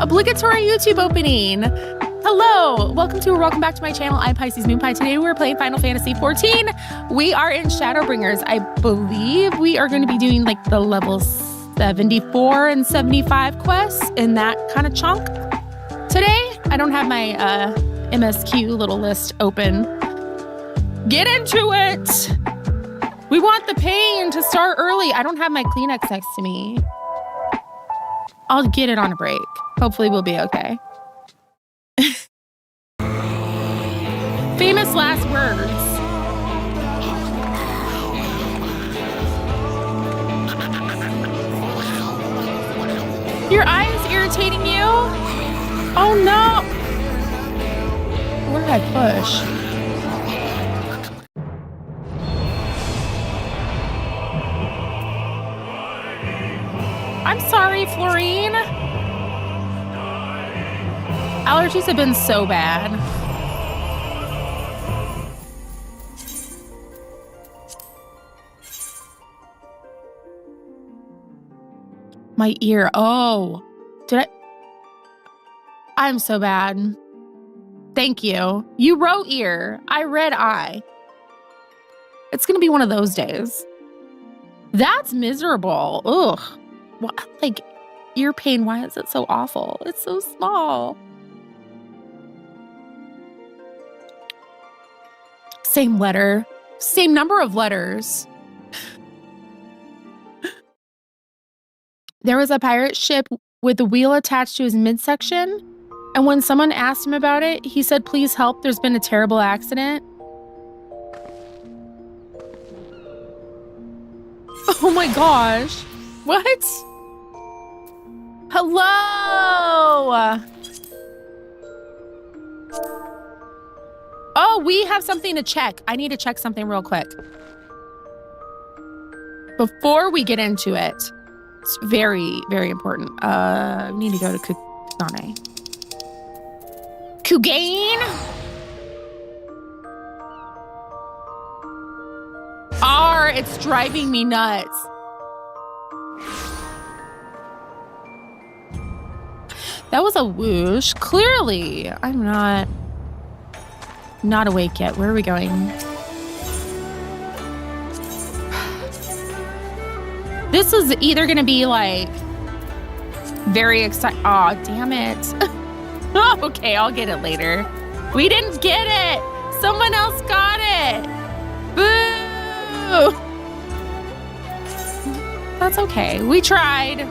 Obligatory YouTube opening. Hello, welcome back to my channel. I'm Pisces Moon Pie. Today we're playing Final Fantasy 14. We are in Shadowbringers. I believe we are going to be doing like the level 74 and 75 quests in that kind of chunk. Today, I don't have my MSQ little list open. Get into it. We want the pain to start early. I don't have my Kleenex next to me. I'll get it on a break. Hopefully we'll be okay. Famous last words. Your eye is irritating you? Oh no! Where did I push? I'm sorry, Florine. Allergies have been so bad. My ear. Oh, did I? I'm so bad. Thank you. You wrote ear. I read eye. It's going to be one of those days. That's miserable. Ugh. What, like, ear pain, why is it so awful? It's so small. Same letter. Same number of letters. There was a pirate ship with a wheel attached to his midsection, and when someone asked him about it, he said, "Please help, there's been a terrible accident." Oh my gosh. What? Hello! Oh, we have something to check. I need to check something real quick. Before we get into it, it's very, very important. We need to go to Kugane. Kugane? R, it's driving me nuts. That was a whoosh. Clearly, I'm not awake yet. Where are we going? This is either going to be like very exciting. Oh, damn it. Okay, I'll get it later. We didn't get it. Someone else got it. Boo. That's okay. We tried.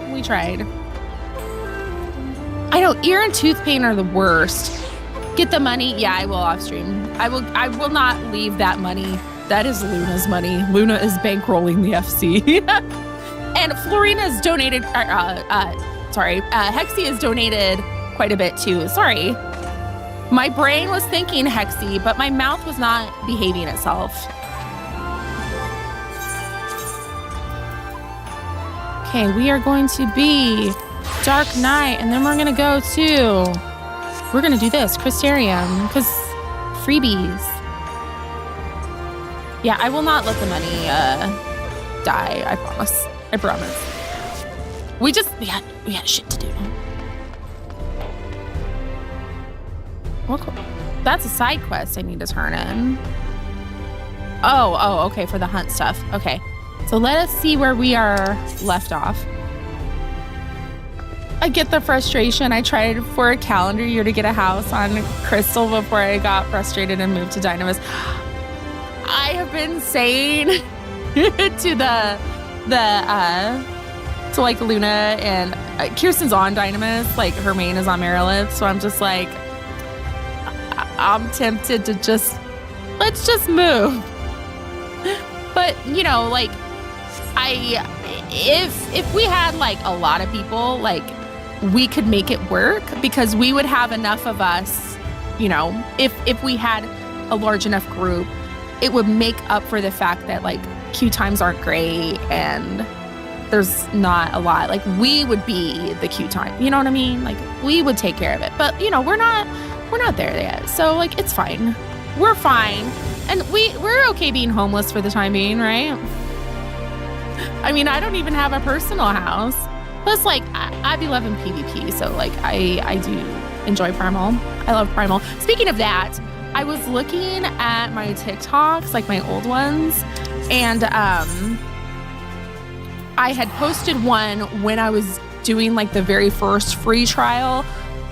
I know ear and tooth pain are the worst. Get the money. Yeah, I will off stream. I will not leave that money. That is Luna's money. Luna is bankrolling the FC. And Florina's donated, Hexy has donated quite a bit too. Sorry. My brain was thinking Hexy, but my mouth was not behaving itself. Okay, we are going to be Dark Knight, and then we're gonna go to, we're gonna do this, Crystarium, because freebies. Yeah, I will not let the money die, I promise. I promise. We had shit to do. That's a side quest I need to turn in. Oh, okay, for the hunt stuff. Okay, so let us see where we are left off. I get the frustration. I tried for a calendar year to get a house on Crystal before I got frustrated and moved to Dynamis. I have been saying to to like Luna and Kirsten's on Dynamis, like her main is on Marilith, so I'm just like, I'm tempted to let's just move. But you know, like if we had like a lot of people, like we could make it work because we would have enough of us, you know, if we had a large enough group, it would make up for the fact that like queue times aren't great and there's not a lot. Like we would be the queue time, you know what I mean? Like we would take care of it, but you know, we're not there yet. So like, it's fine. We're fine. And we're okay being homeless for the time being, right? I mean, I don't even have a personal house. Plus, like, I be loving PvP, so, like, I do enjoy Primal. I love Primal. Speaking of that, I was looking at my TikToks, like my old ones, and I had posted one when I was doing, like, the very first free trial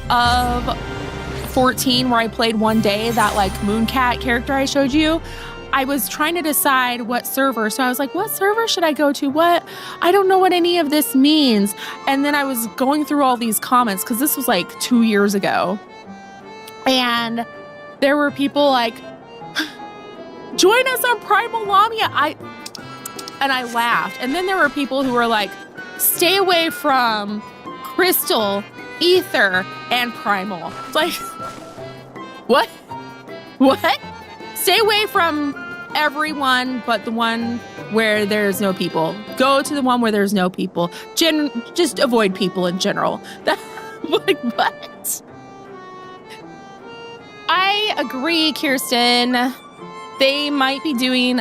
of 14, where I played one day, that, like, Mooncat character I showed you. I was trying to decide what server. So I was like, what server should I go to? I don't know what any of this means. And then I was going through all these comments, because this was like 2 years ago. And there were people like, join us on Primal Lamia. And I laughed. And then there were people who were like, stay away from Crystal, Ether, and Primal. It's like, what? What? Stay away from everyone but the one where there's no people. Go to the one where there's no people. Just avoid people in general. Like, what? I agree, Kirsten. They might be doing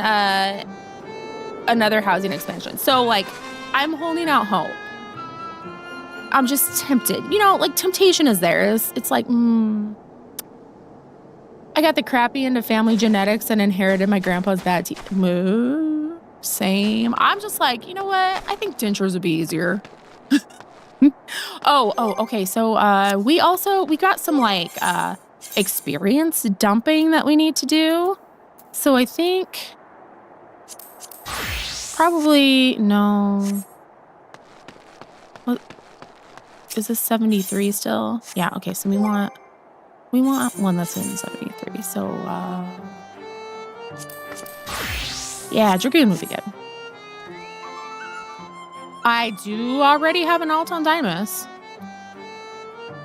another housing expansion. So, like, I'm holding out hope. I'm just tempted. You know, like, temptation is there. It's like, I got the crappy into family genetics and inherited my grandpa's bad teeth. Same. I'm just like, you know what? I think dentures would be easier. Okay. So we got some like experience dumping that we need to do. So I think probably no. What, is this 73 still? Yeah. Okay. So we want one that's in 73. So, yeah, Dragoon would be good. I do already have an alt on Dynamis.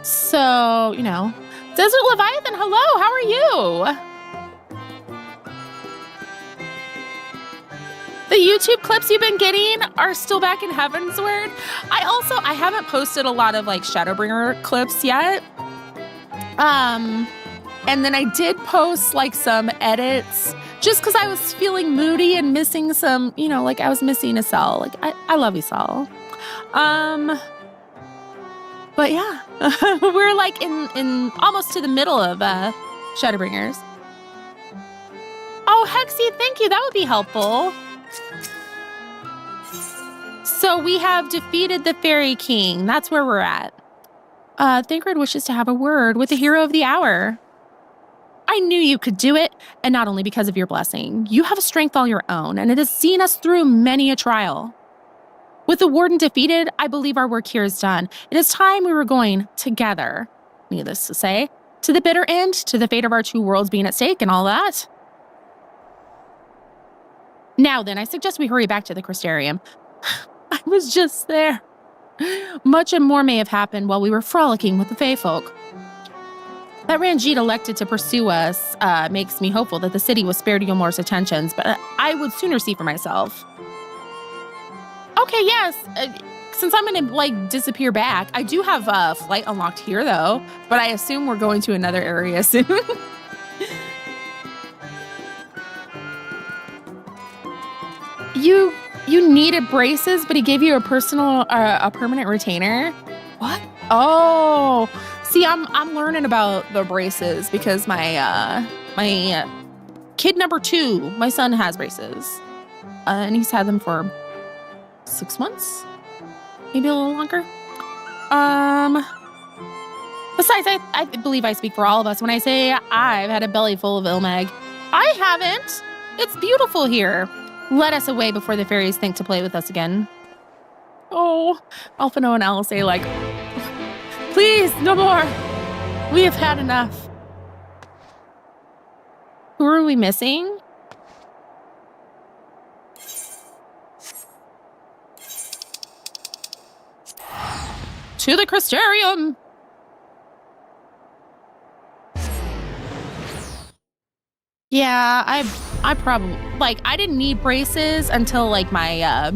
So, you know. Desert Leviathan, hello, how are you? The YouTube clips you've been getting are still back in Heavensward. I haven't posted a lot of, like, Shadowbringer clips yet. And then I did post like some edits just because I was feeling moody and missing some, you know, like I was missing Esel. Like I love Esel. But yeah, we're like in almost to the middle of Shadowbringers. Oh, Hexy, thank you. That would be helpful. So we have defeated the Fairy King. That's where we're at. Thancred wishes to have a word with the hero of the hour. I knew you could do it, and not only because of your blessing. You have a strength all your own, and it has seen us through many a trial. With the warden defeated, I believe our work here is done. It is time we were going together, needless to say, to the bitter end, to the fate of our two worlds being at stake and all that. Now then, I suggest we hurry back to the Crystarium. I was just there. Much and more may have happened while we were frolicking with the Fae folk. That Ranjit elected to pursue us makes me hopeful that the city was spared Yulmore's attentions, but I would sooner see for myself. Okay, yes. Since I'm going to, like, disappear back, I do have a flight unlocked here, though, but I assume we're going to another area soon. You needed braces, but he gave you a permanent retainer? What? Oh, see, I'm learning about the braces because my kid number 2, my son has braces, and he's had them for 6 months, maybe a little longer. Besides, I believe I speak for all of us when I say I've had a belly full of Ilmag. I haven't. It's beautiful here. Let us away before the fairies think to play with us again. Oh, Alphino and Alice say, like, please, no more. We have had enough. Who are we missing? To the Crystarium. Yeah, I probably, like, I didn't need braces until, like, my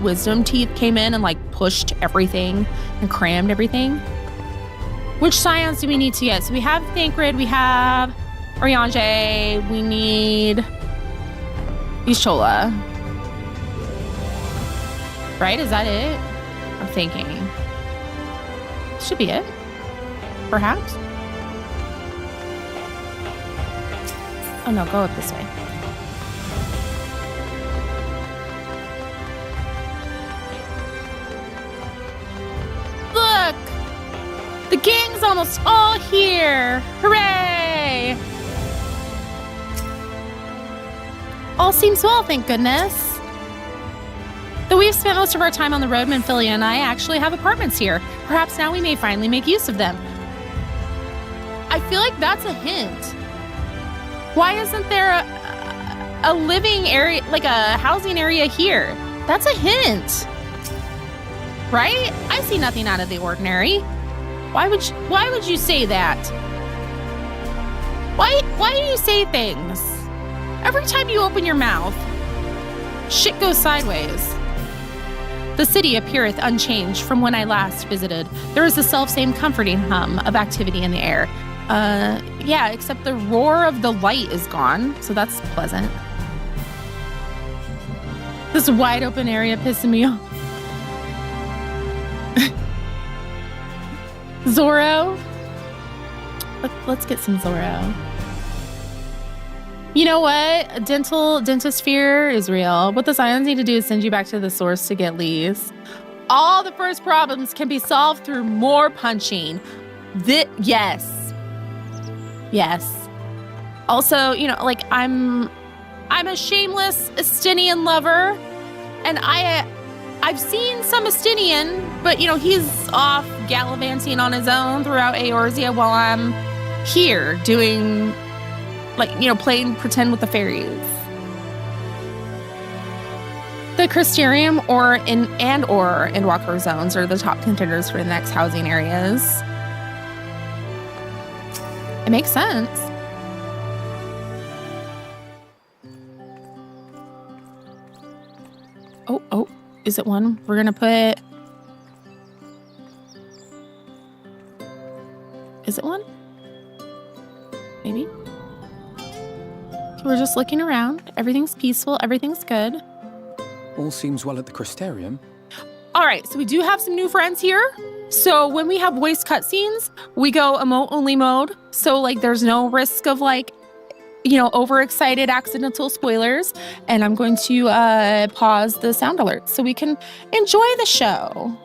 wisdom teeth came in and, like, pushed everything and crammed everything. Which scions do we need to get? So we have Thancred, we have Oriange, we need Ishola. Right, is that it? I'm thinking? Should be it. Perhaps? Oh no, go up this way. Look! The gang's almost all here! Hooray! All seems well, thank goodness. Though we've spent most of our time on the road, Manphilia and I actually have apartments here. Perhaps now we may finally make use of them. I feel like that's a hint. Why isn't there a living area, like a housing area here? That's a hint. Right? I see nothing out of the ordinary. Why would you say that? Why do you say things? Every time you open your mouth, shit goes sideways. The city appeareth unchanged from when I last visited. There is the self-same comforting hum of activity in the air. Yeah, except the roar of the light is gone, so that's pleasant. This wide open area pissing me off. Zorro. Let's get some Zorro. You know what? Dentisphere is real. What the science need to do is send you back to the source to get leaves. All the first problems can be solved through more punching. Yes. Also, you know, like I'm a shameless Estinian lover, and I've seen some Estinian, but you know, he's off gallivanting on his own throughout Eorzea while I'm here doing, like, you know, playing pretend with the fairies. The Crystarium or Endwalker zones are the top contenders for the next housing areas. It makes sense. Oh, is it one? We're gonna put... Is it one? Maybe? We're just looking around. Everything's peaceful. Everything's good. All seems well at the Crystarium. All right, so we do have some new friends here. So when we have voice cutscenes, we go emote-only mode. So, like, there's no risk of, like, you know, overexcited accidental spoilers. And I'm going to pause the sound alert so we can enjoy the show.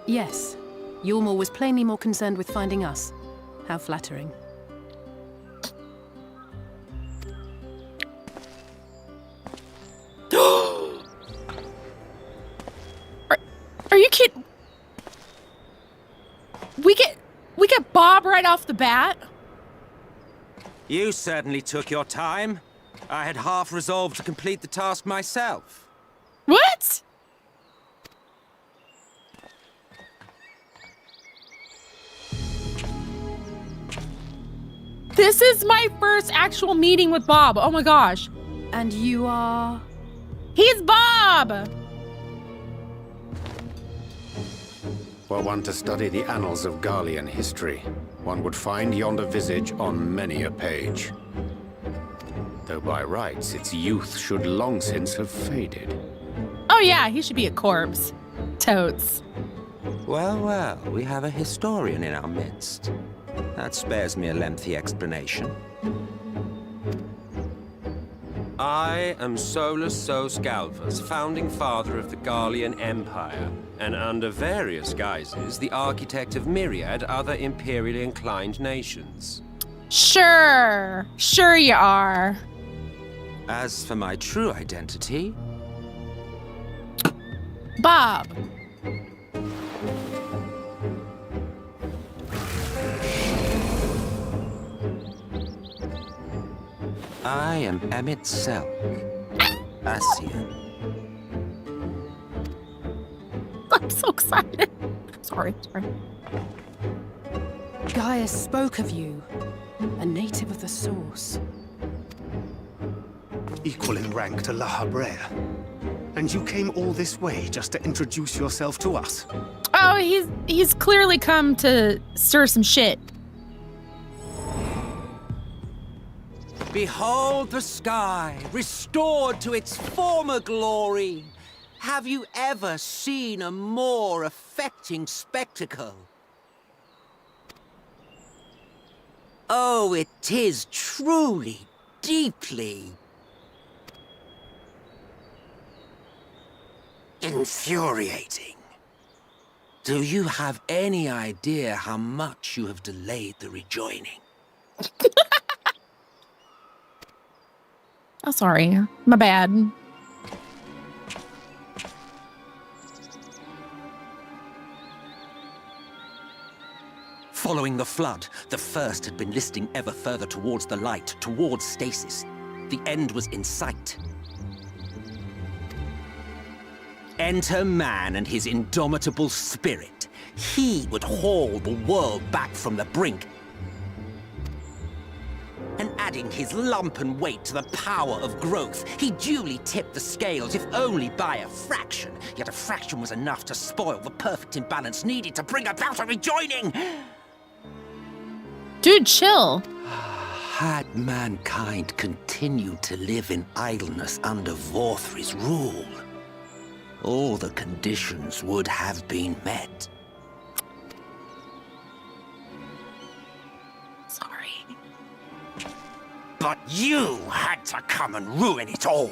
Yes. Yulmore was plainly more concerned with finding us. How flattering. Are you kidding? We get Bob right off the bat? You certainly took your time. I had half resolved to complete the task myself. What? This is my first actual meeting with Bob. Oh my gosh. And you are? He's Bob! Were one to study the annals of Garlean history, one would find yonder visage on many a page. Though by rights its youth should long since have faded. Oh yeah, he should be a corpse. Totes. Well, we have a historian in our midst. That spares me a lengthy explanation. I am Solus Sos Galvus, founding father of the Garlean Empire, and under various guises, the architect of myriad other imperially inclined nations. Sure you are. As for my true identity... Bob. I am Emet-Selch, Ascian. I'm so excited. Sorry. Gaius spoke of you. A native of the source. Equal in rank to La Habrea. And you came all this way just to introduce yourself to us? Oh, he's clearly come to stir some shit. Behold the sky, restored to its former glory. Have you ever seen a more affecting spectacle? Oh, it is truly, deeply infuriating. Do you have any idea how much you have delayed the rejoining? Oh, sorry. My bad. Following the flood, the first had been listing ever further towards the light, towards stasis. The end was in sight. Enter man and his indomitable spirit. He would haul the world back from the brink. And adding his lumpen weight to the power of growth, he duly tipped the scales, if only by a fraction. Yet a fraction was enough to spoil the perfect imbalance needed to bring about a rejoining. Dude, chill. Had mankind continued to live in idleness under Vorthri's rule, all the conditions would have been met. Sorry. But you had to come and ruin it all.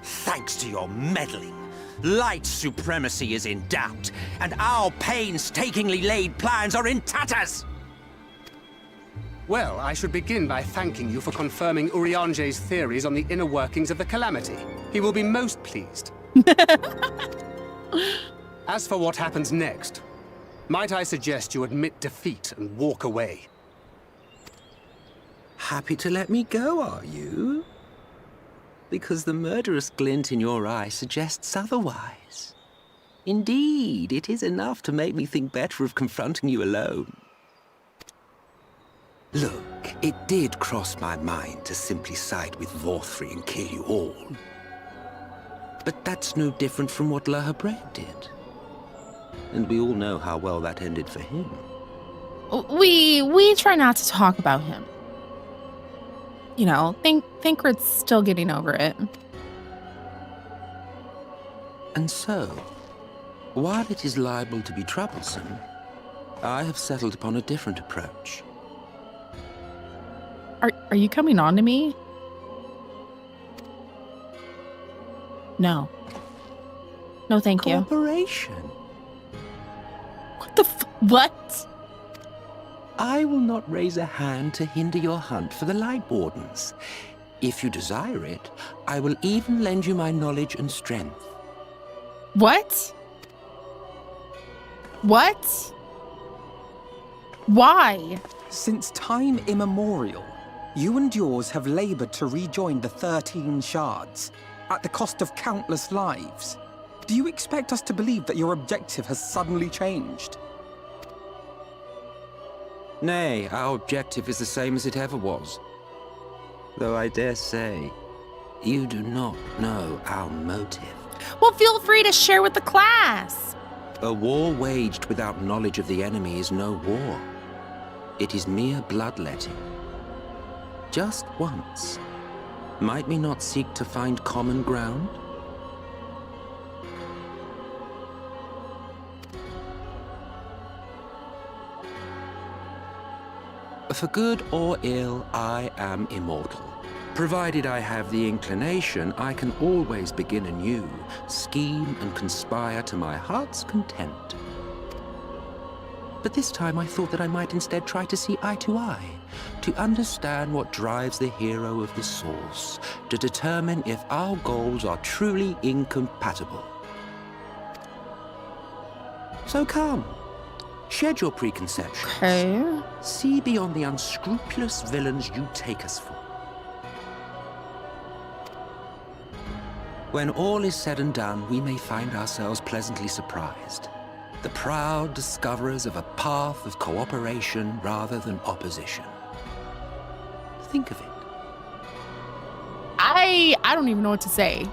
Thanks to your meddling, light supremacy is in doubt, and our painstakingly laid plans are in tatters! Well, I should begin by thanking you for confirming Urianger's theories on the inner workings of the Calamity. He will be most pleased. As for what happens next, might I suggest you admit defeat and walk away? Happy to let me go, are you? Because the murderous glint in your eye suggests otherwise. Indeed, it is enough to make me think better of confronting you alone. Look, it did cross my mind to simply side with Vorthri and kill you all. But that's no different from what Lahabret did. And we all know how well that ended for him. We try not to talk about him. You know, Thancred's still getting over it. And so, while it is liable to be troublesome, I have settled upon a different approach. Are you coming on to me? No. No, thank you. Cooperation. What the what? I will not raise a hand to hinder your hunt for the Light Wardens. If you desire it, I will even lend you my knowledge and strength. What? What? Why? Since time immemorial, you and yours have labored to rejoin the 13 shards, at the cost of countless lives. Do you expect us to believe that your objective has suddenly changed? Nay, our objective is the same as it ever was. Though I dare say, you do not know our motive. Well, feel free to share with the class. A war waged without knowledge of the enemy is no war. It is mere bloodletting. Just once, might we not seek to find common ground? For good or ill, I am immortal. Provided I have the inclination, I can always begin anew, scheme and conspire to my heart's content. But this time I thought that I might instead try to see eye to eye, to understand what drives the hero of the source, to determine if our goals are truly incompatible. So come. Shed your preconceptions. Okay. See beyond the unscrupulous villains you take us for. When all is said and done, we may find ourselves pleasantly surprised. The proud discoverers of a path of cooperation rather than opposition. Think of it. I don't even know what to say.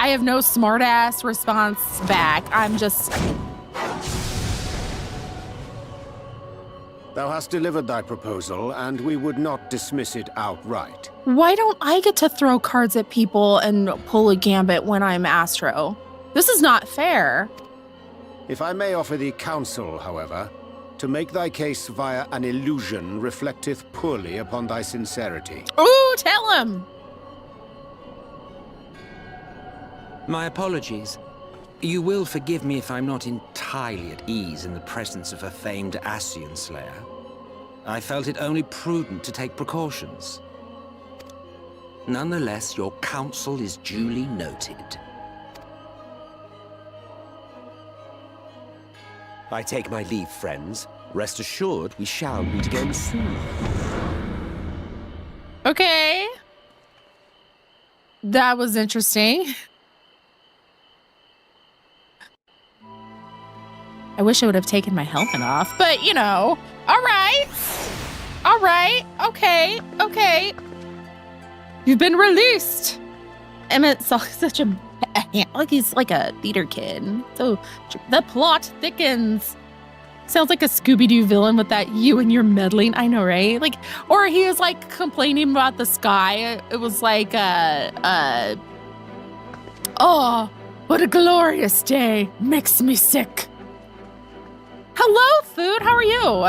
I have no smart-ass response back. I'm just... Thou hast delivered thy proposal, and we would not dismiss it outright. Why don't I get to throw cards at people and pull a gambit when I'm Astro? This is not fair. If I may offer thee counsel, however, to make thy case via an illusion reflecteth poorly upon thy sincerity. Ooh, tell him! My apologies. You will forgive me if I'm not entirely at ease in the presence of a famed Ascian Slayer. I felt it only prudent to take precautions. Nonetheless, your counsel is duly noted. I take my leave, friends. Rest assured, we shall meet again soon. Okay. That was interesting. I wish I would have taken my helmet off, but you know, all right. All right. Okay. Okay. You've been released. Emet-Selch is such a, like he's like a theater kid. So the plot thickens. Sounds like a Scooby-Doo villain with that you and your meddling. I know, right? Like, or he was like complaining about the sky. It was like, oh, what a glorious day. Makes me sick. Hello, Food. How are you?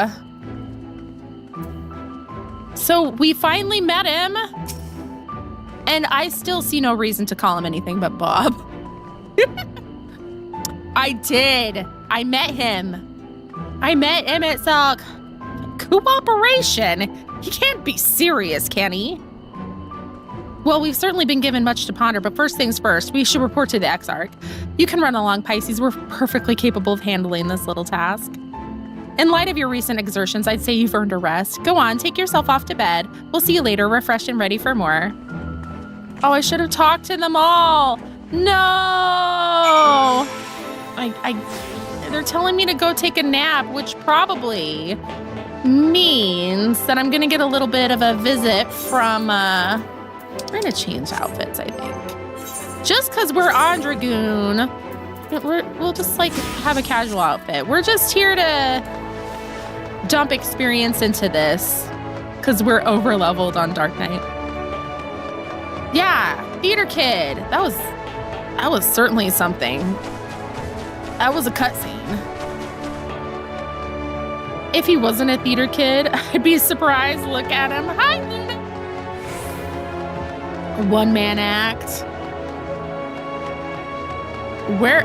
So we finally met him, and I still see no reason to call him anything but Bob. I did. I met him. I met Emet-Selch. Cooperation? He can't be serious, can he? Well, we've certainly been given much to ponder, but first things first, we should report to the Exarch. You can run along, Pisces. We're perfectly capable of handling this little task. In light of your recent exertions, I'd say you've earned a rest. Go on, take yourself off to bed. We'll see you later, refreshed and ready for more. Oh, I should have talked to them all. No! They're telling me to go take a nap, which probably means that I'm gonna get a little bit of a visit from, we're gonna change outfits, I think. Just because we're on Dragoon, we'll just like have a casual outfit. We're just here to dump experience into this because we're over leveled on Dark Knight. Yeah, theater kid. That was certainly something. That was a cutscene. If he wasn't a theater kid, I'd be surprised. Look at him. Hi, Luna. One-man act. Where?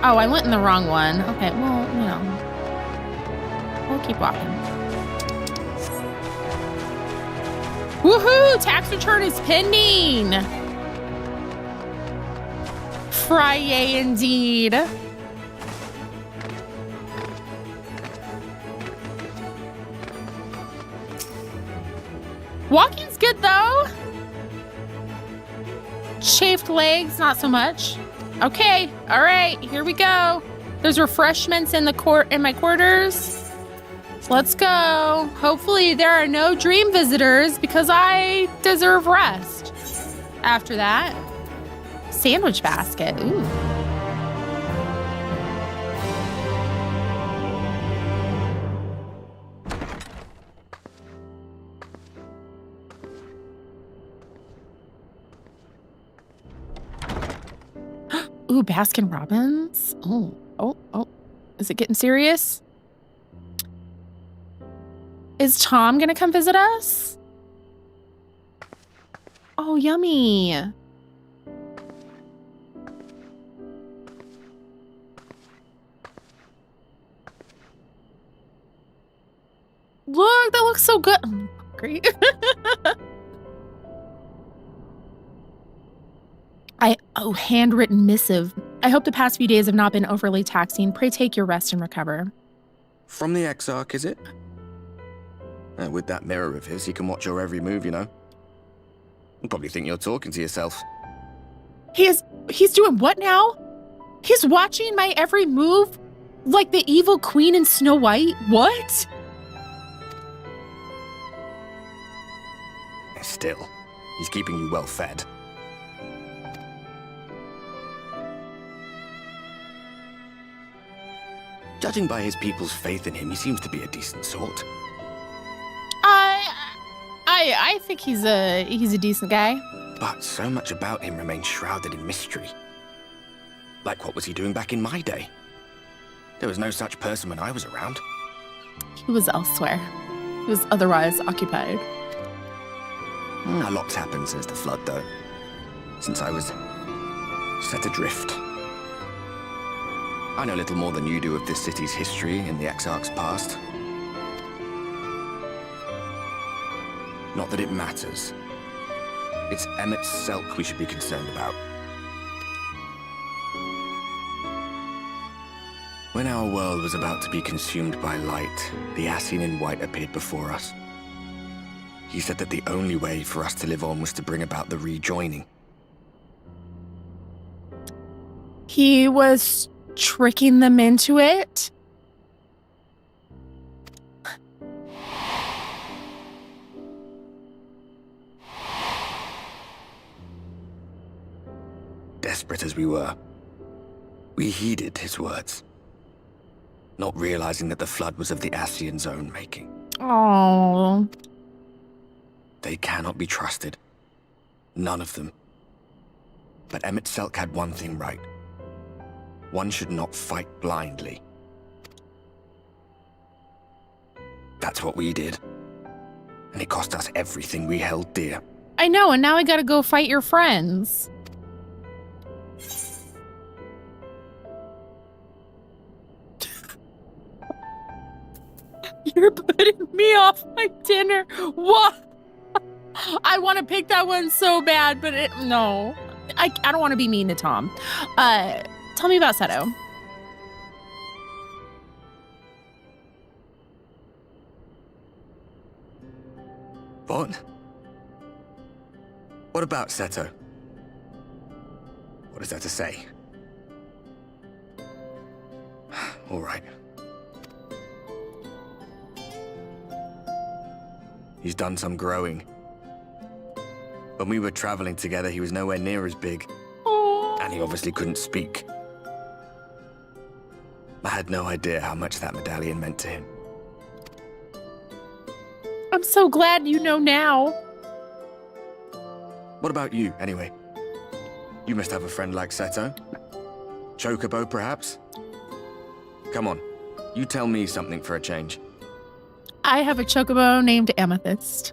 Oh, I went in the wrong one. Okay, well, you know. We'll keep walking. Woohoo! Tax return is pending! Friday indeed. Walking's good though. Chafed legs, not so much. Okay, all right, here we go. There's refreshments in my quarters. Let's go. Hopefully there are no dream visitors because I deserve rest. After that, sandwich basket. Ooh. Ooh, Baskin Robbins. Oh. Is it getting serious? Is Tom gonna come visit us? Oh, yummy. Look, that looks so good. Oh, great. Handwritten missive. I hope the past few days have not been overly taxing. Pray take your rest and recover. From the Exarch, is it? With that mirror of his, he can watch your every move, you know. You'll probably think you're talking to yourself. He's doing what now? He's watching my every move? Like the evil queen in Snow White? What? Still, he's keeping you well fed. Judging by his people's faith in him, he seems to be a decent sort. I think he's a decent guy. But so much about him remains shrouded in mystery. Like, what was he doing back in my day? There was no such person when I was around. He was elsewhere. He was otherwise occupied. A lot's happened since the flood, though. Since I was set adrift. I know little more than you do of this city's history in the Exarch's past. Not that it matters. It's Emet-Selch we should be concerned about. When our world was about to be consumed by light, the Ascian in white appeared before us. He said that the only way for us to live on was to bring about the rejoining. He was tricking them into it? Desperate as we were, we heeded his words, not realizing that the flood was of the Ascian's own making. Oh. They cannot be trusted. None of them. But Emet-Selch had one thing right. One should not fight blindly. That's what we did. And it cost us everything we held dear. I know, and now I gotta go fight your friends. You're putting me off my dinner. What? I want to pick that one so bad, but no. I don't want to be mean to Tom. Tell me about Seto. What? What about Seto? What is there to say? All right. He's done some growing. When we were traveling together, he was nowhere near as big. Aww. And he obviously couldn't speak. I had no idea how much that medallion meant to him. I'm so glad you know now. What about you, anyway? You must have a friend like Seto. Chocobo, perhaps? Come on, you tell me something for a change. I have a chocobo named Amethyst.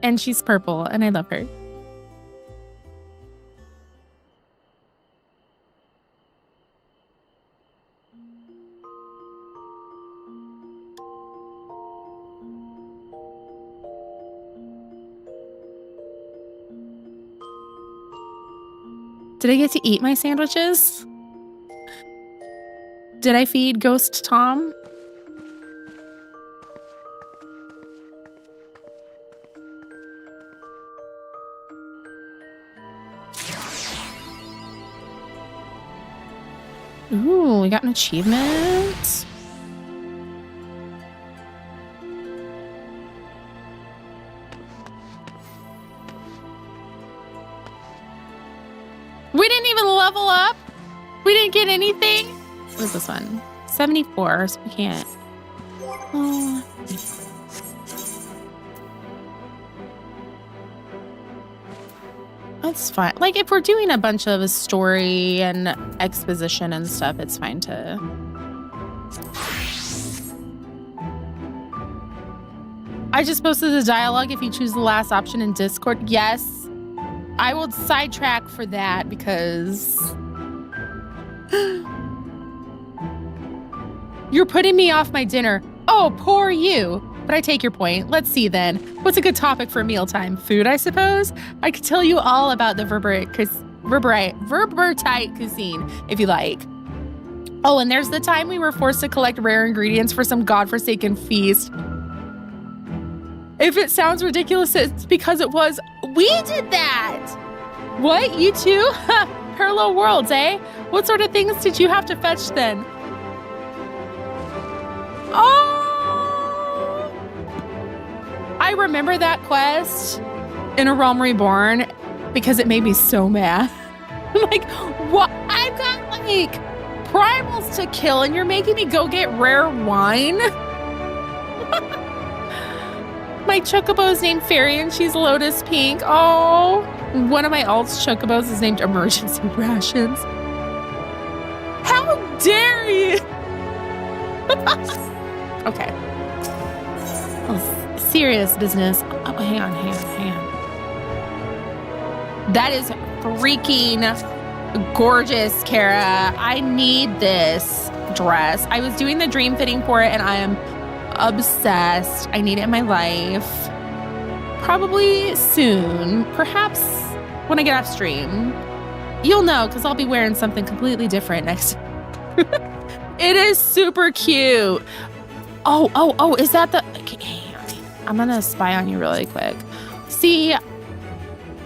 And she's purple, and I love her. Did I get to eat my sandwiches? Did I feed Ghost Tom? Ooh, we got an achievement. We didn't even level up. We didn't get anything. What is this one? 74, so we can't. Oh. That's fine. Like, if we're doing a bunch of story and exposition and stuff, it's fine to... I just posted the dialogue if you choose the last option in Discord. Yes. I will sidetrack for that because... You're putting me off my dinner. Oh, poor you. But I take your point. Let's see then. What's a good topic for mealtime? Food, I suppose? I could tell you all about the verberite cuisine, if you like. Oh, and there's the time we were forced to collect rare ingredients for some godforsaken feast. If it sounds ridiculous, it's because it was. We did that! What? You too? Parallel worlds, eh? What sort of things did you have to fetch then? Oh! I remember that quest in A Realm Reborn because it made me so mad. Like, what? I've got like primals to kill and you're making me go get rare wine? My chocobo is named Fairy and she's Lotus Pink. Oh, one of my alts chocobos is named Emergency Rations. How dare you? Okay. Oh, serious business. Oh, hang on. That is freaking gorgeous, Kara. I need this dress. I was doing the dream fitting for it and I am obsessed. I need it in my life. Probably soon. Perhaps when I get off stream. You'll know because I'll be wearing something completely different next. It is super cute. Oh, is that the... Okay, I'm going to spy on you really quick. See,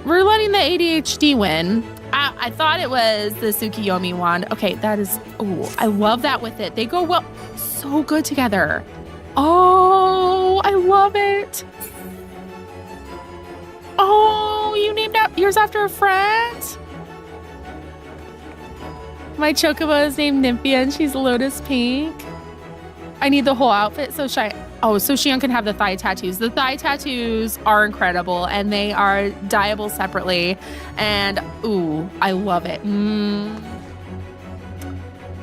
we're letting the ADHD win. I thought it was the Tsukiyomi wand. Okay, that is... Oh, I love that with it. They go well, so good together. Oh, I love it. Oh, you named yours after a friend? My chocobo is named Nymphia and she's Lotus Pink. I need the whole outfit so Xion can have the thigh tattoos. The thigh tattoos are incredible and they are dyeable separately. And ooh, I love it.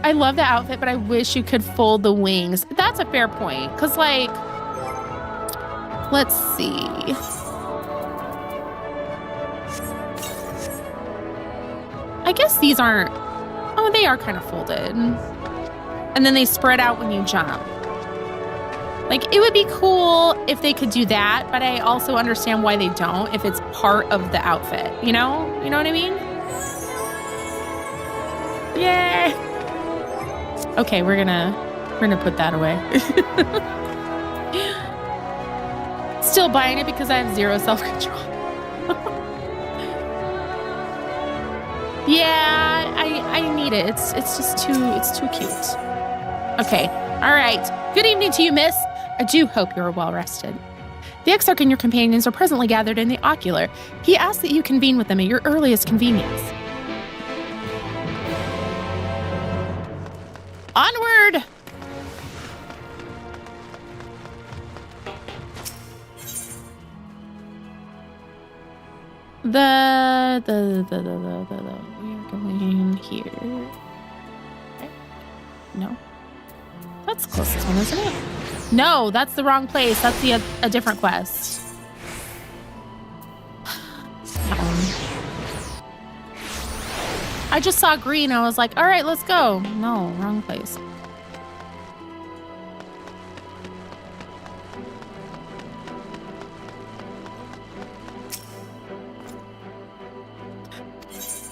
I love the outfit, but I wish you could fold the wings. That's a fair point. Cause like, let's see. I guess these aren't, oh, they are kind of folded. And then they spread out when you jump. Like, it would be cool if they could do that, but I also understand why they don't if it's part of the outfit, you know? You know what I mean? Yay! Okay, we're gonna put that away. Still buying it because I have zero self-control. Yeah, I need it. It's just too cute. Okay, all right. Good evening to you, miss. I do hope you're well rested. The Exarch and your companions are presently gathered in the Ocular. He asks that you convene with them at your earliest convenience. Onward! We are going here. Okay. No. That's the closest one, isn't it? No, that's the wrong place. That's a different quest. That one. I just saw green. I was like, all right, let's go. No, wrong place.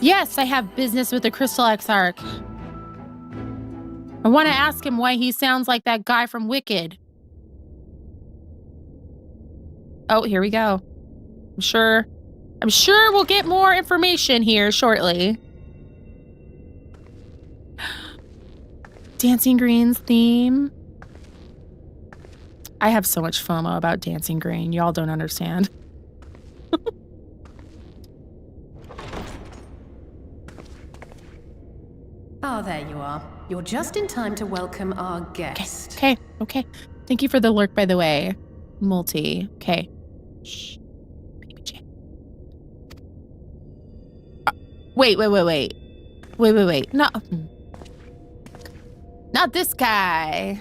Yes, I have business with the Crystal Exarch. I want to ask him why he sounds like that guy from Wicked. Oh, here we go. I'm sure we'll get more information here shortly. Dancing Green's theme. I have so much FOMO about Dancing Green. Y'all don't understand. Oh, there you are. You're just in time to welcome our guest. Okay. Thank you for the lurk, by the way. Multi. Okay. Shh. Baby Jane. Wait. No. Not this guy.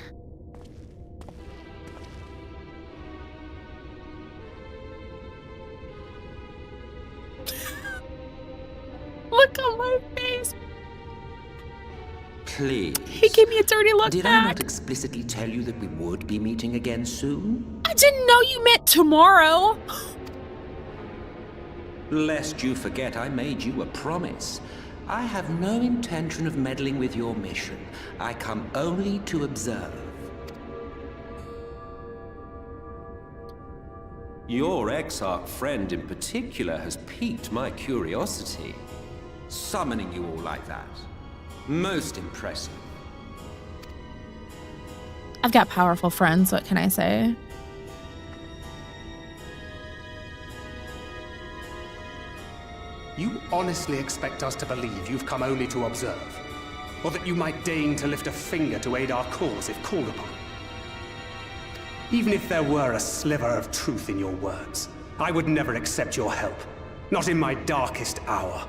Look on my face. Please. He gave me a dirty look Did back. I not explicitly tell you that we would be meeting again soon? I didn't know you meant tomorrow. Lest you forget, I made you a promise. I have no intention of meddling with your mission. I come only to observe. Your Exarch friend in particular has piqued my curiosity. Summoning you all like that. Most impressive. I've got powerful friends, what can I say? You honestly expect us to believe you've come only to observe? Or that you might deign to lift a finger to aid our cause if called upon? Even if there were a sliver of truth in your words, I would never accept your help. Not in my darkest hour.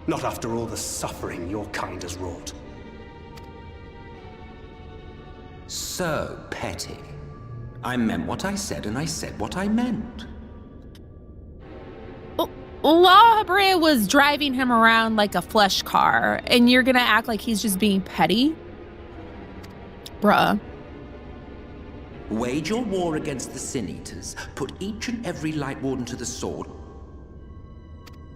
Not after all the suffering your kind has wrought. So petty. I meant what I said, and I said what I meant. La Habrea was driving him around like a flesh car, and you're gonna act like he's just being petty? Bruh. Wage your war against the Sineaters. Put each and every Light Warden to the sword.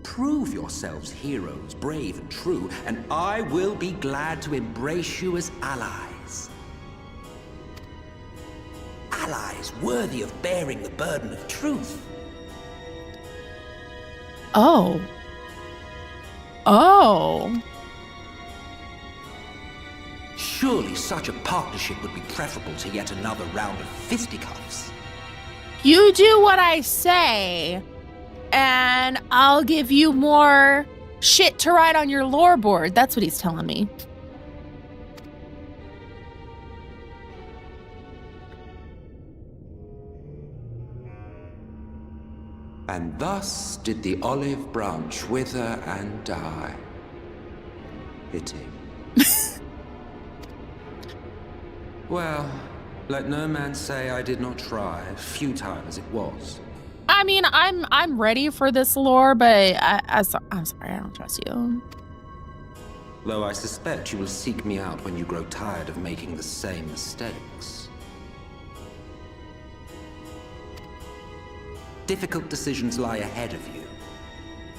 Prove yourselves heroes, brave and true, and I will be glad to embrace you as allies. Allies worthy of bearing the burden of truth. Oh. Oh. Surely such a partnership would be preferable to yet another round of fisticuffs. You do what I say, and I'll give you more shit to write on your lore board. That's what he's telling me. And thus did the olive branch wither and die. Fitting. Well, let no man say I did not try, futile as it was. I mean, I'm ready for this lore, but I'm sorry, I don't trust you. Though I suspect you will seek me out when you grow tired of making the same mistakes. Difficult decisions lie ahead of you.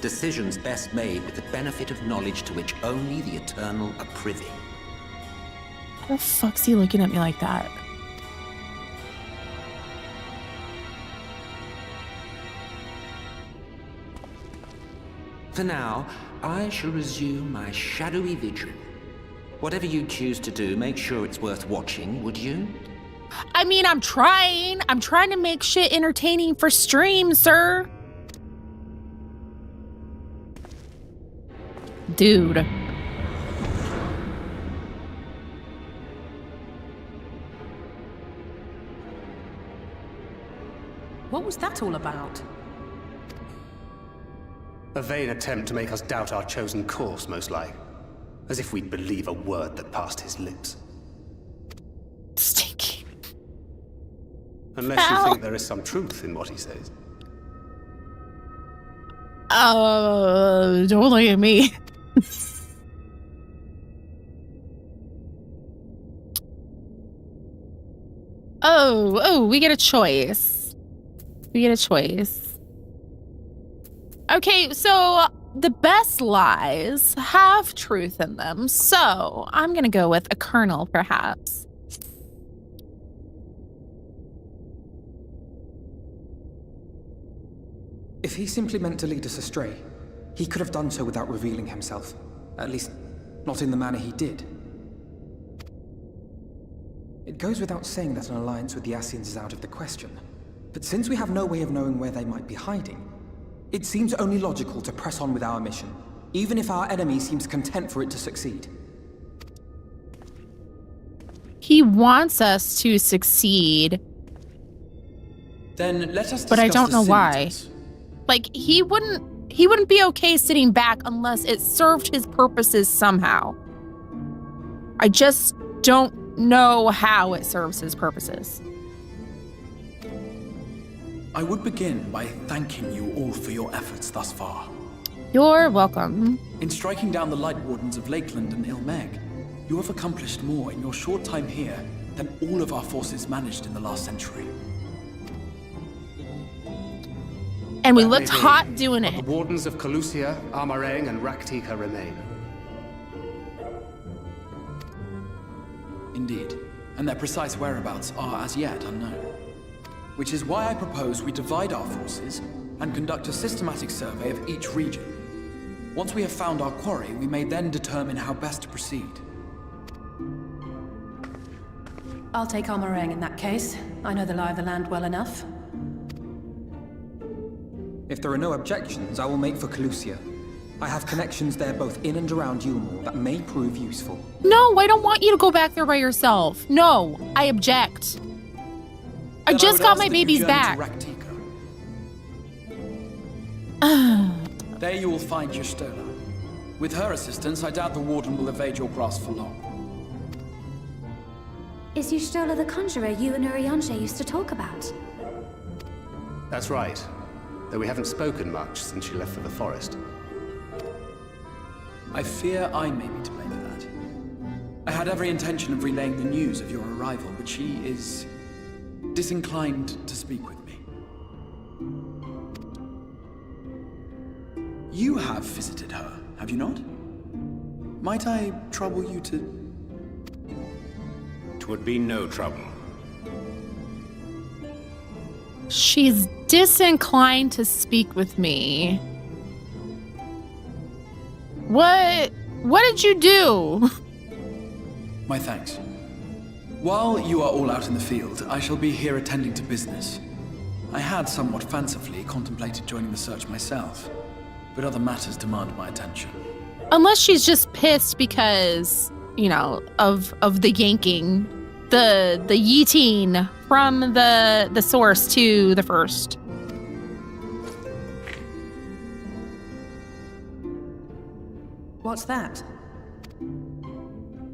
Decisions best made with the benefit of knowledge to which only the eternal are privy. Why the fuck's he looking at me like that? For now, I shall resume my shadowy vigil. Whatever you choose to do, make sure it's worth watching, would you? I mean, I'm trying. I'm trying to make shit entertaining for stream, sir. Dude. What was that all about? A vain attempt to make us doubt our chosen course, most like. As if we'd believe a word that passed his lips. Stinky. Unless you think there is some truth in what he says. Don't look at me. Oh, we get a choice. We get a choice. Okay, so the best lies have truth in them, so I'm gonna go with a kernel, perhaps. If he simply meant to lead us astray, he could have done so without revealing himself. At least, not in the manner he did. It goes without saying that an alliance with the Ascians is out of the question. But since we have no way of knowing where they might be hiding, it seems only logical to press on with our mission, even if our enemy seems content for it to succeed. He wants us to succeed. Then let us discuss but I don't know why. Sineaters. Like, he wouldn't be okay sitting back unless it served his purposes somehow. I just don't know how it serves his purposes. I would begin by thanking you all for your efforts thus far. You're welcome. In striking down the Light Wardens of Lakeland and Ilmeg, you have accomplished more in your short time here than all of our forces managed in the last century. And we That looked may be, hot doing but it. The Wardens of Calusia, Armarang, and Rak'Tika remain. Indeed, and their precise whereabouts are as yet unknown. Which is why I propose we divide our forces and conduct a systematic survey of each region. Once we have found our quarry, we may then determine how best to proceed. I'll take Armarang in that case. I know the lie of the land well enough. If there are no objections, I will make for Calusia. I have connections there both in and around Yulmore that may prove useful. No, I don't want you to go back there by yourself. No, I object. I just got my babies back. There you will find Y'shtola. With her assistance, I doubt the Warden will evade your grasp for long. Is Y'shtola the conjurer you and Urianger used to talk about? That's right. Though we haven't spoken much since she left for the forest. I fear I may be to blame for that. I had every intention of relaying the news of your arrival, but she is disinclined to speak with me. You have visited her, have you not? Might I trouble you to... 'Twould be no trouble. She's disinclined to speak with me. What did you do? My thanks. While you are all out in the field, I shall be here attending to business. I had somewhat fancifully contemplated joining the search myself, but other matters demand my attention. Unless she's just pissed because, you know, of the yanking, the yeeting from the source to the first. What's that?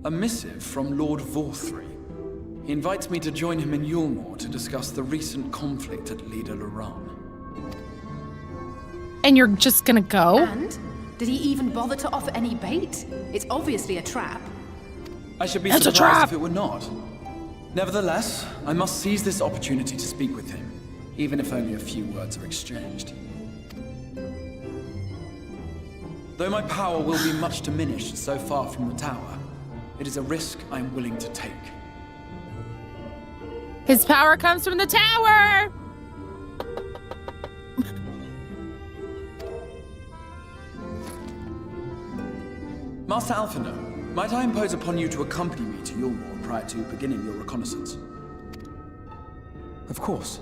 A missive from Lord Vorthry. He invites me to join him in Yulmore to discuss the recent conflict at Lida Luran. And you're just gonna go? And? Did he even bother to offer any bait? It's obviously a trap. I should be It's a surprised trap. if it were not. Nevertheless, I must seize this opportunity to speak with him, even if only a few words are exchanged. Though my power will be much diminished so far from the tower, it is a risk I am willing to take. His power comes from the tower! Master Alphinaud, might I impose upon you to accompany me to Yulmore prior to beginning your reconnaissance? Of course.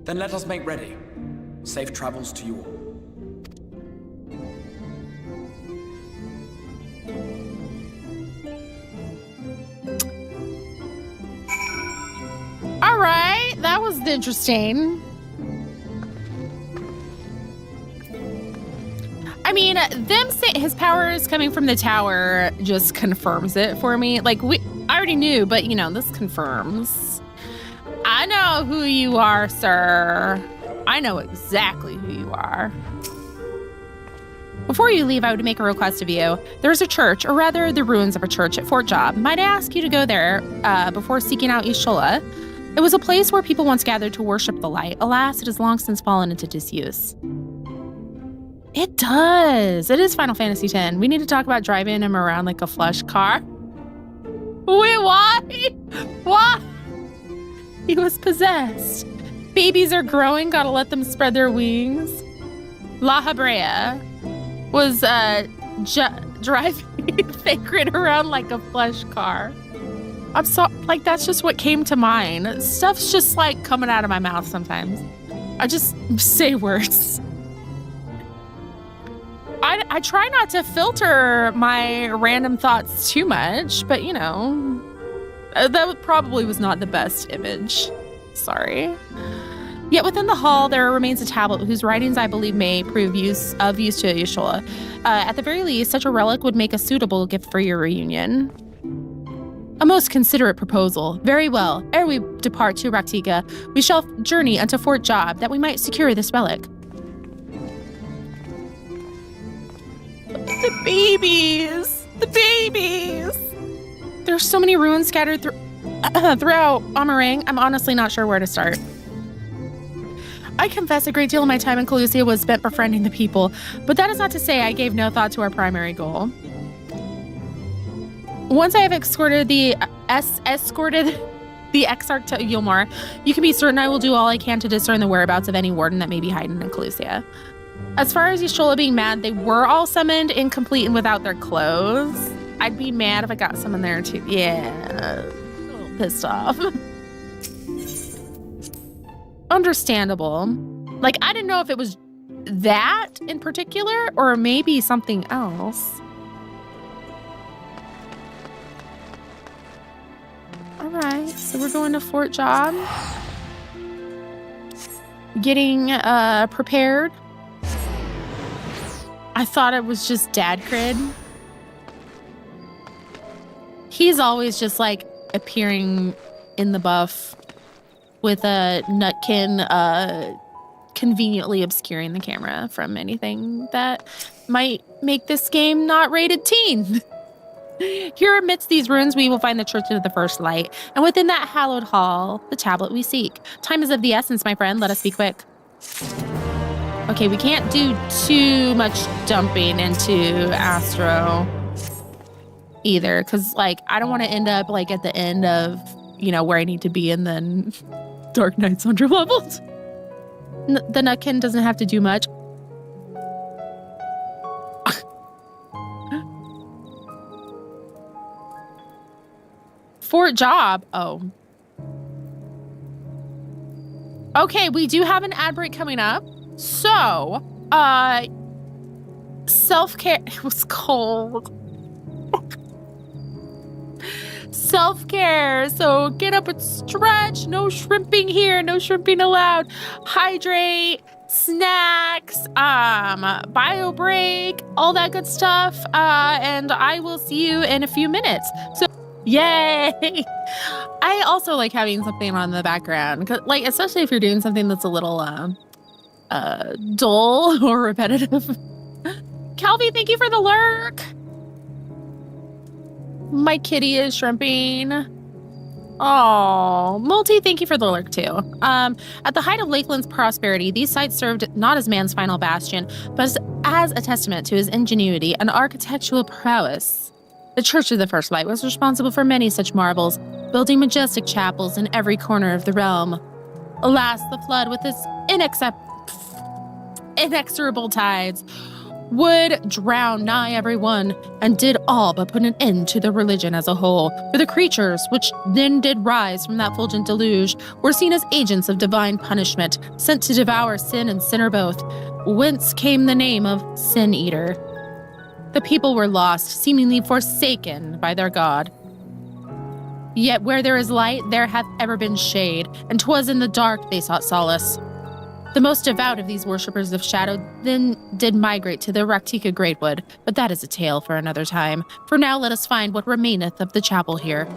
Then let us make ready. Safe travels to you all. All right, that was interesting. I mean, them saying his power is coming from the tower just confirms it for me. Like, I already knew, but, you know, this confirms. I know who you are, sir. I know exactly who you are. Before you leave, I would make a request of you. There's a church, or rather the ruins of a church at Fort Job. Might I ask you to go there before seeking out Y'shtola? It was a place where people once gathered to worship the light. Alas, it has long since fallen into disuse. It does. It is Final Fantasy X. We need to talk about driving him around like a flush car. Wait, why? Why? He was possessed. Babies are growing, gotta let them spread their wings. La Habrea was driving Dadcred around like a flush car. I'm sorry, like that's just what came to mind. Stuff's just like coming out of my mouth sometimes. I just say words. I try not to filter my random thoughts too much, but you know, that probably was not the best image. Sorry. Yet within the hall, there remains a tablet whose writings I believe may prove of use to Y'shtola. At the very least, such a relic would make a suitable gift for your reunion. A most considerate proposal. Very well. Ere we depart to Rak'Tika, we shall journey unto Fort Job that we might secure this relic. The babies! The babies! There's so many ruins scattered throughout Amarang. I'm honestly not sure where to start. I confess a great deal of my time in Calusia was spent befriending the people, but that is not to say I gave no thought to our primary goal. Once I have escorted the Exarch to Yulmore, you can be certain I will do all I can to discern the whereabouts of any warden that may be hiding in Calusia. As far as Y'shtola being mad, they were all summoned incomplete and without their clothes. I'd be mad if I got some in there too. Yeah, a little pissed off. Understandable. Like, I didn't know if it was that in particular or maybe something else. All right, so we're going to Fort Job. Getting prepared. I thought it was just Dadcred. He's always just like appearing in the buff with a nutkin conveniently obscuring the camera from anything that might make this game not rated teen. Here amidst these ruins, we will find the Church of the First Light, and within that hallowed hall, the tablet we seek. Time is of the essence, my friend. Let us be quick. Okay, we can't do too much dumping into Astro either, because, like, I don't want to end up, like, at the end of, you know, where I need to be, and then Dark Knight's under-leveled. The Nutkin doesn't have to do much. Fort Job. Oh. Okay, we do have an ad break coming up. So, self-care. It was cold. Self-care. So get up and stretch. No shrimping here. No shrimping allowed. Hydrate. Snacks. Bio break. All that good stuff. And I will see you in a few minutes. So. Yay! I also like having something on the background, like especially if you're doing something that's a little dull or repetitive. Calvi, thank you for the lurk. My kitty is shrimping. Oh, Multi, thank you for the lurk too. At the height of Lakeland's prosperity, these sites served not as man's final bastion, but as a testament to his ingenuity and architectural prowess. The Church of the First Light was responsible for many such marvels, building majestic chapels in every corner of the realm. Alas, the flood, with its inexorable tides, would drown nigh everyone, and did all but put an end to the religion as a whole. For the creatures, which then did rise from that fulgent deluge, were seen as agents of divine punishment, sent to devour sin and sinner both, whence came the name of Sineater. The people were lost, seemingly forsaken by their god. Yet where there is light, there hath ever been shade, and 'twas in the dark they sought solace. The most devout of these worshippers of shadow then did migrate to the Rak'Tika Greatwood, but that is a tale for another time. For now let us find what remaineth of the chapel here.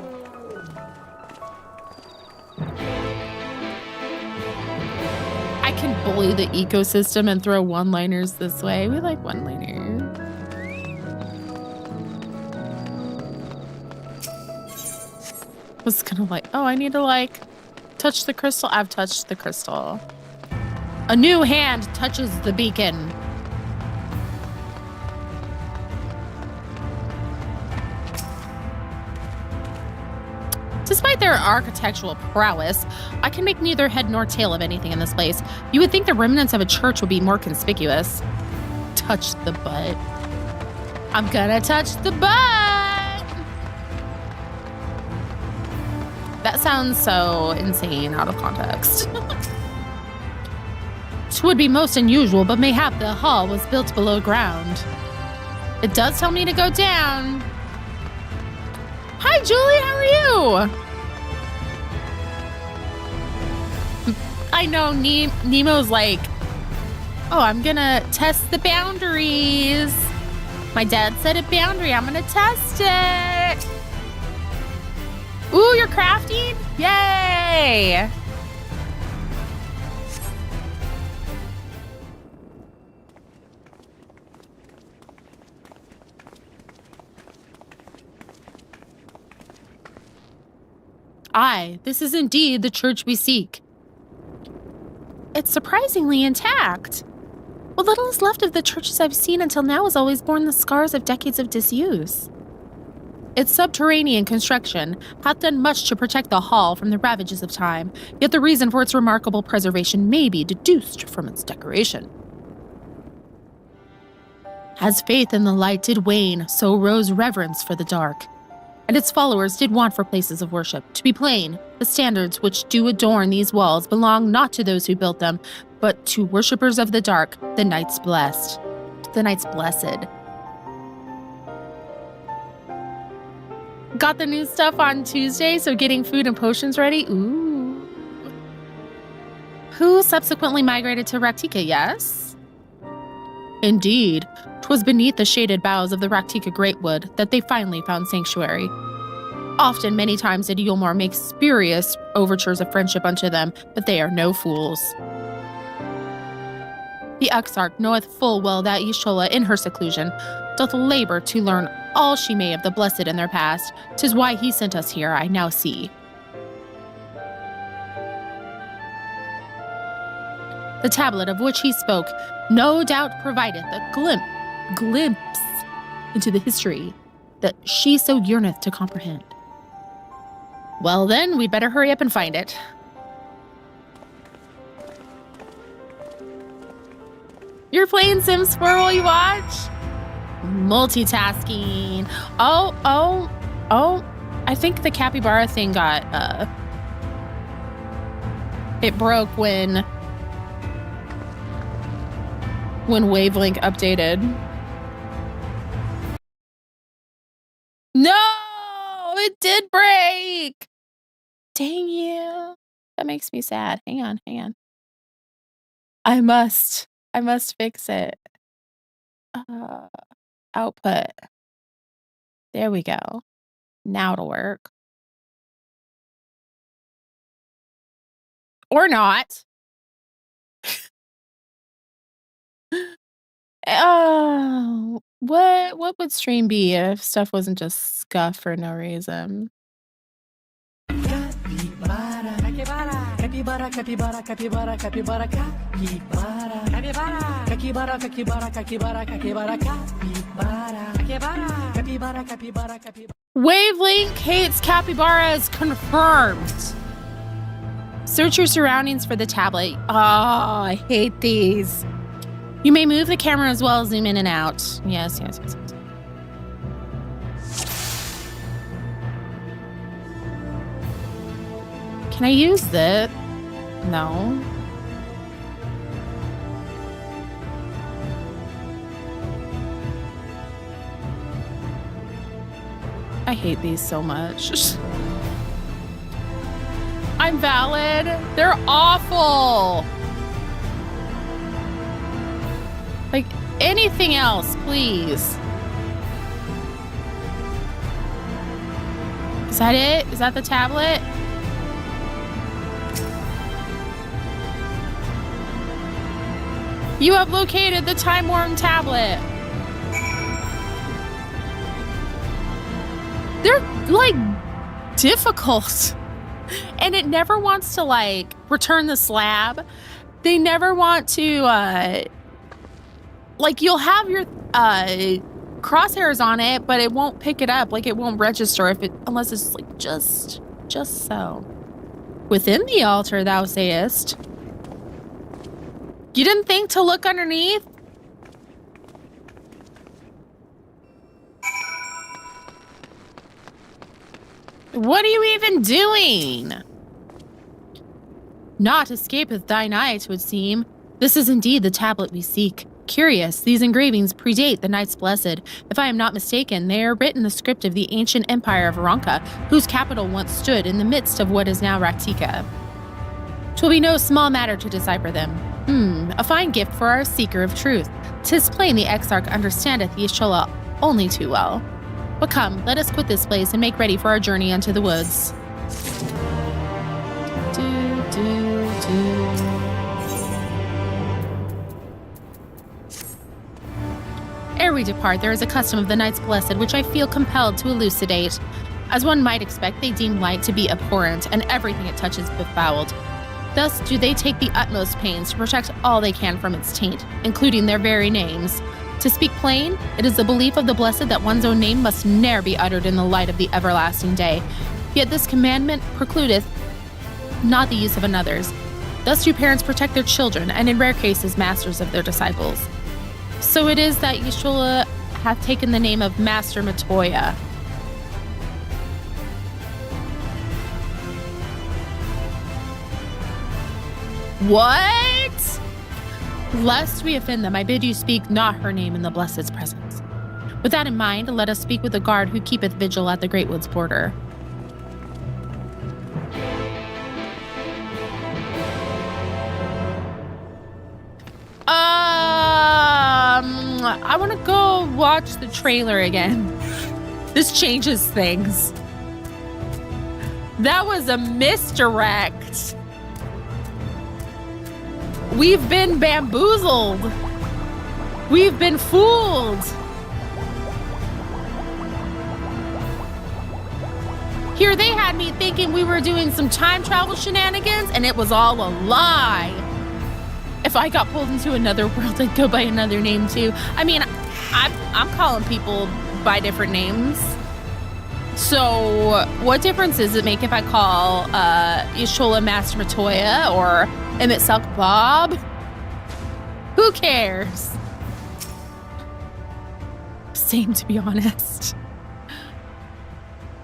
I can bully the ecosystem and throw one-liners this way. We like one-liners. Was gonna like, oh, I need to like touch the crystal. I've touched the crystal. A new hand touches the beacon. Despite their architectural prowess, I can make neither head nor tail of anything in this place. You would think the remnants of a church would be more conspicuous. Touch the butt. I'm gonna touch the butt. That sounds so insane out of context. It would be most unusual, but mayhap the hall was built below ground. It does tell me to go down. Hi, Julie, how are you? I know Nemo's like, oh, I'm gonna test the boundaries. My dad set a boundary, I'm gonna test it. Ooh, you're crafting? Yay! Aye, this is indeed the church we seek. It's surprisingly intact. What little is left of the churches I've seen until now has always borne the scars of decades of disuse. Its subterranean construction hath done much to protect the hall from the ravages of time, yet the reason for its remarkable preservation may be deduced from its decoration. As faith in the light did wane, so rose reverence for the dark, and its followers did want for places of worship. To be plain, the standards which do adorn these walls belong not to those who built them, but to worshippers of the dark, the night's blessed. The night's blessed. Got the new stuff on Tuesday, so getting food and potions ready. Ooh. Who subsequently migrated to Rak'Tika, yes? Indeed, 'twas beneath the shaded boughs of the Rak'Tika Greatwood that they finally found sanctuary. Often, many times did Yulmore make spurious overtures of friendship unto them, but they are no fools. The Exarch knoweth full well that Y'shtola, in her seclusion, doth labor to learn all she may of the blessed in their past. 'Tis why he sent us here, I now see. The tablet of which he spoke no doubt provideth a glimpse into the history that she so yearneth to comprehend. Well then, we'd better hurry up and find it. You're playing Sims 4 while you watch? Multitasking. Oh, I think the capybara thing got, it broke when Wavelength updated. No, it did break. Dang you. That makes me sad. Hang on. I must fix it. Output. There we go. Now it'll work. Or not. Oh, what would stream be if stuff wasn't just scuff for no reason? Wavelength hates capybaras confirmed. Search your surroundings for the tablet. Oh, I hate these. You may move the camera as well as zoom in and out. Yes. Can I use that? No. I hate these so much. I'm valid. They're awful. Like, anything else, please. Is that it? Is that the tablet? You have located the Time Worm tablet. They're, like, difficult. And it never wants to, like, return the slab. They never want to, like, you'll have your crosshairs on it, but it won't pick it up. Like, it won't register unless it's like just so. Within the altar, thou sayest. You didn't think to look underneath? What are you even doing? Naught escapeth thine eye, 'twould seem. This is indeed the tablet we seek. Curious, these engravings predate the Knights Blessed. If I am not mistaken, they are written in the script of the ancient empire of Ronka, whose capital once stood in the midst of what is now Rak'Tika. 'Twill be no small matter to decipher them. A fine gift for our seeker of truth. 'Tis plain the Exarch understandeth Y'shtola only too well. But come, let us quit this place and make ready for our journey unto the woods. Ere we depart, there is a custom of the Knights Blessed which I feel compelled to elucidate. As one might expect, they deem light to be abhorrent, and everything it touches befouled. Thus do they take the utmost pains to protect all they can from its taint, including their very names. To speak plain, it is the belief of the Blessed that one's own name must ne'er be uttered in the light of the everlasting day. Yet this commandment precludeth not the use of another's. Thus do parents protect their children, and in rare cases masters of their disciples. So it is that Y'shtola hath taken the name of Master Matoya. What? Lest we offend them, I bid you speak not her name in the Blessed's presence. With that in mind, let us speak with the guard who keepeth vigil at the Great Wood's border. I want to go watch the trailer again. This changes things. That was a misdirect. We've been bamboozled. We've been fooled. Here they had me thinking we were doing some time travel shenanigans, and it was all a lie. If I got pulled into another world, I'd go by another name too. I mean, I'm calling people by different names. So what difference does it make if I call Ishola Master Matoya or Emet-Selch Bob? Who cares? Same, to be honest.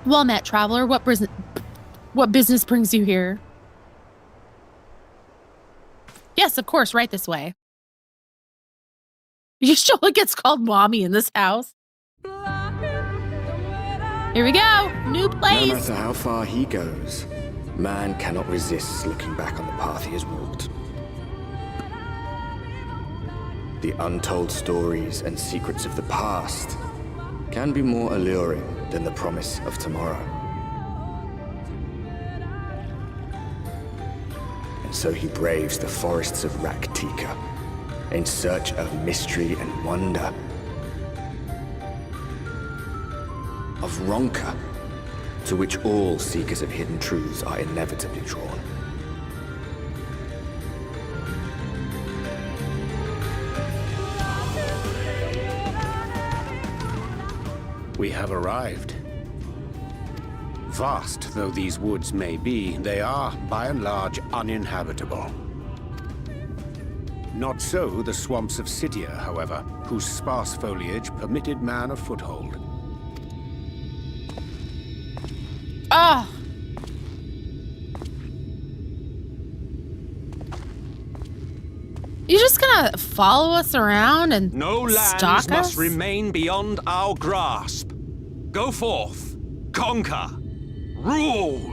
Well met, traveler. What business brings you here? Yes, of course, right this way. Ishola gets called mommy in this house. Here we go. New place. No matter how far he goes, man cannot resist looking back on the path he has walked. The untold stories and secrets of the past can be more alluring than the promise of tomorrow. And so he braves the forests of Rak'Tika in search of mystery and wonder. Of Ronka, to which all seekers of hidden truths are inevitably drawn. We have arrived. Vast though these woods may be, they are, by and large, uninhabitable. Not so the swamps of Sineater, however, whose sparse foliage permitted man a foothold. Ah! You just gonna follow us around and no stalk lands us? must remain beyond our grasp. Go forth, conquer, rule.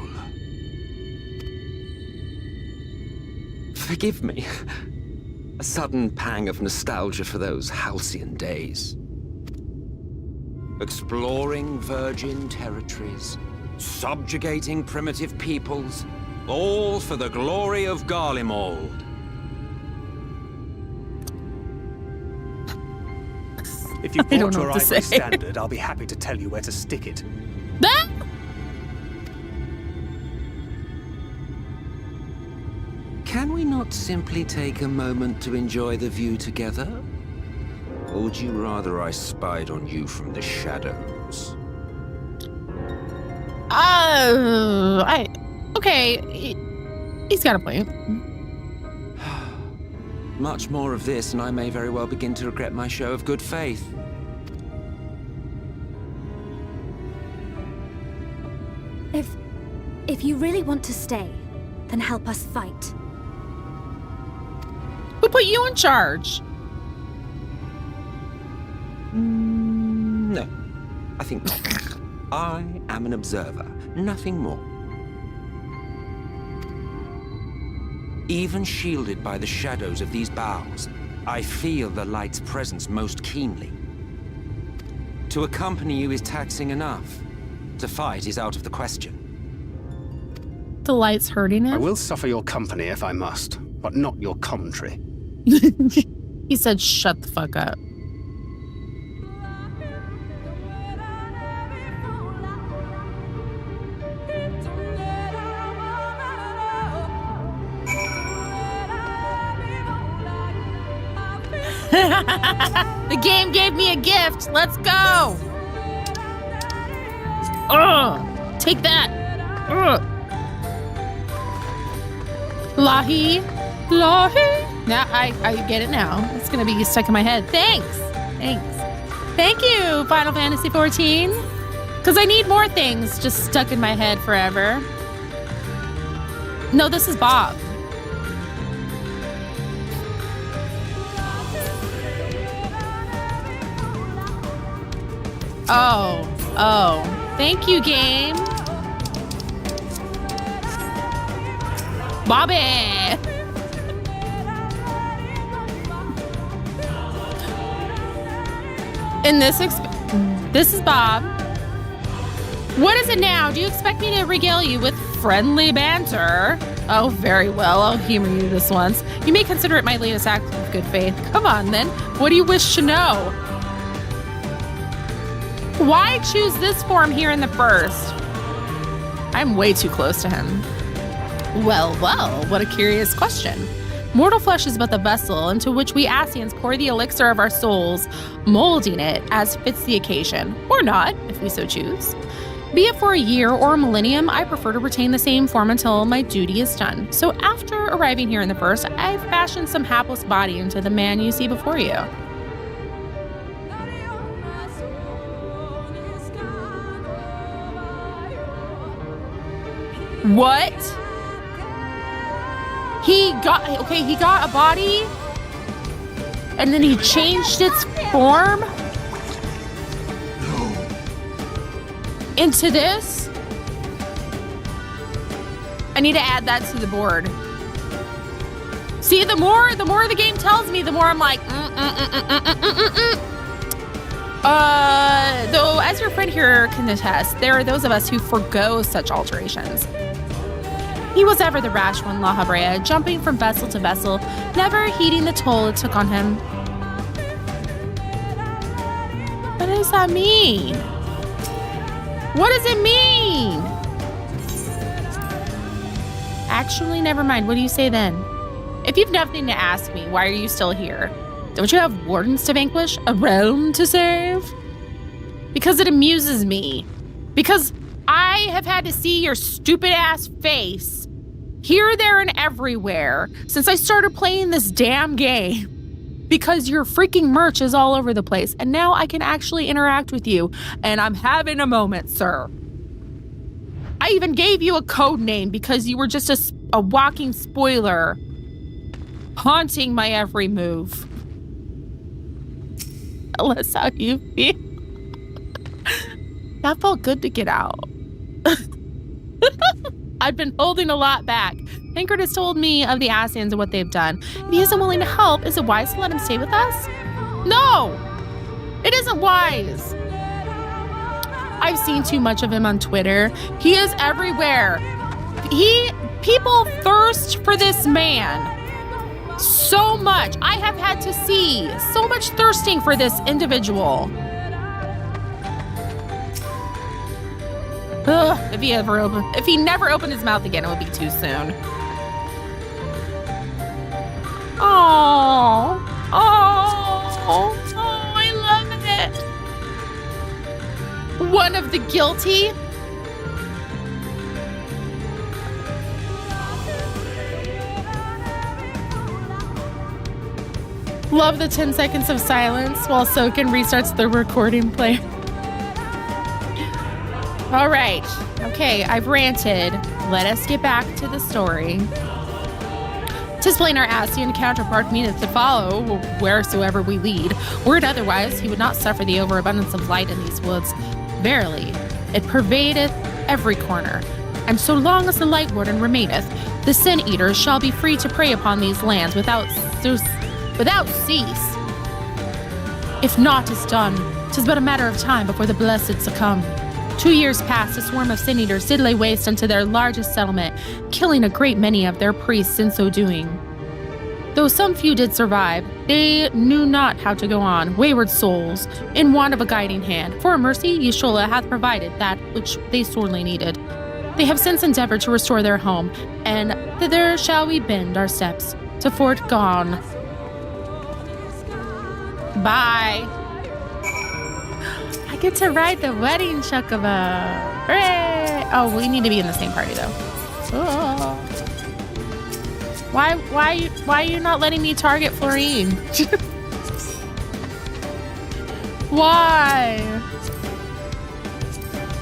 Forgive me. A sudden pang of nostalgia for those halcyon days. Exploring virgin territories, subjugating primitive peoples, all for the glory of Garlemald. If you brought your to ivory say. standard, I'll be happy to tell you where to stick it. Ah! Can we not simply take a moment to enjoy the view together? Or would you rather I spied on you from the shadows? Okay. He's got a point. Much more of this, and I may very well begin to regret my show of good faith. If you really want to stay, then help us fight. Who put you in charge? No, I think not. I am an observer, nothing more. Even shielded by the shadows of these boughs, I feel the light's presence most keenly. To accompany you is taxing enough. To fight is out of the question. The light's hurting him? I will suffer your company if I must, but not your commentary. He said, shut the fuck up. The game gave me a gift. Let's go. Take that. Lahi. Now I get it now. It's gonna be stuck in my head. Thanks. Thank you, Final Fantasy 14. Because I need more things just stuck in my head forever. No, this is Bob. Oh. Thank you, game. Bobby. In this is Bob. What is it now? Do you expect me to regale you with friendly banter? Oh, very well. I'll humor you this once. You may consider it my latest act of good faith. Come on, then. What do you wish to know? Why choose this form here in the first? I'm way too close to him. Well, what a curious question. Mortal flesh is but the vessel into which we Asians pour the elixir of our souls, molding it as fits the occasion, or not, if we so choose. Be it for a year or a millennium, I prefer to retain the same form until my duty is done. So after arriving here in the first, I've fashioned some hapless body into the man you see before you. What? He got a body, and then he changed its form into this. I need to add that to the board. See, the more the game tells me, the more I'm like, Though, as your friend here can attest, there are those of us who forgo such alterations. He was ever the rash one, La Habrea, jumping from vessel to vessel, never heeding the toll it took on him. What does that mean? What does it mean? Actually, never mind. What do you say then? If you've nothing to ask me, why are you still here? Don't you have wardens to vanquish? A realm to save? Because it amuses me. Because I have had to see your stupid ass face here, there, and everywhere since I started playing this damn game. Because your freaking merch is all over the place, and now I can actually interact with you, and I'm having a moment, sir. I even gave you a code name because you were just a walking spoiler, haunting my every move. Tell us how you feel. That felt good to get out. I've been holding a lot back. Tancred has told me of the Asians and what they've done. If he isn't willing to help, is it wise to let him stay with us? No! It isn't wise. I've seen too much of him on Twitter. He is everywhere. People thirst for this man. So much. I have had to see so much thirsting for this individual. Ugh, if he never opened his mouth again, it would be too soon. Oh, I love it. One of the guilty. Love the 10 seconds of silence while Soken restarts the recording player. All right. Okay, I've ranted. Let us get back to the story. 'Tis plain our Asian counterpart meaneth to follow wheresoever we lead. Were it otherwise, he would not suffer the overabundance of light in these woods. Verily, it pervadeth every corner. And so long as the Light Warden remaineth, the Sin-Eaters shall be free to prey upon these lands without cease. If naught is done, 'tis but a matter of time before the blessed succumb. 2 years past, a swarm of Sin-Eaters did lay waste unto their largest settlement, killing a great many of their priests in so doing. Though some few did survive, they knew not how to go on, wayward souls, in want of a guiding hand. For a mercy, Yeshua hath provided that which they sorely needed. They have since endeavored to restore their home, and thither shall we bend our steps, to Fort Gone. Bye. I get to ride the wedding chocobo. Hooray! Oh, we need to be in the same party though. Oh. Why are you not letting me target Florine? Why?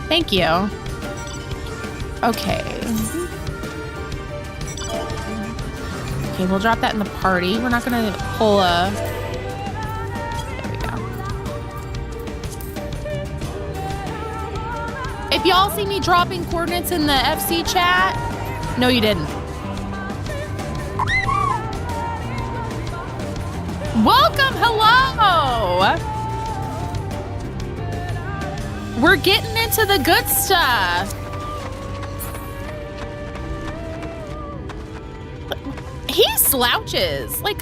Thank you. Okay. Okay, we'll drop that in the party. We're not gonna pull a... Y'all see me dropping coordinates in the FC chat? No, you didn't. Welcome, hello! We're getting into the good stuff. He slouches. Like,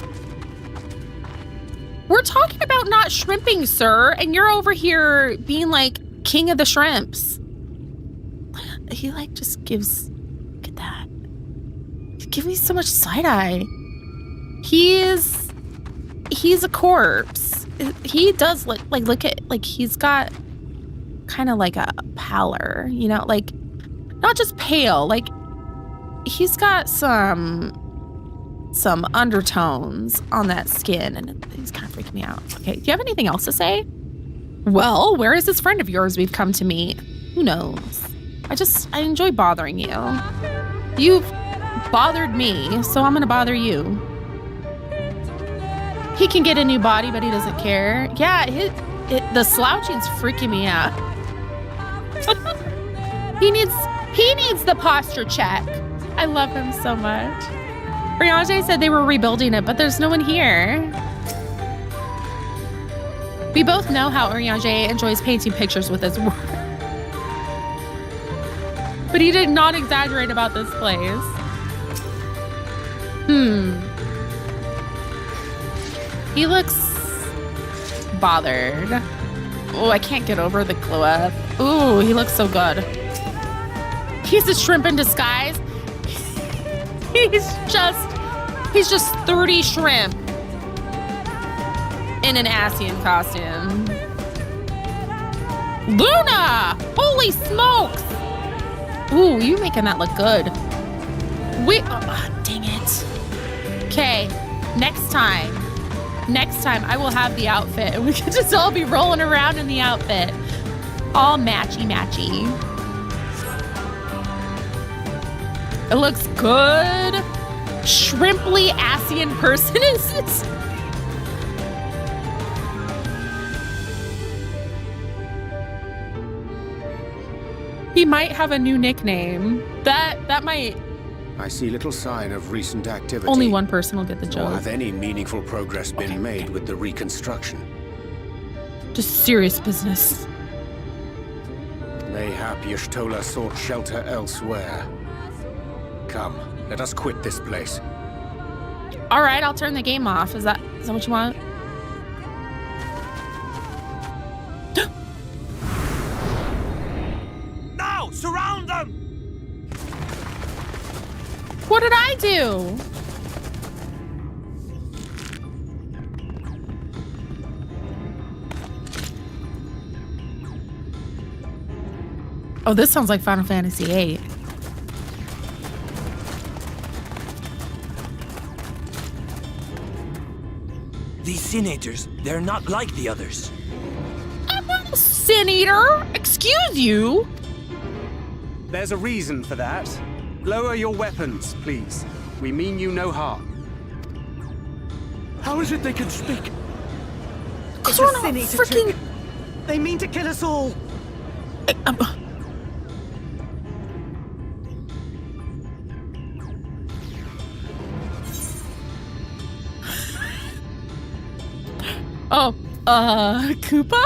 we're talking about not shrimping, sir, and you're over here being like king of the shrimps. He like just gives, look at that. He's giving me so much side eye. He's a corpse. He does look at, like, he's got kind of like a pallor, you know, like not just pale, like he's got some undertones on that skin, and he's kind of freaking me out. Okay, do you have anything else to say? Well, where is this friend of yours we've come to meet? Who knows? I enjoy bothering you. You've bothered me, so I'm gonna bother you. He can get a new body, but he doesn't care. Yeah, the slouching's freaking me out. He needs the posture check. I love him so much. Riange said they were rebuilding it, but there's no one here. We both know how Riange enjoys painting pictures with his work. But he did not exaggerate about this place. He looks bothered. Oh, I can't get over the glow up. Ooh, he looks so good. He's a shrimp in disguise. He's just 30 shrimp in an Asian costume. Luna! Holy smokes! Ooh, you're making that look good. Dang it. Okay, next time I will have the outfit and we can just all be rolling around in the outfit. All matchy-matchy. It looks good. Shrimply Asian person is this? He might have a new nickname. That might... I see little sign of recent activity. Only one person will get the joke. Or have any meaningful progress been made with the reconstruction? Just serious business. Mayhap Y'shtola sought shelter elsewhere. Come, let us quit this place. All right, I'll turn the game off. Is that what you want? Now, surround them! What did I do? Oh, this sounds like Final Fantasy VIII. These Sineaters, they're not like the others. I'm not a Sineater! Excuse you! There's a reason for that. Lower your weapons, please. We mean you no harm. How is it they can speak? Because we're not freaking... They mean to kill us all. Kupo?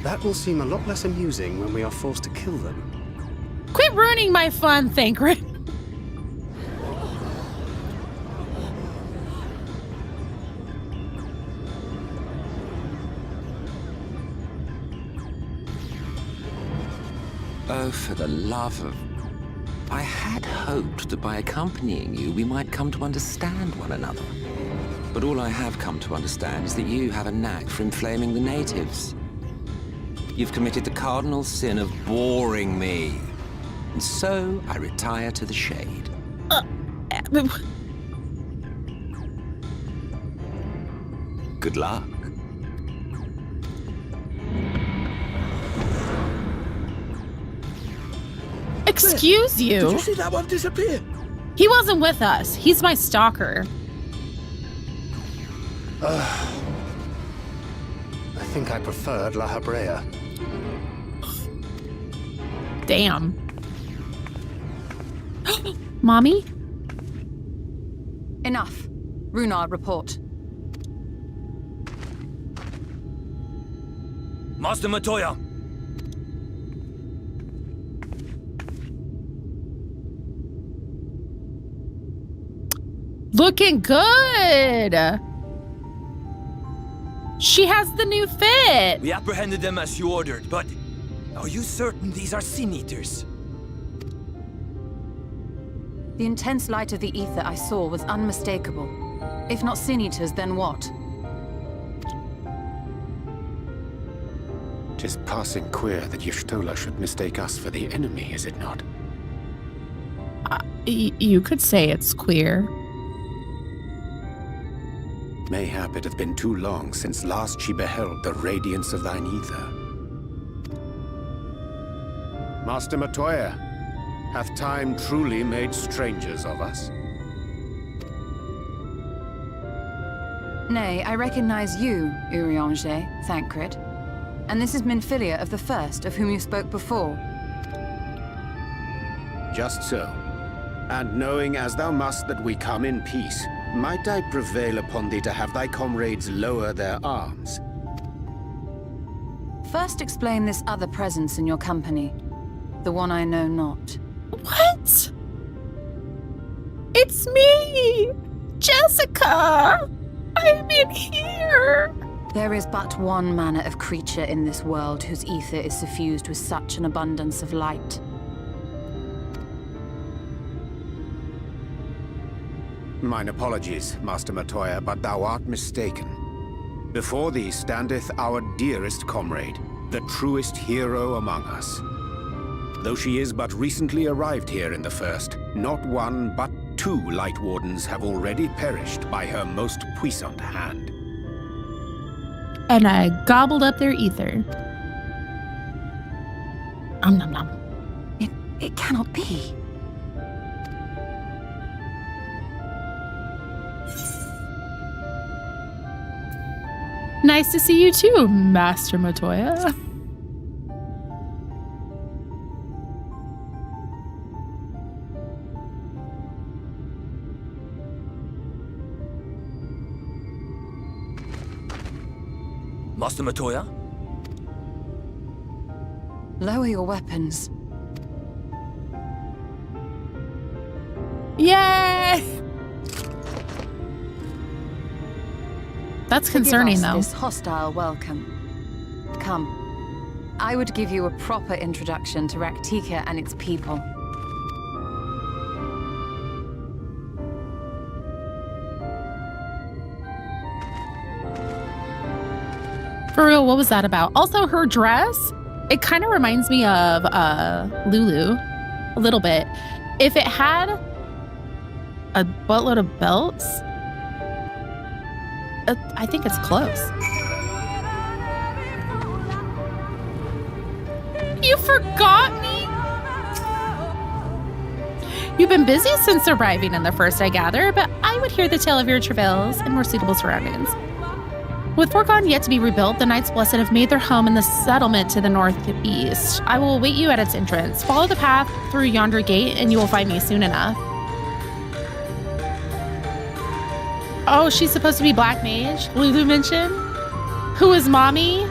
That will seem a lot less amusing when we are forced to kill them. Quit ruining my fun, Thancred. Oh, for the love of... I had hoped that by accompanying you, we might come to understand one another. But all I have come to understand is that you have a knack for inflaming the natives. You've committed the cardinal sin of boring me. And so, I retire to the shade. Good luck. Excuse you? Did you see that one disappear? He wasn't with us. He's my stalker. I think I preferred La Habrea. Damn. Mommy? Enough. Runar, report. Master Matoya! Looking good! She has the new fit! We apprehended them as you ordered, but are you certain these are Sineaters? The intense light of the ether I saw was unmistakable. If not Sineaters, then what? 'Tis passing queer that Y'shtola should mistake us for the enemy, is it not? You could say it's queer. Mayhap it hath been too long since last she beheld the radiance of thine ether. Master Matoya, hath time truly made strangers of us? Nay, I recognize you, Urianger, Thancred. And this is Minfilia of the First, of whom you spoke before. Just so. And knowing as thou must that we come in peace, might I prevail upon thee to have thy comrades lower their arms? First explain this other presence in your company. The one I know not. What? It's me! Jessica! I'm in here! There is but one manner of creature in this world whose ether is suffused with such an abundance of light. Mine apologies, Master Matoya, but thou art mistaken. Before thee standeth our dearest comrade, the truest hero among us. Though she is but recently arrived here in the First, not one but 2 Light Wardens have already perished by her most puissant hand. And I gobbled up their ether. Nom nom nom. It cannot be. Nice to see you too, Master Matoya. Master Matoya? Lower your weapons. Yay! That's concerning, Forgive us though. this hostile welcome. Come. I would give you a proper introduction to Rak'Tika and its people. For real, what was that about? Also, her dress, it kind of reminds me of Lulu a little bit. If it had a buttload of belts, I think it's close. You forgot me? You've been busy since arriving in the First, I gather, but I would hear the tale of your travails in more suitable surroundings. With Forgon yet to be rebuilt, the Knights Blessed have made their home in the settlement to the northeast. I will await you at its entrance. Follow the path through yonder gate, and you will find me soon enough. Oh, she's supposed to be Black Mage, Lulu mentioned. Who is Mommy?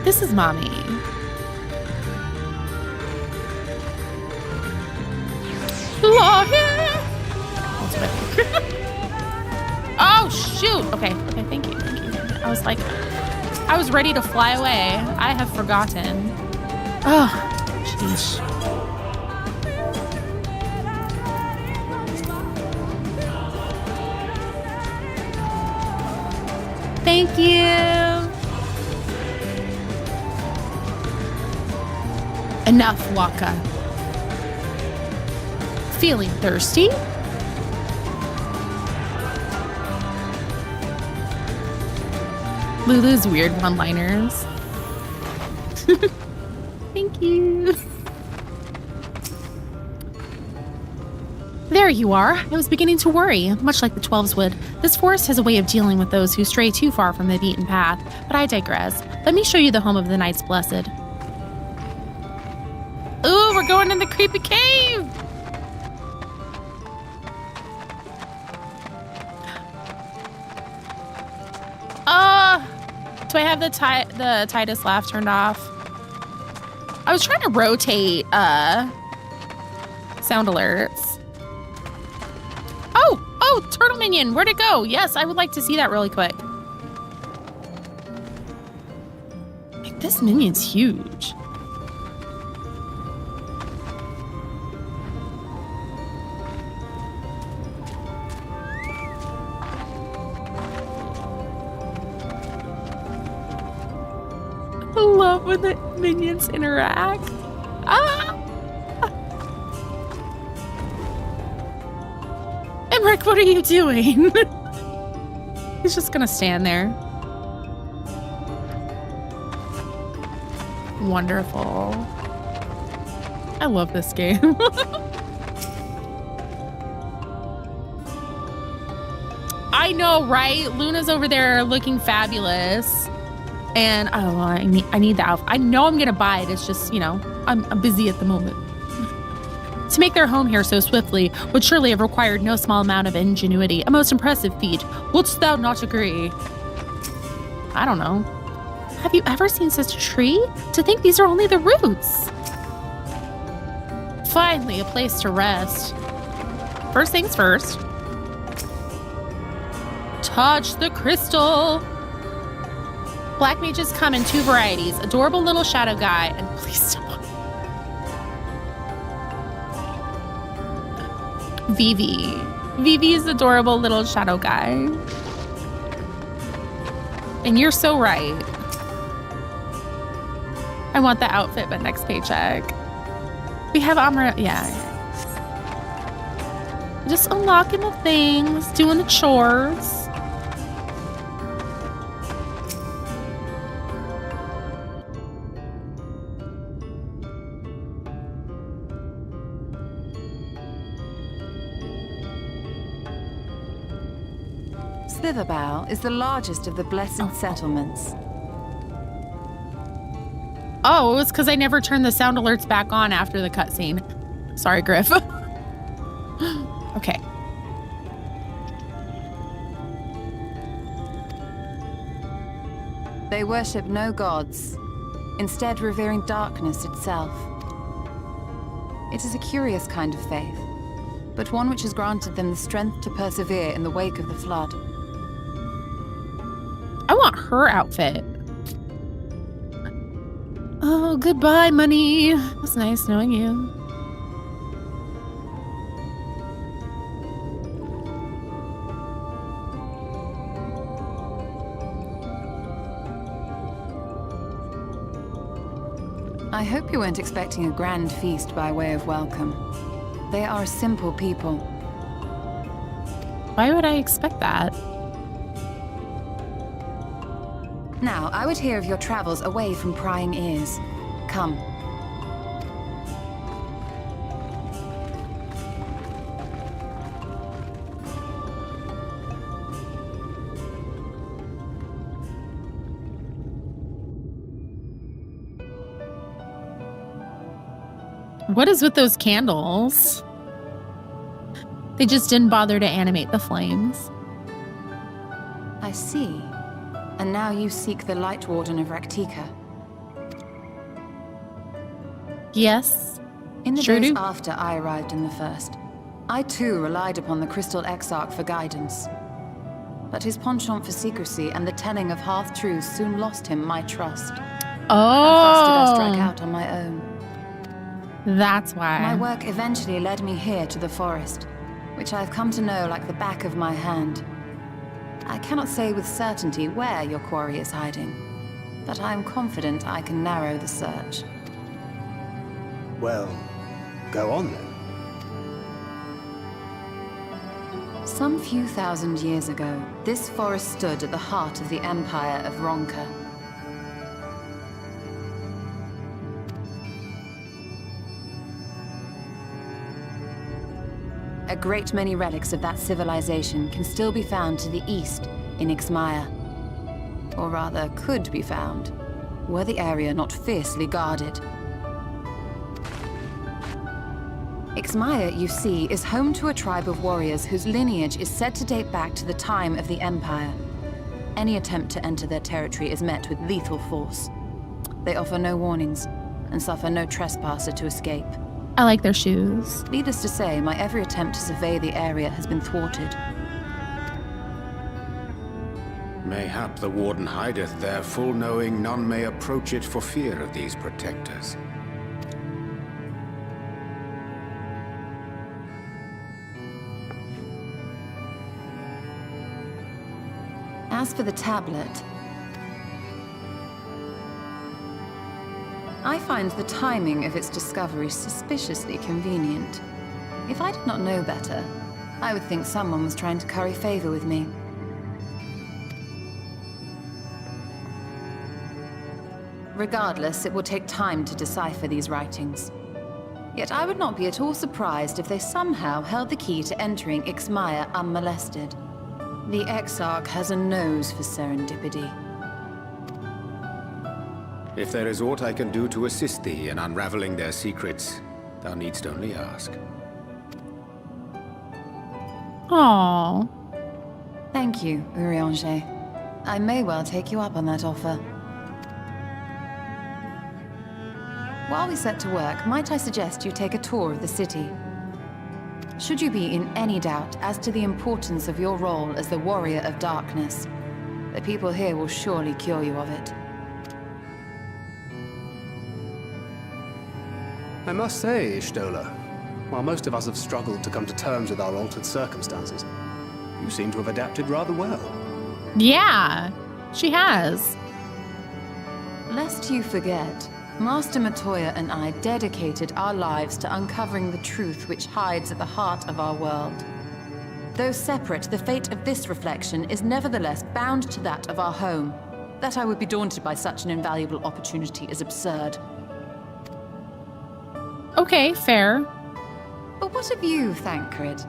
This is Mommy. Oh, shoot. Okay, thank you. I was like, I was ready to fly away. I have forgotten. Oh, jeez. Thank you. Enough, Waka. Feeling thirsty? Lulu's weird one-liners. Thank you. There you are. I was beginning to worry, much like the 12s would. This forest has a way of dealing with those who stray too far from the beaten path, but I digress. Let me show you the home of the Knights Blessed. Ooh, we're going in the creepy cave! Do I have the Titus laugh turned off? I was trying to rotate sound alerts. Oh, turtle minion, where'd it go? Yes, I would like to see that really quick. Like, this minion's huge. I love when the minions interact. Emmerich, what are you doing? He's just gonna stand there. Wonderful. I love this game. I know, right? Luna's over there looking fabulous. And oh, I need the outfit. I know I'm gonna buy it. It's just, you know, I'm busy at the moment. To make their home here so swiftly would surely have required no small amount of ingenuity. A most impressive feat. Wouldst thou not agree? I don't know. Have you ever seen such a tree? To think these are only the roots. Finally, a place to rest. First things first. Touch the crystal. Black mages come in two varieties, adorable little shadow guy, and please don't. Vivi. Vivi is adorable little shadow guy. And you're so right. I want the outfit, but next paycheck. We have Amra, yeah. Just unlocking the things, doing the chores. Slitherbough is the largest of the blessed settlements. Oh, it was because I never turned the sound alerts back on after the cutscene. Sorry, Griff. Okay. They worship no gods, instead revering darkness itself. It is a curious kind of faith, but one which has granted them the strength to persevere in the wake of the flood. I want her outfit. Oh, goodbye, money. It was nice knowing you. I hope you weren't expecting a grand feast by way of welcome. They are a simple people. Why would I expect that? Now, I would hear of your travels away from prying ears. Come. What is with those candles? They just didn't bother to animate the flames. I see. And now you seek the Light Warden of Rak'Tika. Yes. In the days after I arrived in the First, I too relied upon the Crystal Exarch for guidance. But his penchant for secrecy and the telling of half-truths soon lost him my trust. Oh. And thus did I strike out on my own. That's why. My work eventually led me here to the forest, which I've come to know like the back of my hand. I cannot say with certainty where your quarry is hiding, but I am confident I can narrow the search. Well, go on then. Some few thousand years ago, this forest stood at the heart of the Empire of Ronka. A great many relics of that civilization can still be found to the east in Ixmaya. Or rather, could be found, were the area not fiercely guarded. Ixmaya, you see, is home to a tribe of warriors whose lineage is said to date back to the time of the Empire. Any attempt to enter their territory is met with lethal force. They offer no warnings, and suffer no trespasser to escape. I like their shoes. Needless to say, my every attempt to survey the area has been thwarted. Mayhap the Warden hideth there, full knowing none may approach it for fear of these protectors. As for the tablet, I find the timing of its discovery suspiciously convenient. If I did not know better, I would think someone was trying to curry favor with me. Regardless, it will take time to decipher these writings. Yet I would not be at all surprised if they somehow held the key to entering Ixmaya unmolested. The Exarch has a nose for serendipity. If there is aught I can do to assist thee in unraveling their secrets, thou needst only ask. Aww. Thank you, Urianger. I may well take you up on that offer. While we set to work, might I suggest you take a tour of the city? Should you be in any doubt as to the importance of your role as the Warrior of Darkness, the people here will surely cure you of it. I must say, Ishtola, while most of us have struggled to come to terms with our altered circumstances, you seem to have adapted rather well. Yeah, she has. Lest you forget, Master Matoya and I dedicated our lives to uncovering the truth which hides at the heart of our world. Though separate, the fate of this reflection is nevertheless bound to that of our home. That I would be daunted by such an invaluable opportunity is absurd. Okay, fair. But what of you, Thancred?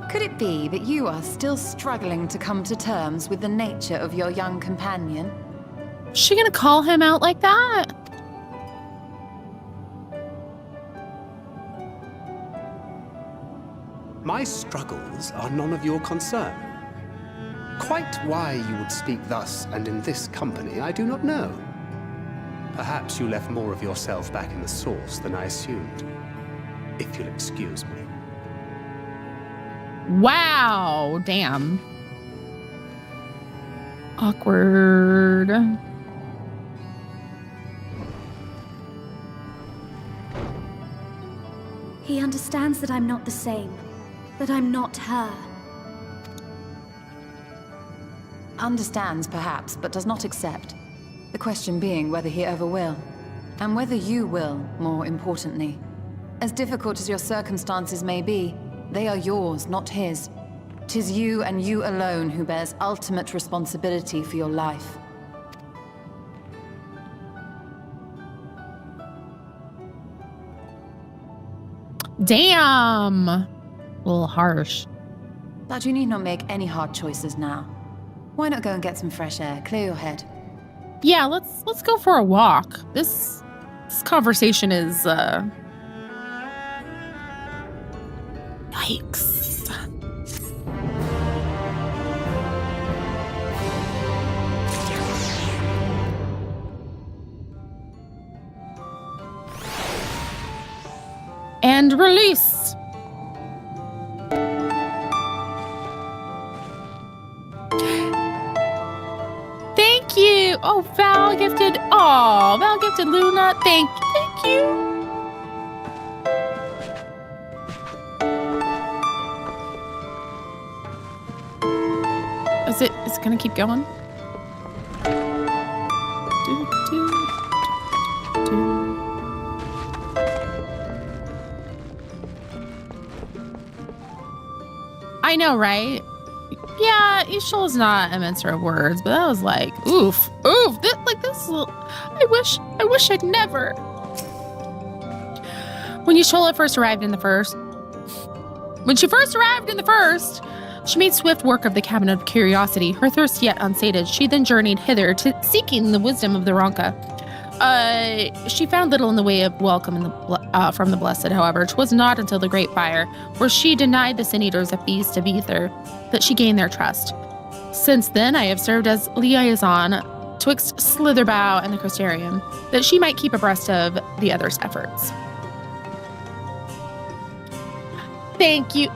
Could it be that you are still struggling to come to terms with the nature of your young companion? Is she gonna call him out like that? My struggles are none of your concern. Quite why you would speak thus and in this company, I do not know. Perhaps you left more of yourself back in the source than I assumed. If you'll excuse me. Wow, damn. Awkward. He understands that I'm not the same. That I'm not her. Understands, perhaps, but does not accept. The question being whether he ever will. And whether you will, more importantly. As difficult as your circumstances may be, they are yours, not his. 'Tis you and you alone who bears ultimate responsibility for your life. Damn. A little harsh. But you need not make any hard choices now. Why not go and get some fresh air, clear your head? Yeah, let's go for a walk. This conversation is yikes. And release. Thank you. Oh, Val gifted. Oh, Val gifted Luna. Thank you. Is it gonna keep going? I know, right? Yeah, Ishul's not a mincer of words, but that was like, oof. This, I wish I'd never. When Ishul first arrived in the first, When she first arrived in the first, she made swift work of the Cabinet of Curiosity, her thirst yet unsated. She then journeyed hither to seeking the wisdom of the Ronka. She found little in the way of welcome from the Blessed, however. 'Twas not until the Great Fire, where she denied the Sineaters a feast of ether, that she gained their trust. Since then, I have served as liaison twixt Slitherbough and the Crystarium, that she might keep abreast of the others' efforts. Thank you.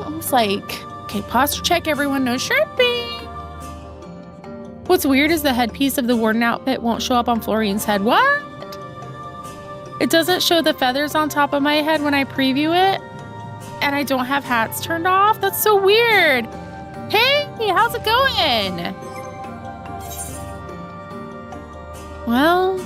I was like, okay, posture check, everyone, no shrimping. What's weird is the headpiece of the warden outfit won't show up on Florian's head. What? It doesn't show the feathers on top of my head when I preview it, and I don't have hats turned off? That's so weird. Hey, how's it going? Well,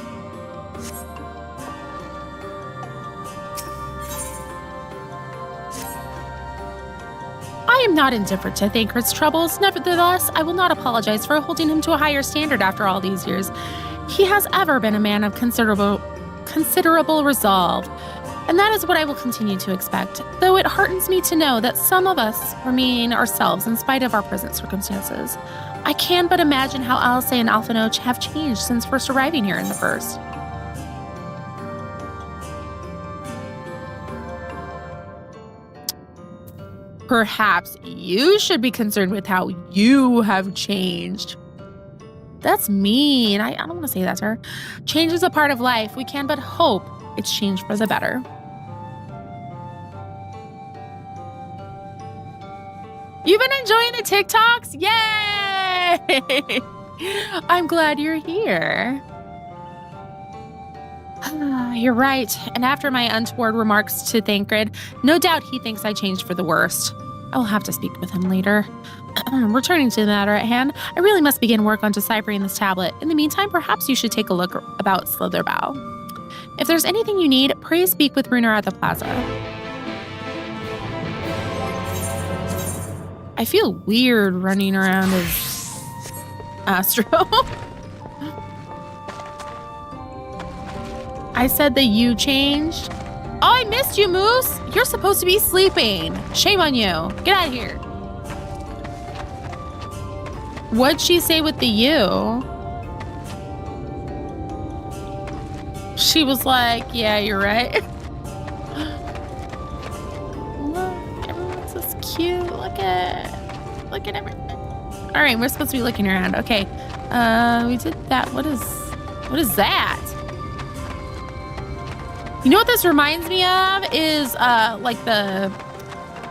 I am not indifferent to Thancred's troubles. Nevertheless, I will not apologize for holding him to a higher standard after all these years. He has ever been a man of considerable resolve, and that is what I will continue to expect, though it heartens me to know that some of us remain ourselves in spite of our present circumstances. I can but imagine how Alice and Alphinoch have changed since first arriving here in the first. Perhaps you should be concerned with how you have changed. That's mean. I don't want to say that to her. Change is a part of life. We can but hope it's changed for the better. You've been enjoying the TikToks? Yay! I'm glad you're here. You're right. And after my untoward remarks to Thancred, no doubt he thinks I changed for the worst. I will have to speak with him later. Returning to the matter at hand, I really must begin work on deciphering this tablet. In the meantime, perhaps you should take a look about Slitherbough. If there's anything you need, pray speak with Runer at the plaza. I feel weird running around as Astro. I said that you changed. Oh, I missed you, Moose. You're supposed to be sleeping. Shame on you. Get out of here. What'd she say with the you? She was like, yeah, you're right. Look, everyone's just cute. Look at everything. All right, we're supposed to be looking around. Okay, we did that. What is that? You know what this reminds me of is like the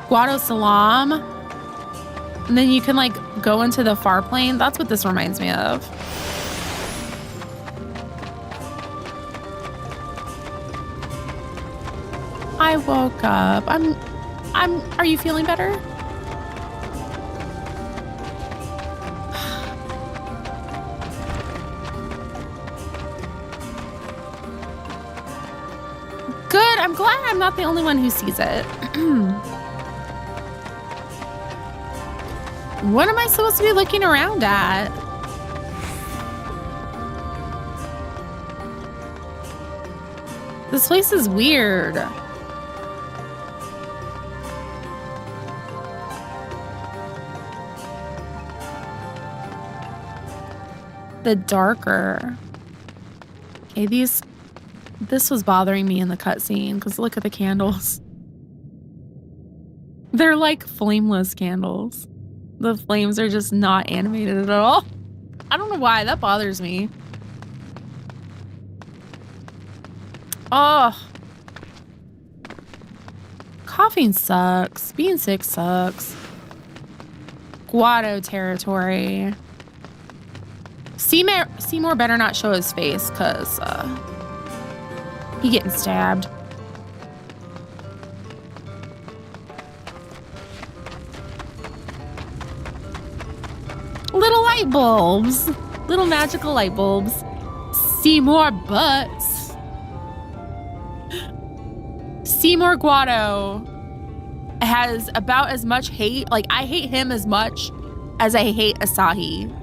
Guado Salam. And then you can like go into the far plane. That's what this reminds me of. I woke up. Are you feeling better? Good. I'm glad I'm not the only one who sees it. What am I supposed to be looking around at? This place is weird. The darker. Okay, this was bothering me in the cutscene because look at the candles. They're like flameless candles. The flames are just not animated at all. I don't know why. That bothers me. Oh. Coughing sucks. Being sick sucks. Guado territory. Seymour better not show his face because he getting stabbed. Little light bulbs. Little magical light bulbs. Seymour butts. Seymour Guado has about as much hate. Like, I hate him as much as I hate Asahi.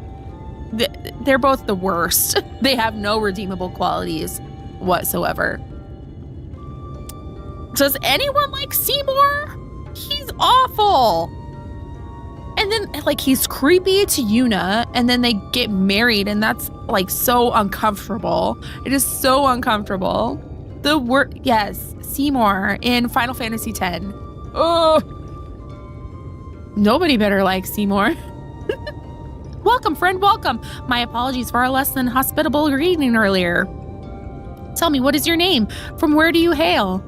They're both the worst. They have no redeemable qualities whatsoever. Does anyone like Seymour? He's awful. And then, like, he's creepy to Yuna, and then they get married, and that's, like, so uncomfortable. It is so uncomfortable. Yes, Seymour in Final Fantasy X. Oh, nobody better like Seymour. Welcome, friend, welcome. My apologies for our less than hospitable greeting earlier. Tell me, what is your name? From where do you hail?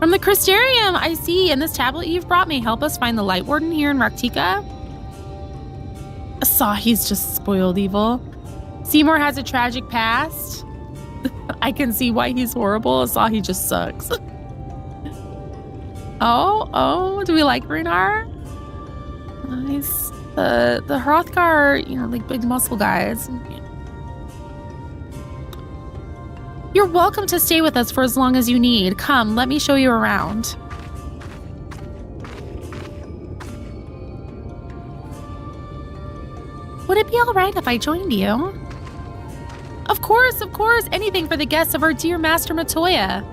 From the Crystarium, I see. And this tablet you've brought may help us find the Light Warden here in Rak'Tika. Asahi's just spoiled evil. Seymour has a tragic past. I can see why he's horrible. Asahi just sucks. Oh, do we like Runar? Nice. The Hrothgar, you know, like big muscle guys. You're welcome to stay with us for as long as you need. Come, let me show you around. Would it be all right if I joined you? Of course, anything for the guests of our dear Master Matoya.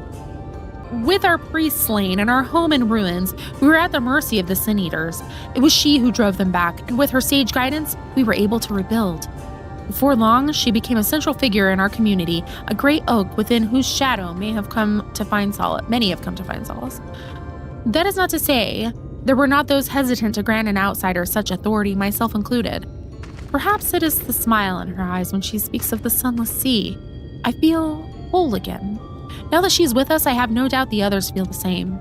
With our priests slain and our home in ruins, we were at the mercy of the Sineaters. It was she who drove them back, and with her sage guidance, we were able to rebuild. Before long, she became a central figure in our community, a great oak within whose shadow many have come to find solace. That is not to say there were not those hesitant to grant an outsider such authority, myself included. Perhaps it is the smile in her eyes when she speaks of the sunless sea. I feel whole again. Now that she's with us, I have no doubt the others feel the same.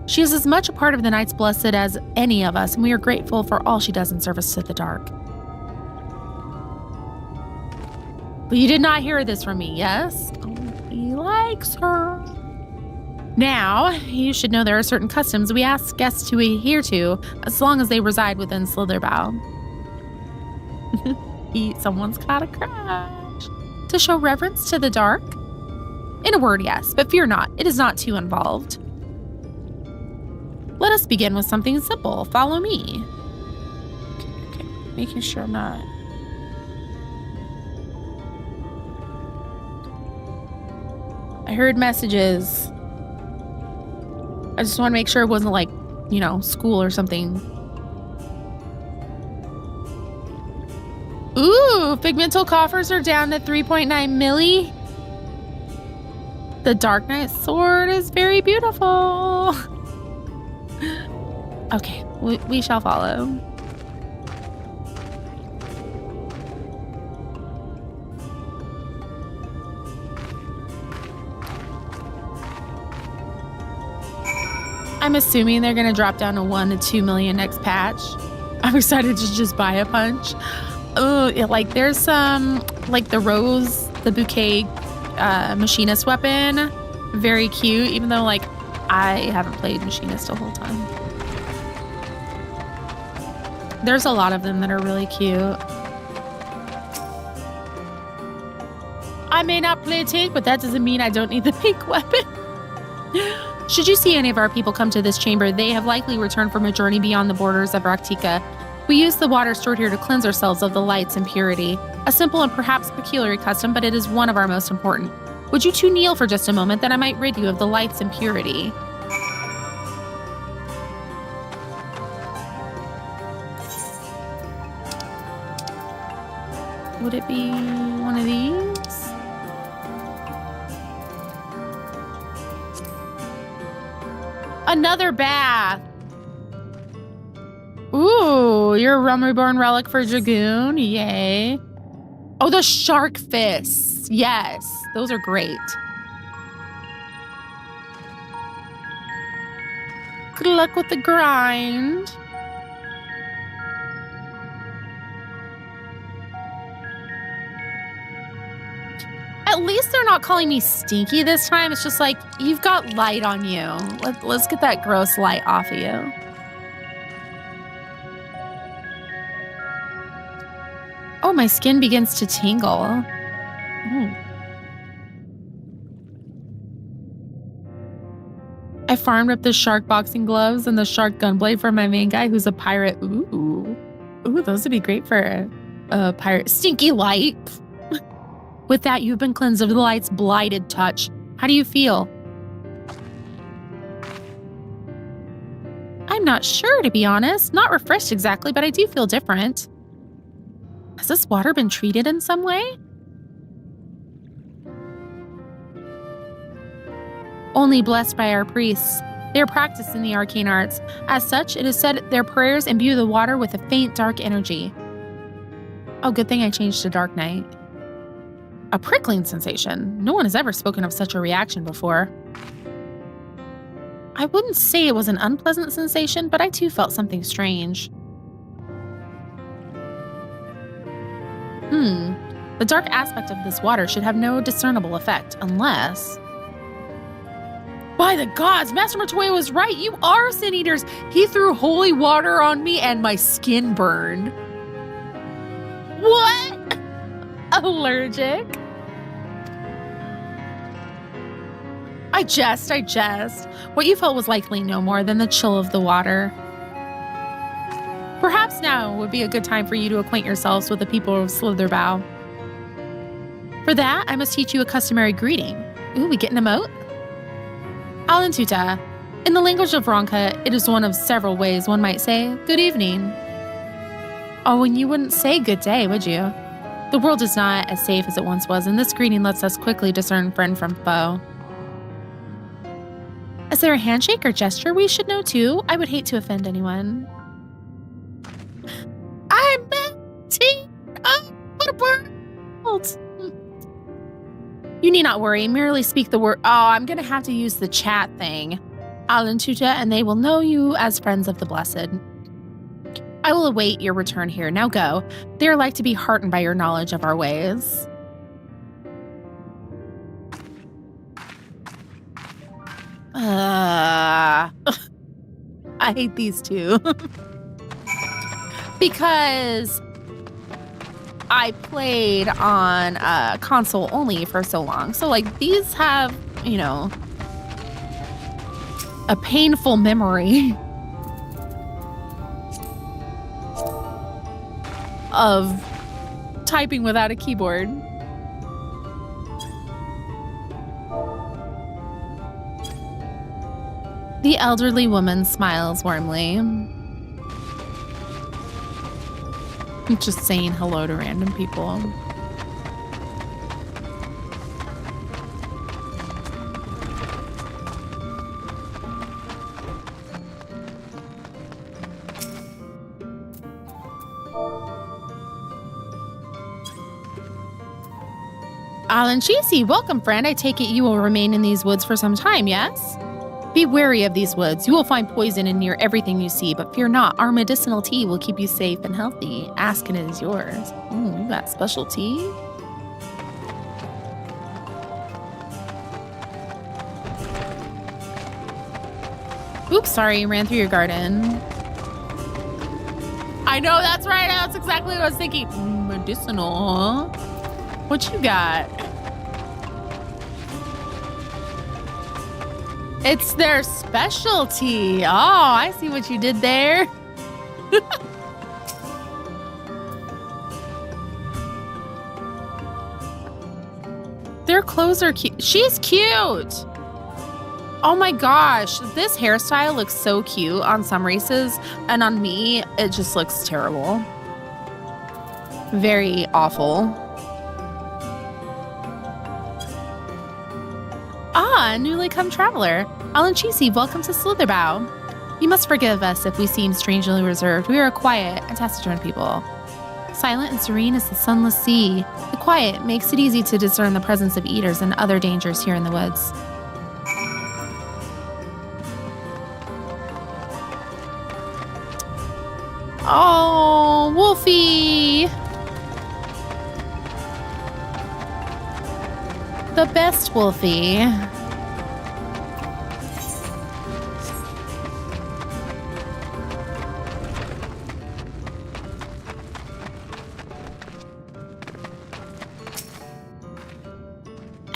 She is as much a part of the Night's Blessed as any of us, and we are grateful for all she does in service to the dark. But you did not hear this from me, yes? Oh, he likes her. Now, you should know there are certain customs we ask guests to adhere to as long as they reside within Slitherbough. Someone's got a crush. To show reverence to the dark? In a word, yes, but fear not, it is not too involved. Let us begin with something simple. Follow me. Okay. Making sure I'm not... I heard messages. I just want to make sure it wasn't like, you know, school or something. Ooh, pigmental coffers are down to 3.9 milli. The Dark Knight sword is very beautiful. Okay, we shall follow. I'm assuming they're gonna drop down to 1 to 2 million next patch. I'm excited to just buy a punch. Oh, like there's some, like the rose, the bouquet machinist weapon. Very cute, even though like I haven't played machinist the whole time. There's a lot of them that are really cute. I may not play tank, but that doesn't mean I don't need the pink weapon. Should you see any of our people come to this chamber, they have likely returned from a journey beyond the borders of Rak'Tika. We use the water stored here to cleanse ourselves of the light's impurity. A simple and perhaps peculiar custom, but it is one of our most important. Would you two kneel for just a moment, that I might rid you of the light's impurity? Would it be one of these? Another bath. Ooh, you're a Realm Reborn relic for Dragoon. Yay. Oh, the shark fists. Yes, those are great. Good luck with the grind. At least they're not calling me stinky this time. It's just like, you've got light on you. Let's get that gross light off of you. Oh, my skin begins to tingle. Ooh. I farmed up the shark boxing gloves and the shark gunblade for my main guy who's a pirate. Ooh, those would be great for a pirate. Stinky light. With that, you've been cleansed of the light's blighted touch. How do you feel? I'm not sure, to be honest. Not refreshed exactly, but I do feel different. Has this water been treated in some way? Only blessed by our priests. They are practiced in the arcane arts. As such, it is said their prayers imbue the water with a faint, dark energy. Oh, good thing I changed to Dark Night. A prickling sensation. No one has ever spoken of such a reaction before. I wouldn't say it was an unpleasant sensation, but I too felt something strange. The dark aspect of this water should have no discernible effect, unless... By the gods, Master Matoya was right. You are Sineaters. He threw holy water on me and my skin burned. What? Allergic? I jest. What you felt was likely no more than the chill of the water. Perhaps now would be a good time for you to acquaint yourselves with the people of Slitherbough. For that, I must teach you a customary greeting. Ooh, we get an emote? Auntie I. In the language of Ronka, it is one of several ways one might say, good evening. Oh, and you wouldn't say good day, would you? The world is not as safe as it once was, and this greeting lets us quickly discern friend from foe. Is there a handshake or gesture we should know too? I would hate to offend anyone. I'm melting up the world. You need not worry. Merely speak the word. Oh, I'm going to have to use the chat thing. Auntie I, and they will know you as friends of the blessed. I will await your return here. Now go. They are like to be heartened by your knowledge of our ways. I hate these two. Because I played on console only for so long. So, like, these have, you know, a painful memory of typing without a keyboard. The elderly woman smiles warmly. Just saying hello to random people. Auntie, welcome, friend. I take it you will remain in these woods for some time, yes? Be wary of these woods. You will find poison in near everything you see, but fear not. Our medicinal tea will keep you safe and healthy. Ask and it is yours. Ooh, you got special tea? Oops, sorry, ran through your garden. I know, that's right. That's exactly what I was thinking. Medicinal, huh? What you got? It's their specialty. Oh, I see what you did there. Their clothes are cute. She's cute. Oh my gosh. This hairstyle looks so cute on some races, and on me, it just looks terrible. Very awful. Ah, a newly come traveler. Auntie, welcome to Slitherbough. You must forgive us if we seem strangely reserved. We are a quiet and taciturn people. Silent and serene as the sunless sea. The quiet makes it easy to discern the presence of eaters and other dangers here in the woods. Oh, Wolfie! The best Wolfie.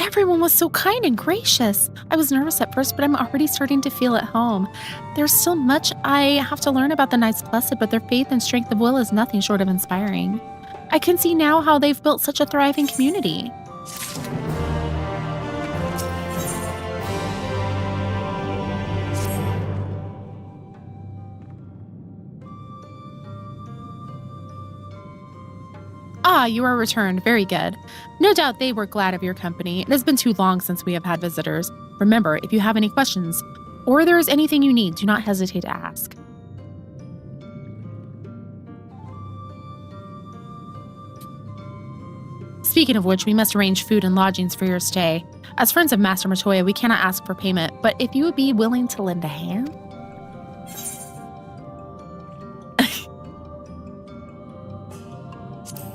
Everyone was so kind and gracious. I was nervous at first, but I'm already starting to feel at home. There's still much I have to learn about the Knights Blessed, but their faith and strength of will is nothing short of inspiring. I can see now how they've built such a thriving community. Ah, you are returned. Very good. No doubt they were glad of your company. It has been too long since we have had visitors. Remember, if you have any questions or there is anything you need, do not hesitate to ask. Speaking of which, we must arrange food and lodgings for your stay. As friends of Master Matoya, we cannot ask for payment, but if you would be willing to lend a hand?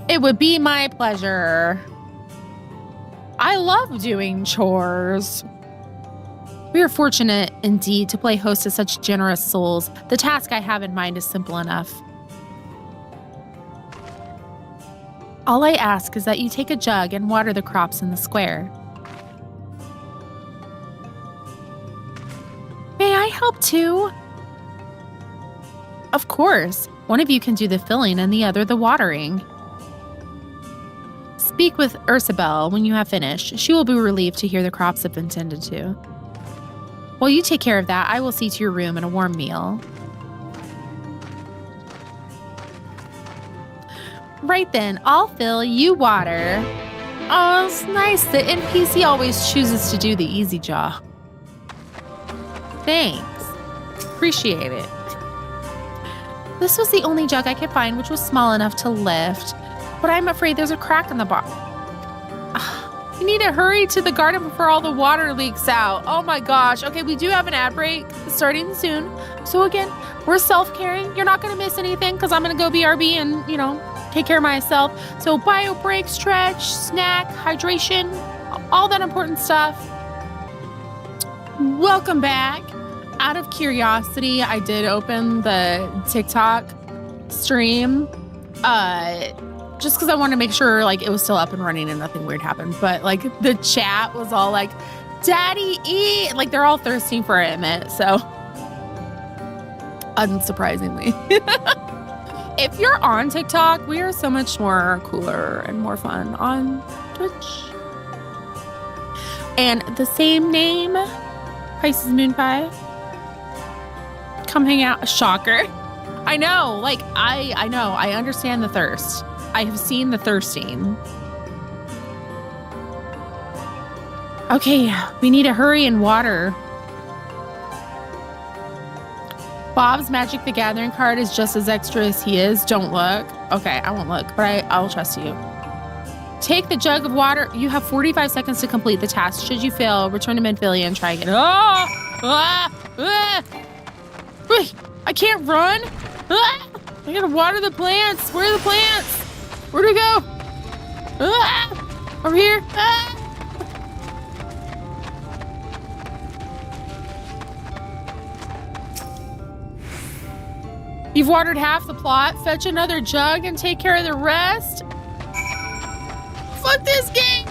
It would be my pleasure. I love doing chores. We are fortunate indeed to play host to such generous souls. The task I have in mind is simple enough. All I ask is that you take a jug and water the crops in the square. May I help too? Of course. One of you can do the filling and the other the watering. Speak with Ursabel when you have finished. She will be relieved to hear the crops have been tended to. While you take care of that, I will see to your room and a warm meal. Right then, I'll fill, you water. Oh, it's nice. The NPC always chooses to do the easy job. Thanks. Appreciate it. This was the only jug I could find which was small enough to lift, but I'm afraid there's a crack in the bottom. You need to hurry to the garden before all the water leaks out. Oh my gosh. Okay, we do have an ad break starting soon. So again, we're self-caring. You're not going to miss anything because I'm going to go BRB and, take care of myself. So bio break, stretch, snack, hydration, all that important stuff. Welcome back. Out of curiosity, I did open the TikTok stream just because I wanted to make sure it was still up and running and nothing weird happened. But the chat was all like, Daddy eat. They're all thirsty for Emmett. So unsurprisingly. If you're on TikTok, we are so much more cooler and more fun on Twitch. And the same name, Pisces Moon Pie. Come hang out. Shocker. I know. I know. I understand the thirst. I have seen the thirsting. Okay, we need to hurry and water. Bob's Magic the Gathering card is just as extra as he is. Don't look. Okay, I won't look, but I will trust you. Take the jug of water. You have 45 seconds to complete the task. Should you fail, return to Menphilia and try again. I can't run. I gotta water the plants. Where are the plants? Where'd it go? Over here. You've watered half the plot. Fetch another jug and take care of the rest. Fuck this game.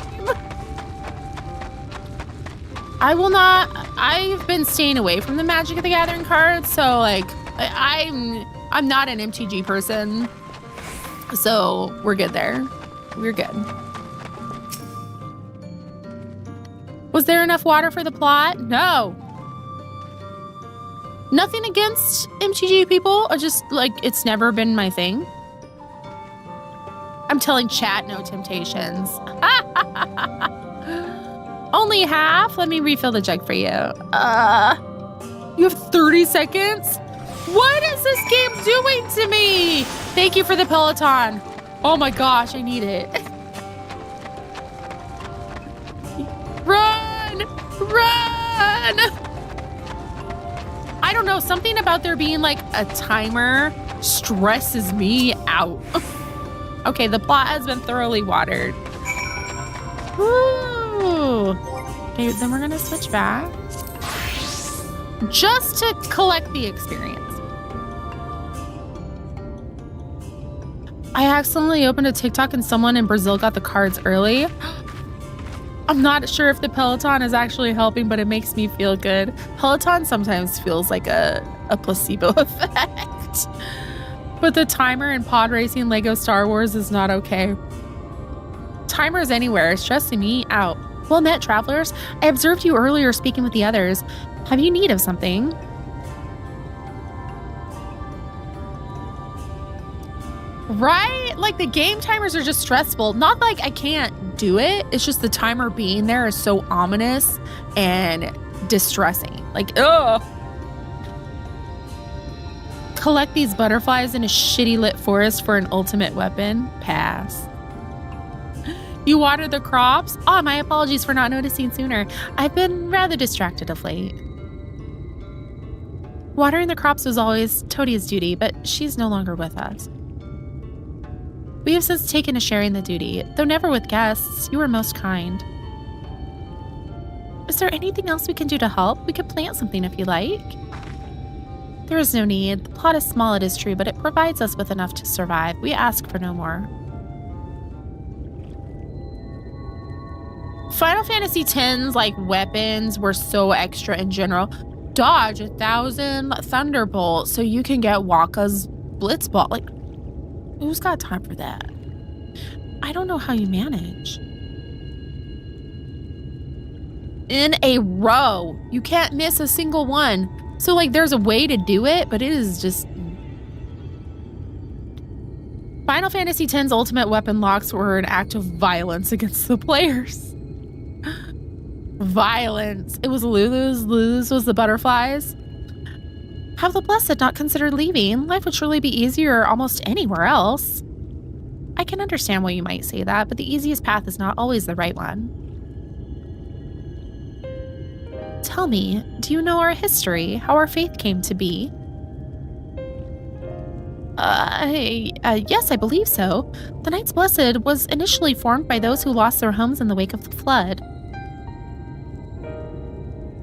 I will not. I've been staying away from the Magic of the Gathering cards, so I'm not an MTG person. So we're good there. We're good. Was there enough water for the plot? No. Nothing against MTG people. I just, it's never been my thing. I'm telling chat no temptations. Only half? Let me refill the jug for you. You have 30 seconds? What is this game doing to me? Thank you for the Peloton. Oh my gosh, I need it. Run! Run! I don't know, something about there being a timer stresses me out. Okay, the plot has been thoroughly watered. Woo! Okay, then we're gonna switch back. Just to collect the experience. I accidentally opened a TikTok and someone in Brazil got the cards early. I'm not sure if the Peloton is actually helping, but it makes me feel good. Peloton sometimes feels like a placebo effect. But the timer in pod racing Lego Star Wars is not okay. Timers anywhere is stressing me out. Well met, travelers. I observed you earlier speaking with the others. Have you need of something? Right? Like the game timers are just stressful. Not like I can't do it. It's just the timer being there is so ominous and distressing. Like, ugh. Collect these butterflies in a shitty lit forest for an ultimate weapon. Pass. You water the crops? Oh, my apologies for not noticing sooner. I've been rather distracted of late. Watering the crops was always Todia's duty, but she's no longer with us. We have since taken to sharing the duty, though never with guests. You are most kind. Is there anything else we can do to help? We could plant something if you like. There is no need. The plot is small, it is true, but it provides us with enough to survive. We ask for no more. Final Fantasy X's like weapons were so extra in general. Dodge 1,000 Thunderbolt so you can get Wakka's Blitzball. Like, who's got time for that? I don't know how you manage. In a row. You can't miss a single one. So, like, there's a way to do it, but it is just... Final Fantasy X's ultimate weapon locks were an act of violence against the players. Violence. It was Lulu's. Lulu's was the butterflies. Have the Blessed not considered leaving? Life would surely be easier almost anywhere else. I can understand why you might say that, but the easiest path is not always the right one. Tell me, do you know our history, how our faith came to be? Yes, I believe so. The Knights Blessed was initially formed by those who lost their homes in the wake of the flood.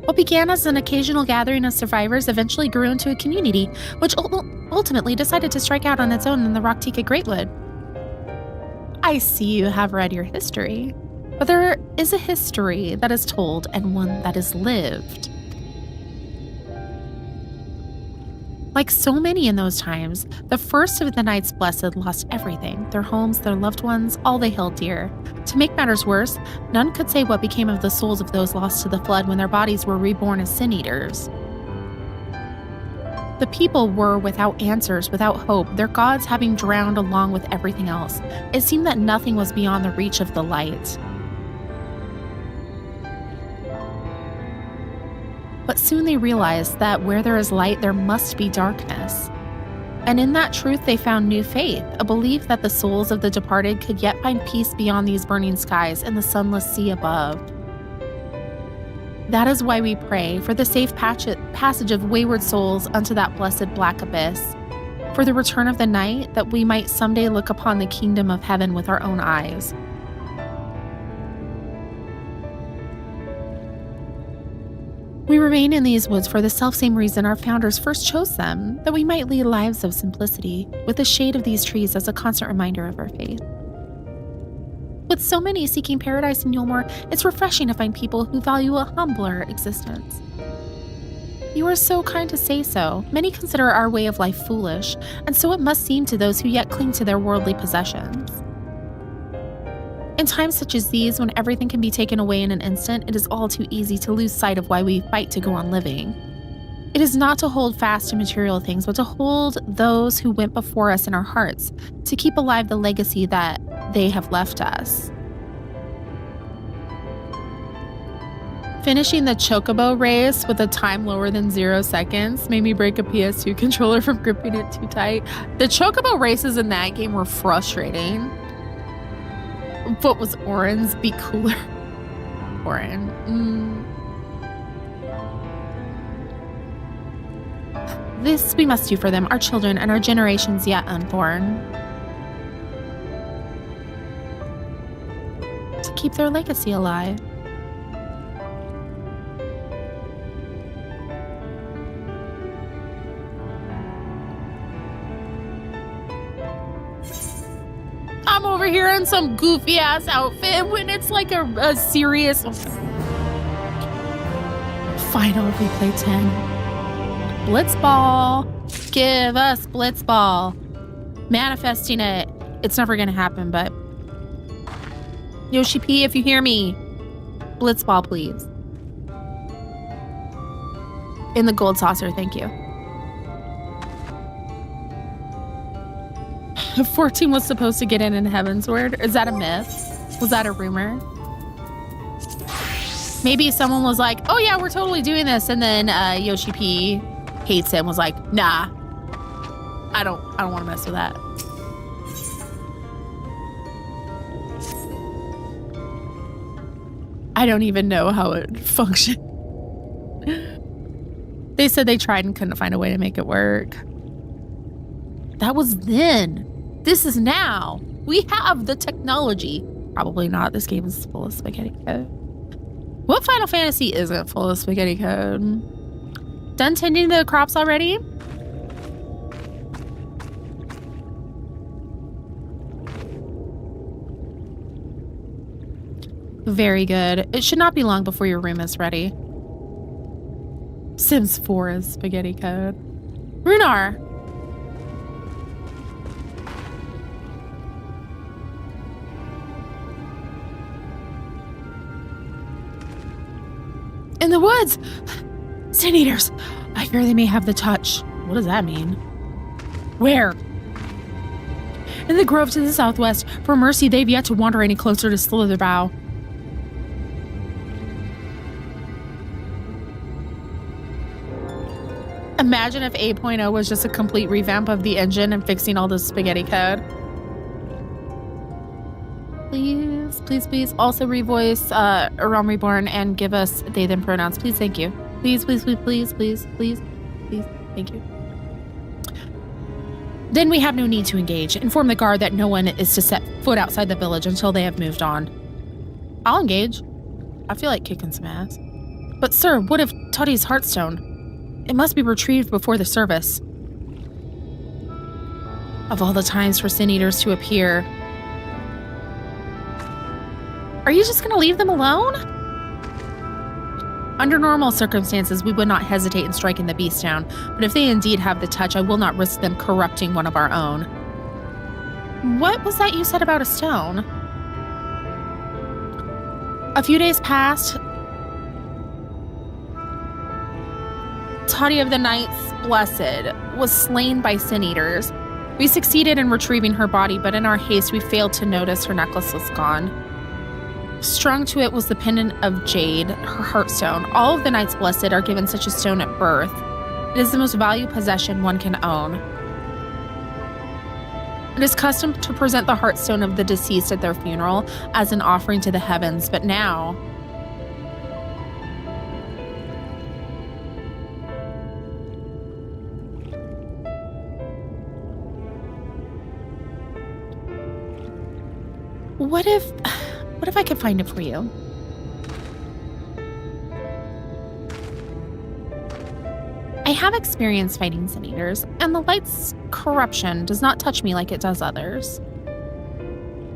What began as an occasional gathering of survivors eventually grew into a community, which ultimately decided to strike out on its own in the Rak'Tika Greatwood. I see you have read your history, but there is a history that is told and one that is lived. Like so many in those times, the first of the Knights Blessed lost everything, their homes, their loved ones, all they held dear. To make matters worse, none could say what became of the souls of those lost to the flood when their bodies were reborn as Sineaters. The people were without answers, without hope, their gods having drowned along with everything else. It seemed that nothing was beyond the reach of the light. But soon they realized that where there is light, there must be darkness. And in that truth, they found new faith, a belief that the souls of the departed could yet find peace beyond these burning skies and the sunless sea above. That is why we pray for the safe passage of wayward souls unto that blessed black abyss, for the return of the night, that we might someday look upon the kingdom of heaven with our own eyes. We remain in these woods for the selfsame reason our founders first chose them, that we might lead lives of simplicity, with the shade of these trees as a constant reminder of our faith. With so many seeking paradise in Yulmore, it's refreshing to find people who value a humbler existence. You are so kind to say so. Many consider our way of life foolish, and so it must seem to those who yet cling to their worldly possessions. In times such as these, when everything can be taken away in an instant, it is all too easy to lose sight of why we fight to go on living. It is not to hold fast to material things, but to hold those who went before us in our hearts, to keep alive the legacy that they have left us. Finishing the Chocobo race with a time lower than 0 seconds made me break a PS2 controller from gripping it too tight. The Chocobo races in that game were frustrating. What was Orin's? Be cooler. Orin. This we must do for them, our children, and our generations yet unborn. To keep their legacy alive. I'm over here in some goofy ass outfit when it's like a serious final replay 10. Blitzball. Give us Blitzball. Manifesting it. It's never gonna happen, but Yoshi P, if you hear me, Blitzball, please. In the gold saucer, thank you. 14 was supposed to get in Heavensward. Is that a myth? Was that a rumor? Maybe someone was like, oh yeah, we're totally doing this. And then Yoshi P hates it and was like, nah, I don't want to mess with that. I don't even know how it functioned. They said they tried and couldn't find a way to make it work. That was then. This is now. We have the technology. Probably not. This game is full of spaghetti code. What Final Fantasy isn't full of spaghetti code? Done tending the crops already? Very good. It should not be long before your room is ready. Sims 4 is spaghetti code. Runar! In the woods! Sineaters! I fear they may have the touch. What does that mean? Where? In the grove to the southwest. For mercy, they've yet to wander any closer to Slitherbough. Imagine if 8.0 was just a complete revamp of the engine and fixing all the spaghetti code. Please, please, please. Also revoice Realm Reborn and give us they them pronouns. Please, thank you. Please, please, please, please, please, please, please, thank you. Then we have no need to engage. Inform the guard that no one is to set foot outside the village until they have moved on. I'll engage. I feel like kicking some ass. But sir, what of Tutty's Heartstone? It must be retrieved before the service. Of all the times for Sineaters to appear. Are you just gonna leave them alone? Under normal circumstances, we would not hesitate in striking the beast down, but if they indeed have the touch, I will not risk them corrupting one of our own. What was that you said about a stone? A few days passed. Toddy of the Knights Blessed was slain by Sineaters. We succeeded in retrieving her body, but in our haste, we failed to notice her necklace was gone. Strung to it was the pendant of jade, her heartstone. All of the Knights Blessed are given such a stone at birth. It is the most valued possession one can own. It is custom to present the heartstone of the deceased at their funeral as an offering to the heavens, but now... What if I could find it for you? I have experience fighting Sineaters, and the light's corruption does not touch me like it does others.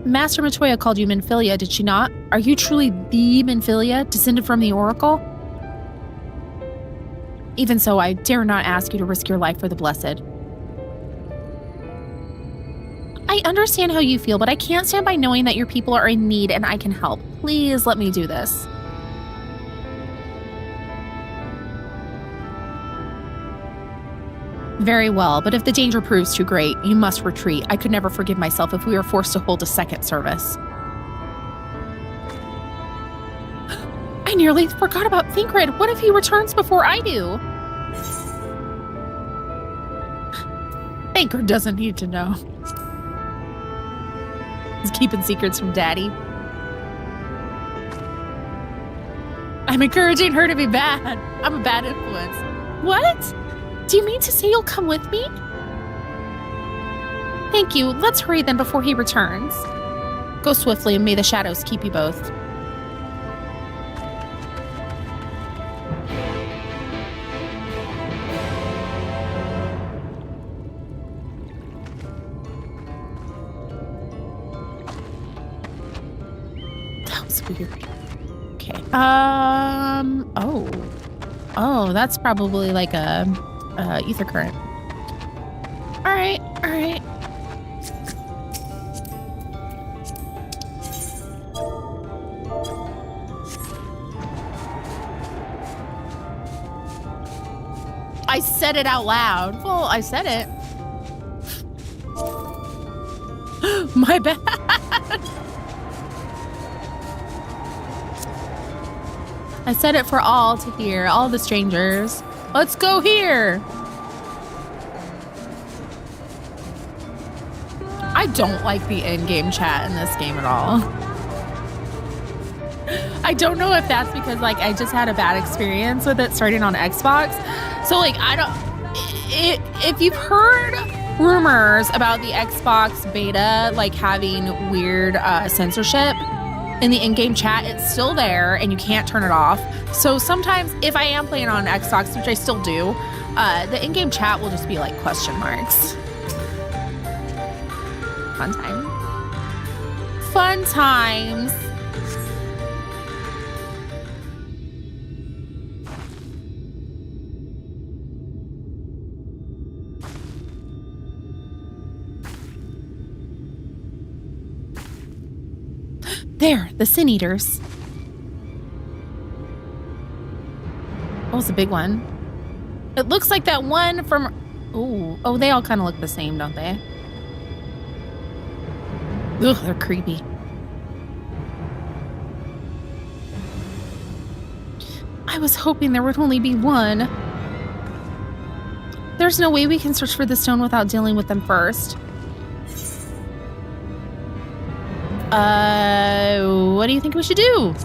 Master Matoya called you Minfilia, did she not? Are you truly the Minfilia, descended from the Oracle? Even so, I dare not ask you to risk your life for the Blessed. I understand how you feel, but I can't stand by knowing that your people are in need and I can help. Please let me do this. Very well, but if the danger proves too great, you must retreat. I could never forgive myself if we were forced to hold a second service. I nearly forgot about Thancred. What if he returns before I do? Thancred doesn't need to know. He's keeping secrets from Daddy. I'm encouraging her to be bad. I'm a bad influence. What? Do you mean to say you'll come with me? Thank you. Let's hurry then before he returns. Go swiftly and may the shadows keep you both. Weird. Okay. Oh, that's probably like a ether current. All right. I said it out loud. Well, I said it. My bad. I said it for all to hear, all the strangers. Let's go here. I don't like the in-game chat in this game at all. I don't know if that's because like I just had a bad experience with it starting on Xbox. So like if you've heard rumors about the Xbox beta like having weird censorship in the in-game chat, it's still there and you can't turn it off. So sometimes if I am playing on Xbox, which I still do, the in-game chat will just be like question marks. Fun time. Fun times. There, the Sineaters. That was a big one. It looks like that one from... Oh, they all kind of look the same, don't they? Ugh, they're creepy. I was hoping there would only be one. There's no way we can search for the stone without dealing with them first. What do you think we should do?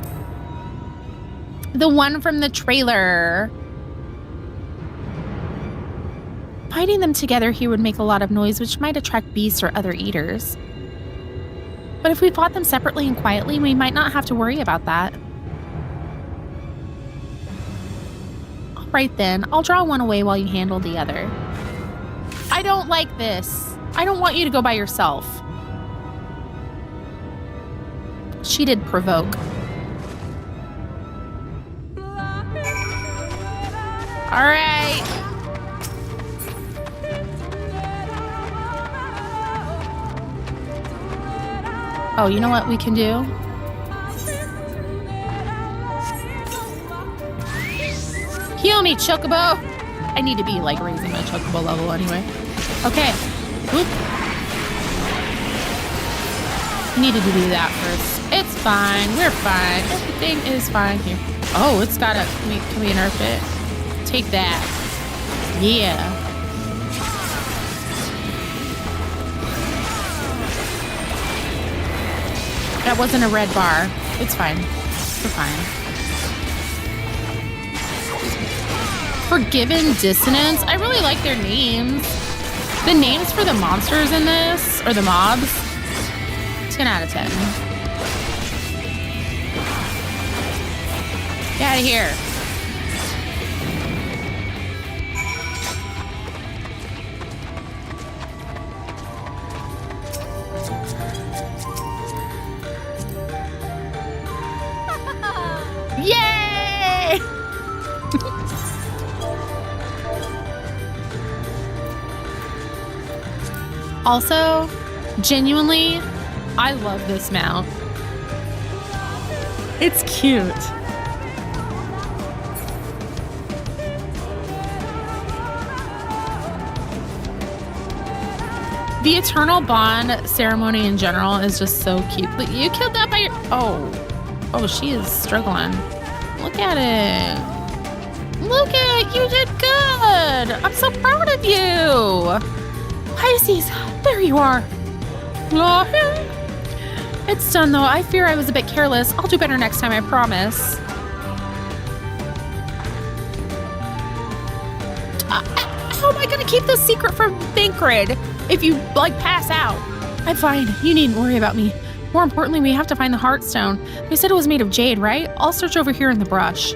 The one from the trailer. Fighting them together here would make a lot of noise, which might attract beasts or other eaters. But if we fought them separately and quietly, we might not have to worry about that. All right then, I'll draw one away while you handle the other. I don't like this. I don't want you to go by yourself. She did provoke. All right. Oh, you know what we can do? Heal me, Chocobo. I need to be like raising my Chocobo level anyway. Okay. Oop. Needed to do that first. It's fine. We're fine. Everything is fine here. Oh, it's got a... Can we nerf it? Take that. Yeah. That wasn't a red bar. It's fine. We're fine. Forgiven Dissonance. I really like their names. The names for the monsters in this, or the mobs, 10 out of 10. Get out of here. Yay! Also, genuinely, I love this mount. It's cute. The Eternal Bond ceremony in general is just so cute. But you killed that by your... Oh, she is struggling. Look at it. Look at it. You did good. I'm so proud of you. Pisces, there you are. It's done though. I fear I was a bit careless. I'll do better next time, I promise. How am I gonna keep this secret from Dadcred if you like pass out? I'm fine. You needn't worry about me. More importantly, we have to find the Heartstone. They said it was made of jade, right? I'll search over here in the brush.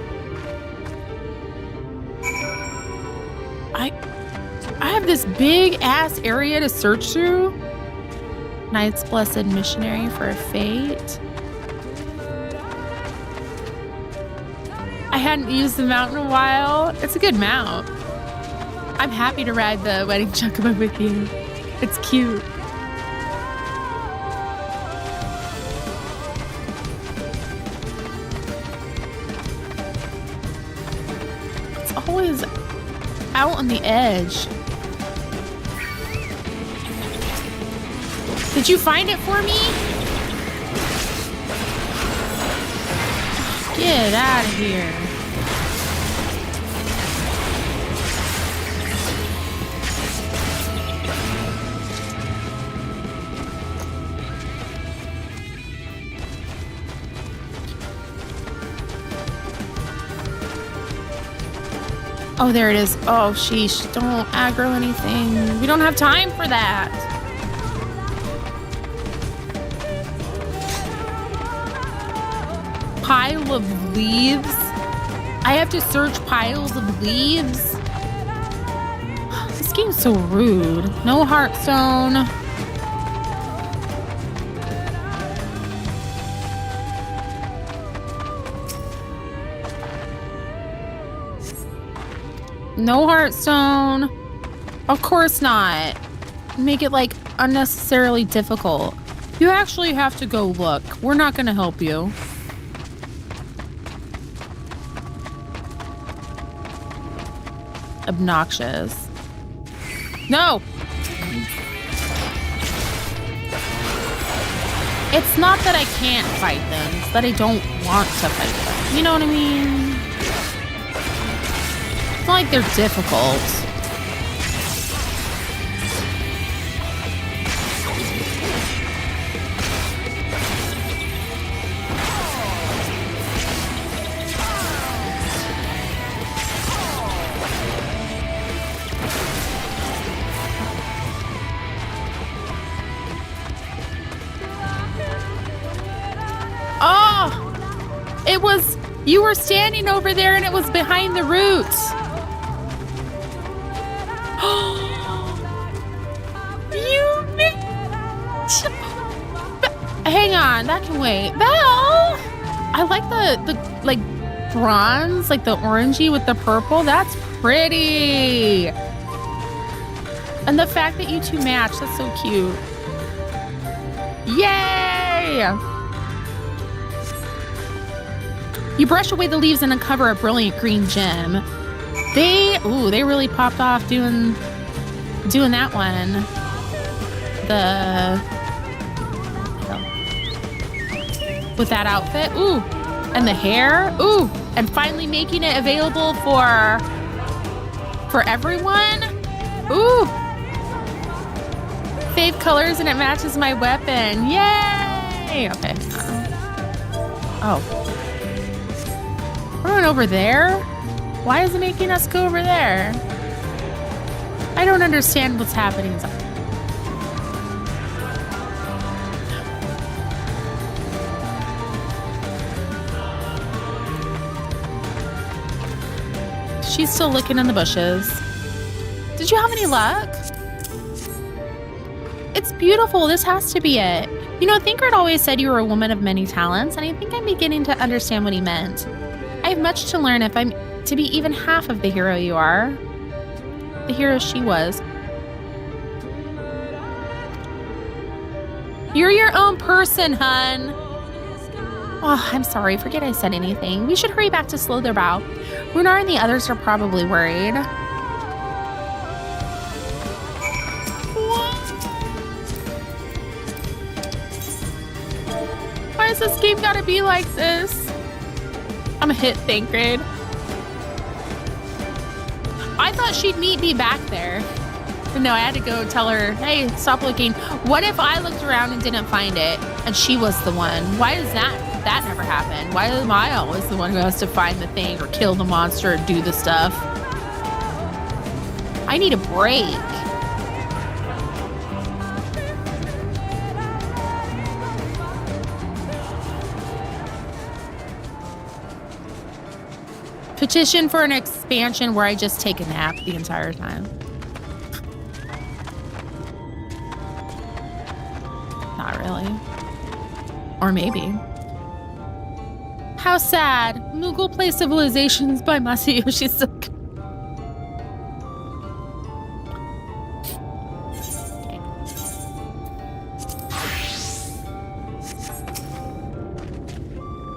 I have this big ass area to search through. Knight's Blessed Missionary for a Fate. I hadn't used the mount in a while. It's a good mount. I'm happy to ride the Wedding Chocobo with you. It's cute. It's always out on the edge. Did you find it for me? Get out of here. Oh, there it is. Oh, sheesh. Don't aggro anything. We don't have time for that. Pile of leaves? I have to search piles of leaves? This game's so rude. No Heartstone. No Heartstone. Of course not. Make it like unnecessarily difficult. You actually have to go look. We're not gonna help you. Obnoxious. No! It's not that I can't fight them, it's that I don't want to fight them. You know what I mean? It's not like they're difficult. Oh! It was... You were standing over there and it was behind the roots. You bitch! Hang on, that can wait. Belle! I like the like bronze, like the orangey with the purple. That's pretty. And the fact that you two match, that's so cute. Yay! You brush away the leaves and uncover a brilliant green gem. They really popped off doing that one. With that outfit. Ooh. And the hair. Ooh. And finally making it available for everyone. Ooh. Fave colors and it matches my weapon. Yay! Okay. Oh. We're going over there? Why is it making us go over there? I don't understand what's happening. She's still looking in the bushes. Did you have any luck? It's beautiful. This has to be it. You know, Thinker always said you were a woman of many talents, and I think I'm beginning to understand what he meant. I have much to learn if I'm to be even half of the hero you are. The hero she was. You're your own person, hun. Oh, I'm sorry. Forget I said anything. We should hurry back to Slitherbough. Runar and the others are probably worried. Why has this game gotta be like this? I'm a hit, Dadcred. I thought she'd meet me back there. But no, I had to go tell her, hey, stop looking. What if I looked around and didn't find it and she was the one? Why does that never happen? Why am I always the one who has to find the thing or kill the monster or do the stuff? I need a break. Petition for an expansion where I just take a nap the entire time. Not really. Or maybe. How sad. Mughal Play Civilizations by Masayoshi Suzuki.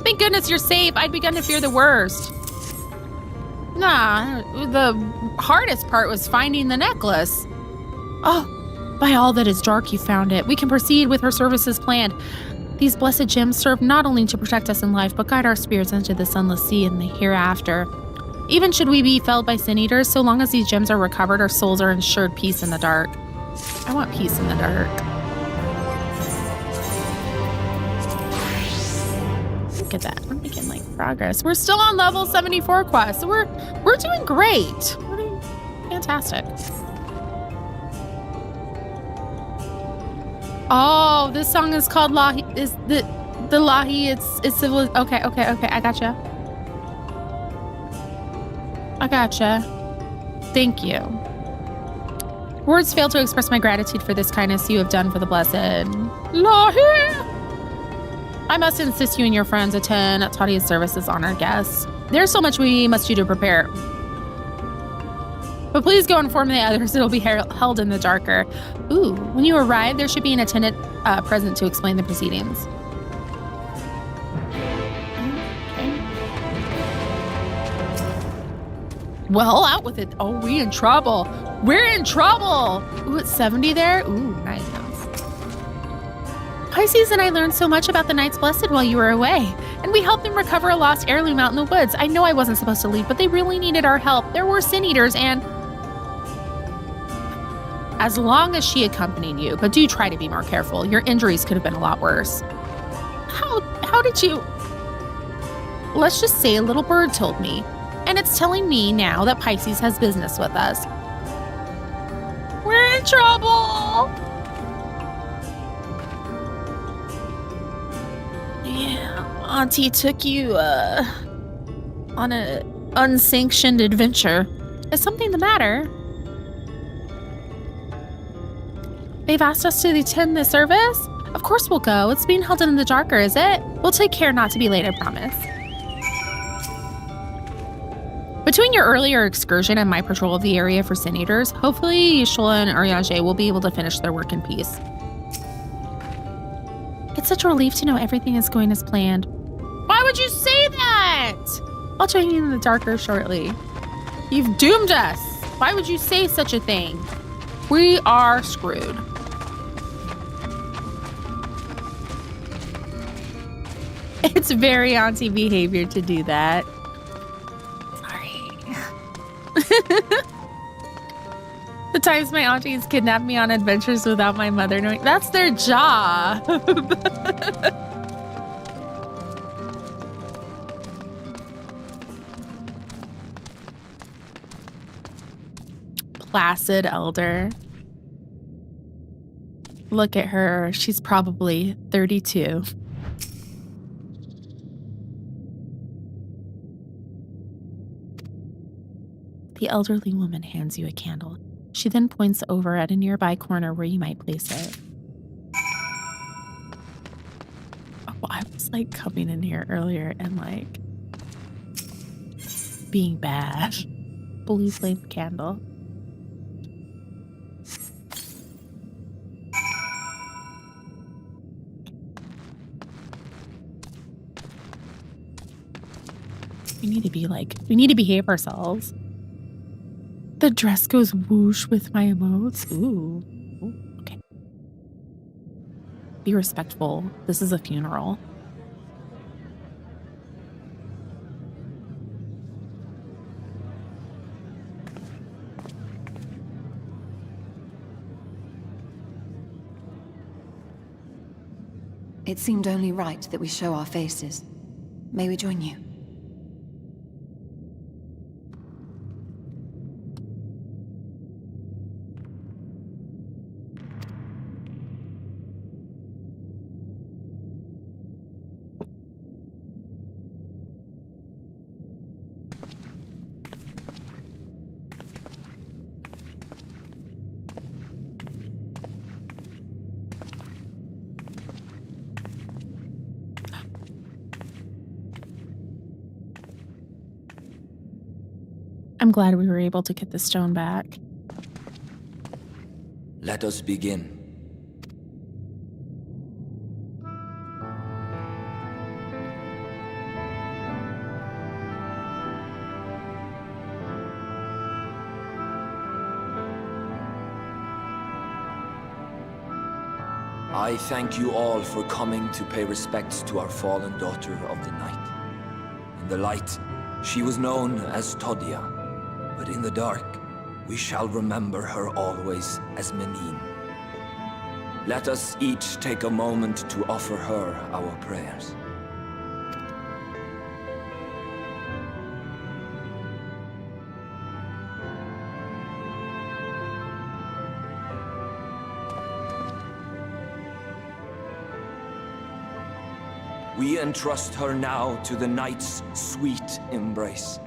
Thank goodness you're safe. I'd begun to fear the worst. Nah, the hardest part was finding the necklace. Oh, By all that is dark, you found it. We can proceed with her services planned. These blessed gems serve not only to protect us in life, but guide our spirits into the sunless sea and the hereafter. Even should we be felled by Sineaters, so long as these gems are recovered, our souls are ensured peace in the dark. I want peace in the dark. Look at that. We're making like progress. We're still on level 74 quest, so we're doing great. We're doing fantastic. Oh, this song is called Lahi. Is the Lahi? It's civil. Okay. I gotcha. Thank you. Words fail to express my gratitude for this kindness you have done for the blessed Lahi. I must insist you and your friends attend Tadia's services, honored guests. There's so much we must do to prepare. But please go inform the others. It'll be held in the darker. Ooh, when you arrive, there should be an attendant present to explain the proceedings. Okay. Well, out with it. Oh, we're in trouble. We're in trouble. Ooh, it's 70 there. Ooh, nice. Pisces and I learned so much about the Knights Blessed while you were away, and we helped them recover a lost heirloom out in the woods. I know I wasn't supposed to leave, but they really needed our help. There were Sineaters and... As long as she accompanied you, but do try to be more careful. Your injuries could have been a lot worse. How did you... Let's just say a little bird told me, and it's telling me now that Pisces has business with us. We're in trouble! Yeah, Auntie took you, on an unsanctioned adventure. Is something the matter? They've asked us to attend the service? Of course we'll go. It's being held in the darker, is it? We'll take care not to be late, I promise. Between your earlier excursion and my patrol of the area for Sineaters, hopefully Yshula and Urianger will be able to finish their work in peace. It's such a relief to know everything is going as planned. Why would you say that? I'll join you in the darker shortly. You've doomed us. Why would you say such a thing? We are screwed. It's very auntie behavior to do that. Sorry. The times my aunties kidnapped me on adventures without my mother knowing. That's their job. Placid elder. Look at her. She's probably 32. The elderly woman hands you a candle. She then points over at a nearby corner where you might place it. Oh, I was like coming in here earlier and like being bad. Blue flame candle. We need to behave ourselves. The dress goes whoosh with my emotes. Ooh. Okay. Be respectful. This is a funeral. It seemed only right that we show our faces. May we join you? I'm glad we were able to get the stone back. Let us begin. I thank you all for coming to pay respects to our fallen daughter of the night. In the light, she was known as Todia, but in the dark, we shall remember her always as Menin. Let us each take a moment to offer her our prayers. We entrust her now to the night's sweet embrace.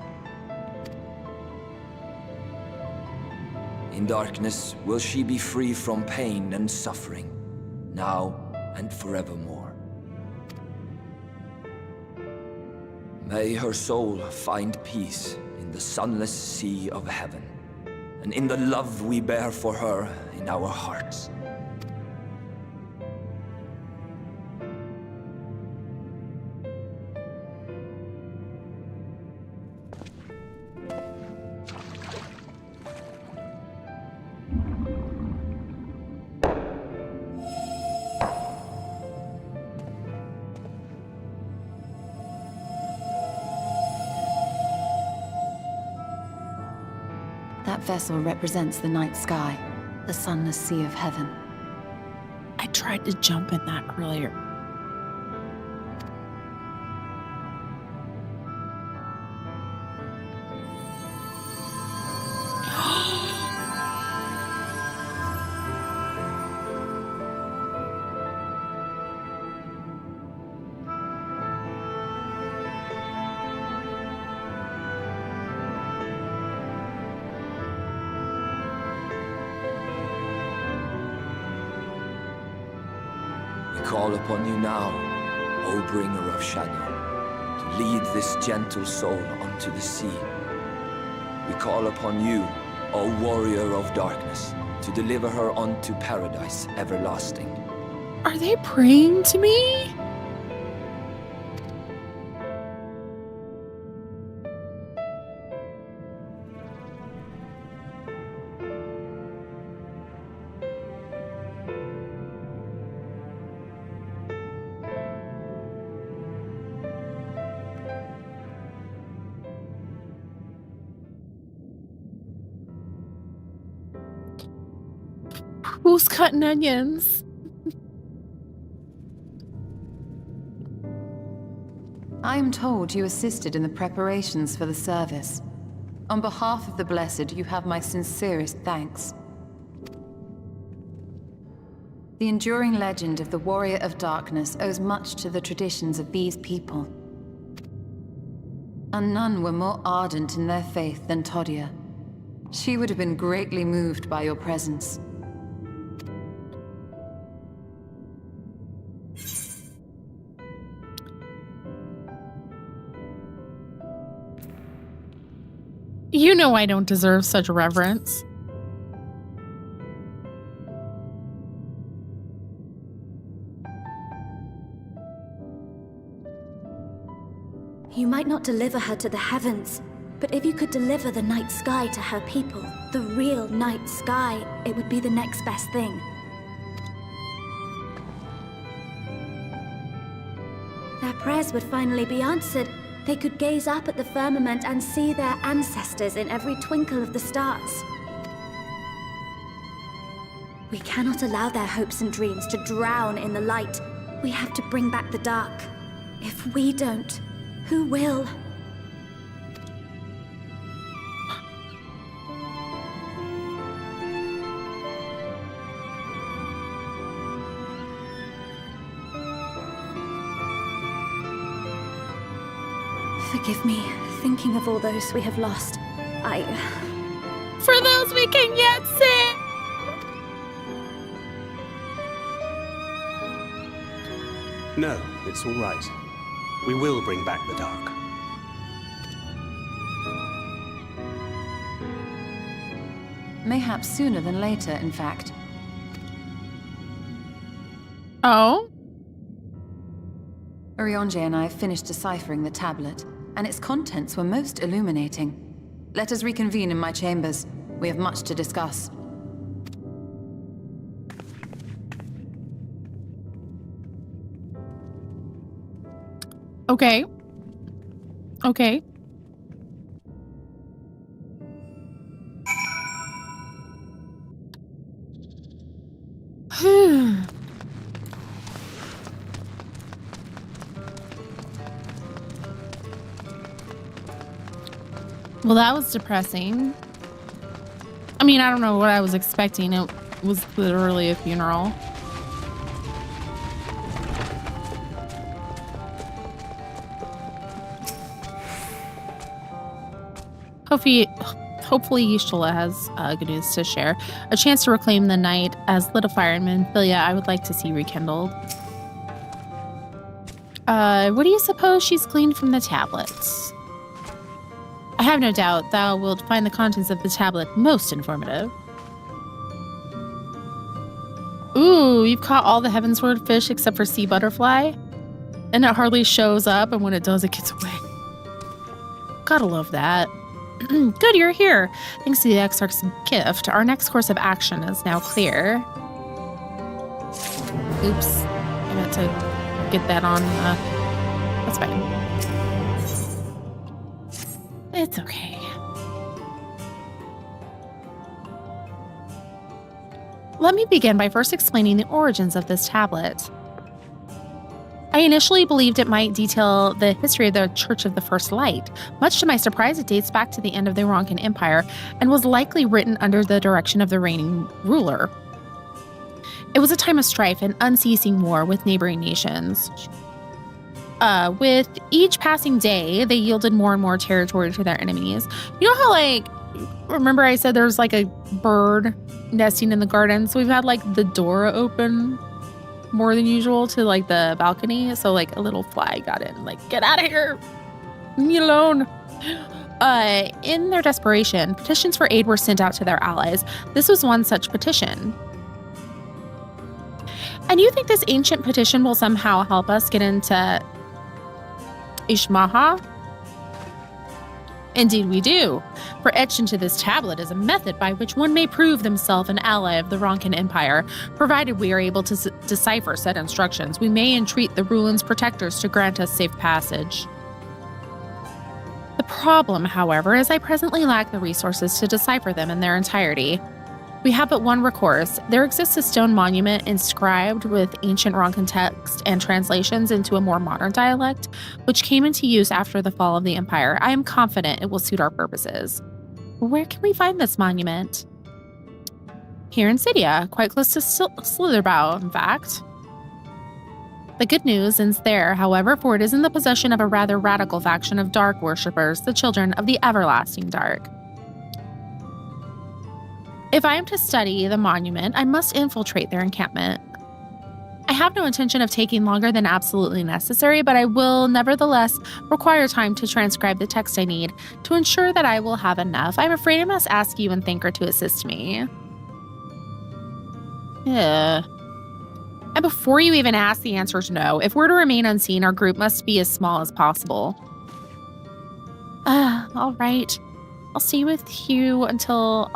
In darkness will she be free from pain and suffering, now and forevermore. May her soul find peace in the sunless sea of heaven, and in the love we bear for her in our hearts. That vessel represents the night sky, the sunless sea of heaven. I tried to jump in that earlier. Call upon you now, O bringer of shadow, to lead this gentle soul onto the sea. We call upon you, O warrior of darkness, to deliver her onto paradise everlasting. Are they praying to me? Who's cutting onions? I am told you assisted in the preparations for the service. On behalf of the Blessed, you have my sincerest thanks. The enduring legend of the Warrior of Darkness owes much to the traditions of these people. And none were more ardent in their faith than Todia. She would have been greatly moved by your presence. You know I don't deserve such reverence. You might not deliver her to the heavens, but if you could deliver the night sky to her people, the real night sky, it would be the next best thing. Their prayers would finally be answered. They could gaze up at the firmament and see their ancestors in every twinkle of the stars. We cannot allow their hopes and dreams to drown in the light. We have to bring back the dark. If we don't, who will? Forgive me, thinking of all those we have lost. For those we can yet see! No, it's all right. We will bring back the dark. Mayhaps sooner than later, in fact. Oh? Urianger and I finished deciphering the tablet, and its contents were most illuminating. Let us reconvene in my chambers. We have much to discuss. Okay. Okay. Well, that was depressing. I mean, I don't know what I was expecting. It was literally a funeral. Hopefully Yishtala has good news to share. A chance to reclaim the night as lit a fire in Menphilia I would like to see rekindled. What do you suppose she's gleaned from the tablets? I have no doubt thou wilt find the contents of the tablet most informative. Ooh, you've caught all the Heavensward fish except for sea butterfly? And it hardly shows up, and when it does, it gets away. Gotta love that. Good, you're here. Thanks to the Exarch's gift, our next course of action is now clear. Oops. I meant to get that on. That's fine. It's okay. Let me begin by first explaining the origins of this tablet. I initially believed it might detail the history of the Church of the First Light. Much to my surprise, it dates back to the end of the Ronkan Empire and was likely written under the direction of the reigning ruler. It was a time of strife and unceasing war with neighboring nations. With each passing day, they yielded more and more territory to their enemies. You know how, like, remember I said there's like a bird nesting in the garden? So we've had like the door open more than usual to like the balcony. So like a little fly got in, like, get out of here. Leave me alone. In their desperation, petitions for aid were sent out to their allies. This was one such petition. And you think this ancient petition will somehow help us get into Ishmaha? Indeed we do, for etched into this tablet is a method by which one may prove themselves an ally of the Ronkan Empire. Provided we are able to decipher said instructions, we may entreat the Rulin's protectors to grant us safe passage. The problem, however, is I presently lack the resources to decipher them in their entirety. We have but one recourse. There exists a stone monument inscribed with ancient Ronkan text and translations into a more modern dialect, which came into use after the fall of the Empire. I am confident it will suit our purposes. Where can we find this monument? Here in Cydia, quite close to Slitherbough, in fact. The good news ends there, however, for it is in the possession of a rather radical faction of dark worshippers, the children of the everlasting dark. If I am to study the monument, I must infiltrate their encampment. I have no intention of taking longer than absolutely necessary, but I will nevertheless require time to transcribe the text I need to ensure that I will have enough. I'm afraid I must ask you and Thinker to assist me. Yeah. And before you even ask, the answer is no. If we're to remain unseen, our group must be as small as possible. All right. I'll stay here until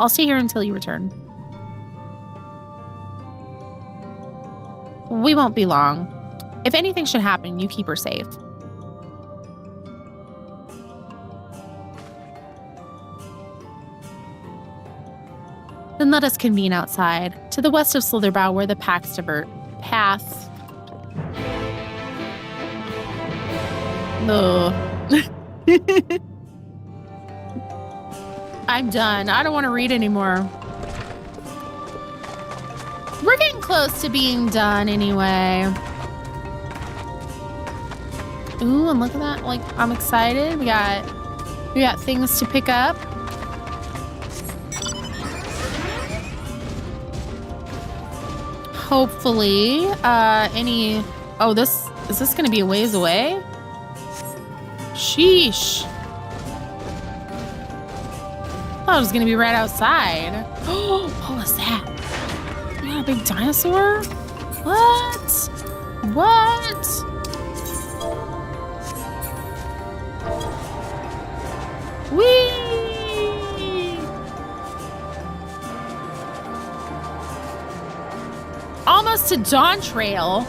you return. We won't be long. If anything should happen, you keep her safe. Then let us convene outside, to the west of Slitherbough, where the paths Ugh. I'm done. I don't want to read anymore. We're getting close to being done anyway. Ooh, and look at that. Like, I'm excited. We got things to pick up. Hopefully, oh, is this gonna be a ways away? Sheesh. I thought it was gonna be right outside. Oh, what was that? You got a big dinosaur? What? What? Whee! Almost to Dawn Trail.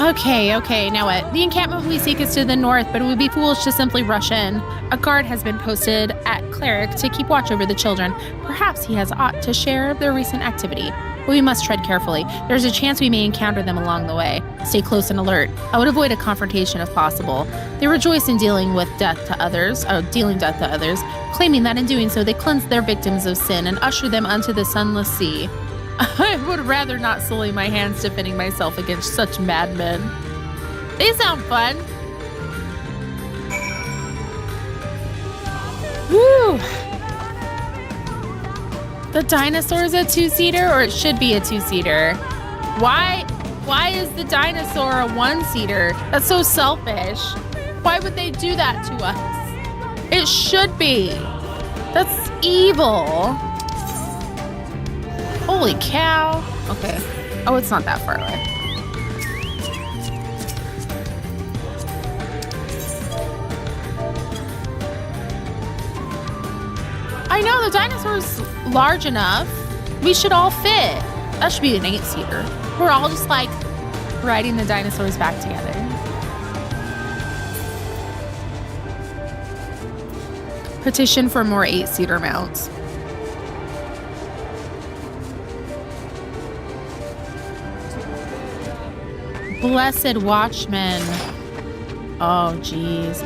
Okay, now what? The encampment we seek is to the north, but it would be foolish to simply rush in. A guard has been posted at Cleric to keep watch over the children. Perhaps he has aught to share of their recent activity. But we must tread carefully. There's a chance we may encounter them along the way. Stay close and alert. I would avoid a confrontation if possible. They rejoice in dealing death to others, claiming that in doing so they cleanse their victims of sin and usher them unto the sunless sea. I would rather not sully my hands defending myself against such madmen. They sound fun. Woo! The dinosaur is a two-seater, or it should be a two-seater. Why is the dinosaur a one-seater? That's so selfish. Why would they do that to us? It should be. That's evil. Holy cow. Okay. Oh, it's not that far away. I know, the dinosaur's large enough. We should all fit. That should be an 8-seater. We're all just like riding the dinosaurs back together. Petition for more 8-seater mounts. Blessed Watchman. Oh, jeez.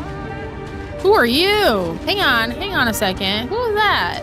Who are you? Hang on a second. Who is that?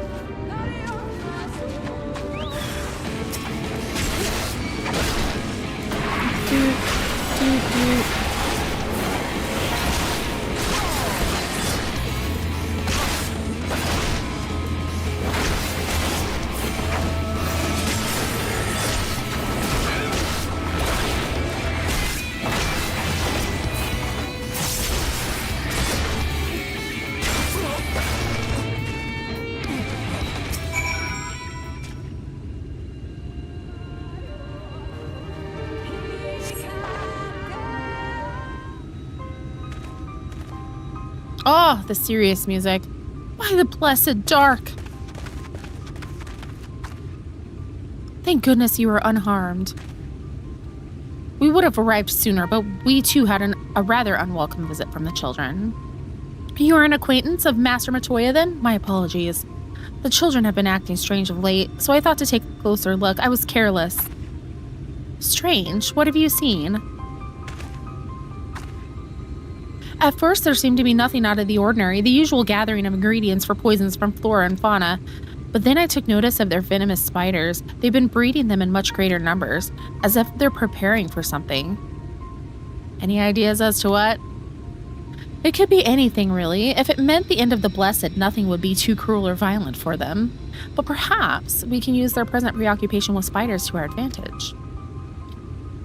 Oh, the serious music. By the blessed dark. Thank goodness you were unharmed. We would have arrived sooner, but we too had a rather unwelcome visit from the children. You are an acquaintance of Master Matoya then? My apologies. The children have been acting strange of late, so I thought to take a closer look. I was careless. Strange? What have you seen? At first, there seemed to be nothing out of the ordinary, the usual gathering of ingredients for poisons from flora and fauna. But then I took notice of their venomous spiders. They've been breeding them in much greater numbers, as if they're preparing for something. Any ideas as to what? It could be anything, really. If it meant the end of the blessed, nothing would be too cruel or violent for them. But perhaps we can use their present preoccupation with spiders to our advantage.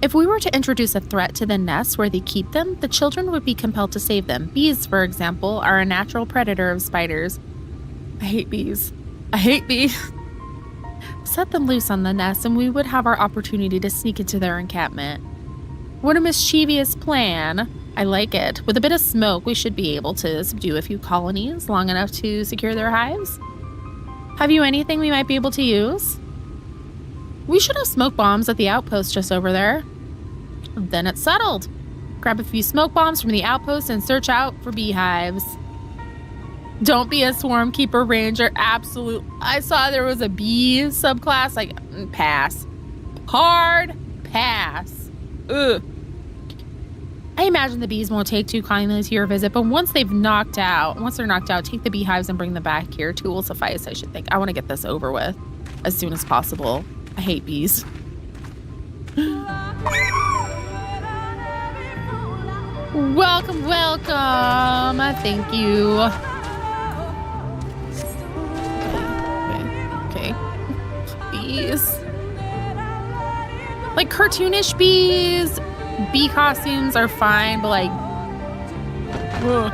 If we were to introduce a threat to the nests where they keep them, the children would be compelled to save them. Bees, for example, are a natural predator of spiders. I hate bees. Set them loose on the nest and we would have our opportunity to sneak into their encampment. What a mischievous plan. I like it. With a bit of smoke, we should be able to subdue a few colonies long enough to secure their hives. Have you anything we might be able to use? We should have smoke bombs at the outpost just over there. Then it's settled. Grab a few smoke bombs from the outpost and search out for beehives. Don't be a swarm keeper ranger. Absolute. I saw there was a bee subclass. Like, pass. Hard pass. Ugh. I imagine the bees won't take too kindly to your visit, but once they're knocked out, take the beehives and bring them back here. 2 will suffice, I should think. I want to get this over with as soon as possible. I hate bees. Welcome. Thank you. Okay. Bees. Like cartoonish bees. Bee costumes are fine, but like... Ugh.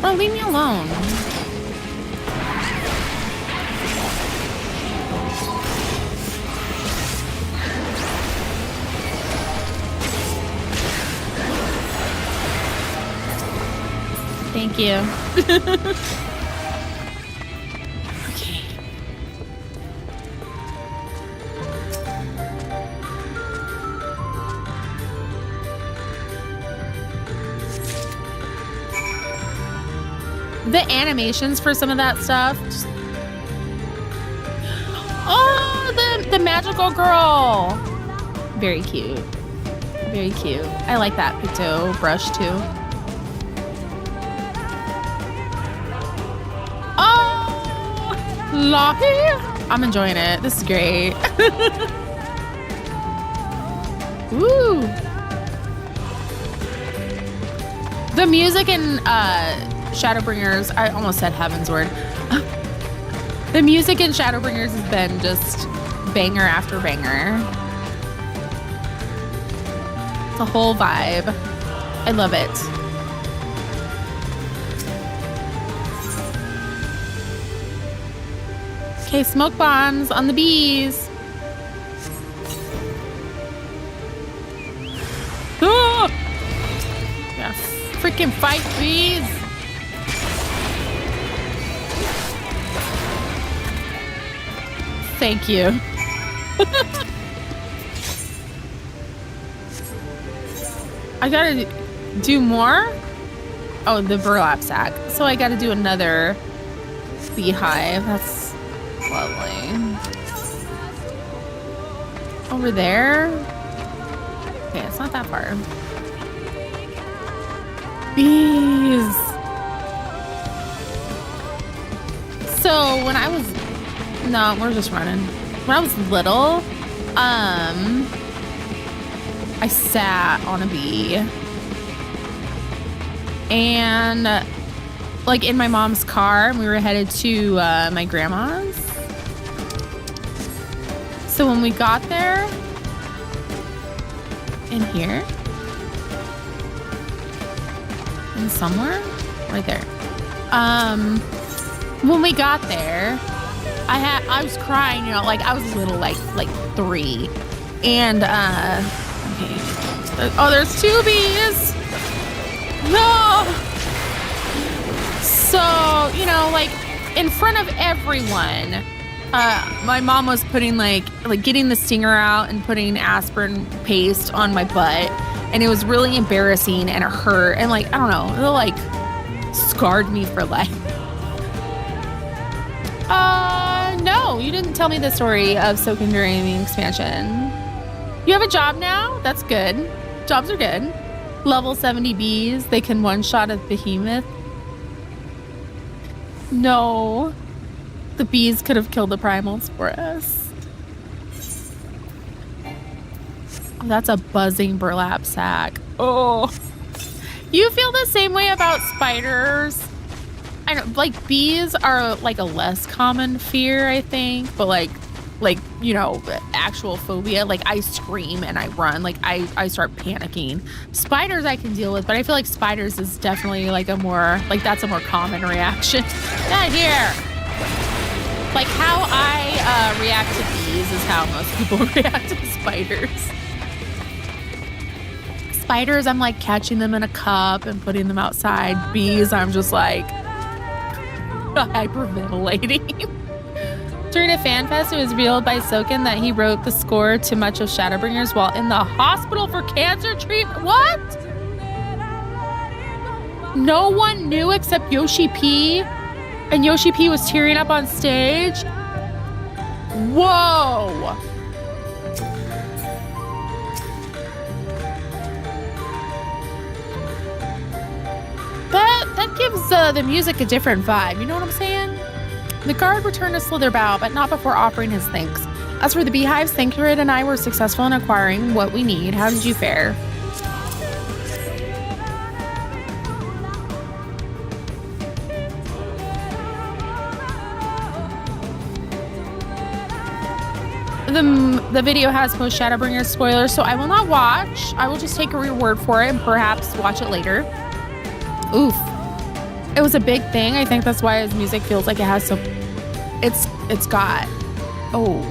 Bro, leave me alone. Thank you. Okay. The animations for some of that stuff. Oh, the magical girl. Very cute. Very cute. I like that Picto brush too. Oh, Lockie. I'm enjoying it. This is great. Woo. The music in Shadowbringers, I almost said Heavensward. The music in Shadowbringers has been just banger after banger. It's a whole vibe. I love it. Okay, smoke bombs on the bees. Ah! Yeah, freaking fight bees. Thank you. I gotta do more? Oh, the burlap sack. So I gotta do another beehive. That's lovely. Over there? Okay, it's not that far. Bees. So when I was... No, we're just running. When I was little, I sat on a bee. And like in my mom's car, and we were headed to my grandma's. So when we got there, in here, and somewhere, right there. When we got there, I was crying, you know, like I was little, like 3, and okay. Oh, there's 2 bees. No. So, you know, like in front of everyone, my mom was putting like getting the stinger out and putting aspirin paste on my butt, and it was really embarrassing and it hurt, and like I don't know, it like scarred me for life. No, you didn't tell me the story of soaking during the expansion. You have a job now? That's good. Jobs are good. Level 70 bees, they can one-shot a behemoth. No. The bees could have killed the primals for us. Oh, that's a buzzing burlap sack. Oh. You feel the same way about spiders? I know, like bees are like a less common fear, I think, but like you know, actual phobia, like I scream and I run, like I start panicking. Spiders I can deal with, but I feel like spiders is definitely like a more, like that's a more common reaction. Not here. Like how I react to bees is how most people react to spiders. Spiders, I'm like catching them in a cup and putting them outside. Bees, I'm just like hyperventilating. During a fan fest, it was revealed by Soken that he wrote the score to much of Shadowbringers while in the hospital for cancer treatment. What? No one knew except Yoshi P, and Yoshi P was tearing up on stage. Whoa. That gives the music a different vibe. You know what I'm saying? The guard returned to Slitherbough, but not before offering his thanks. As for the beehives, Dadcred and I were successful in acquiring what we need. How did you fare? The video has post Shadowbringers spoilers, so I will not watch. I will just take your word for it and perhaps watch it later. Oof. It was a big thing. I think that's why his music feels like it has so... It's got... Oh.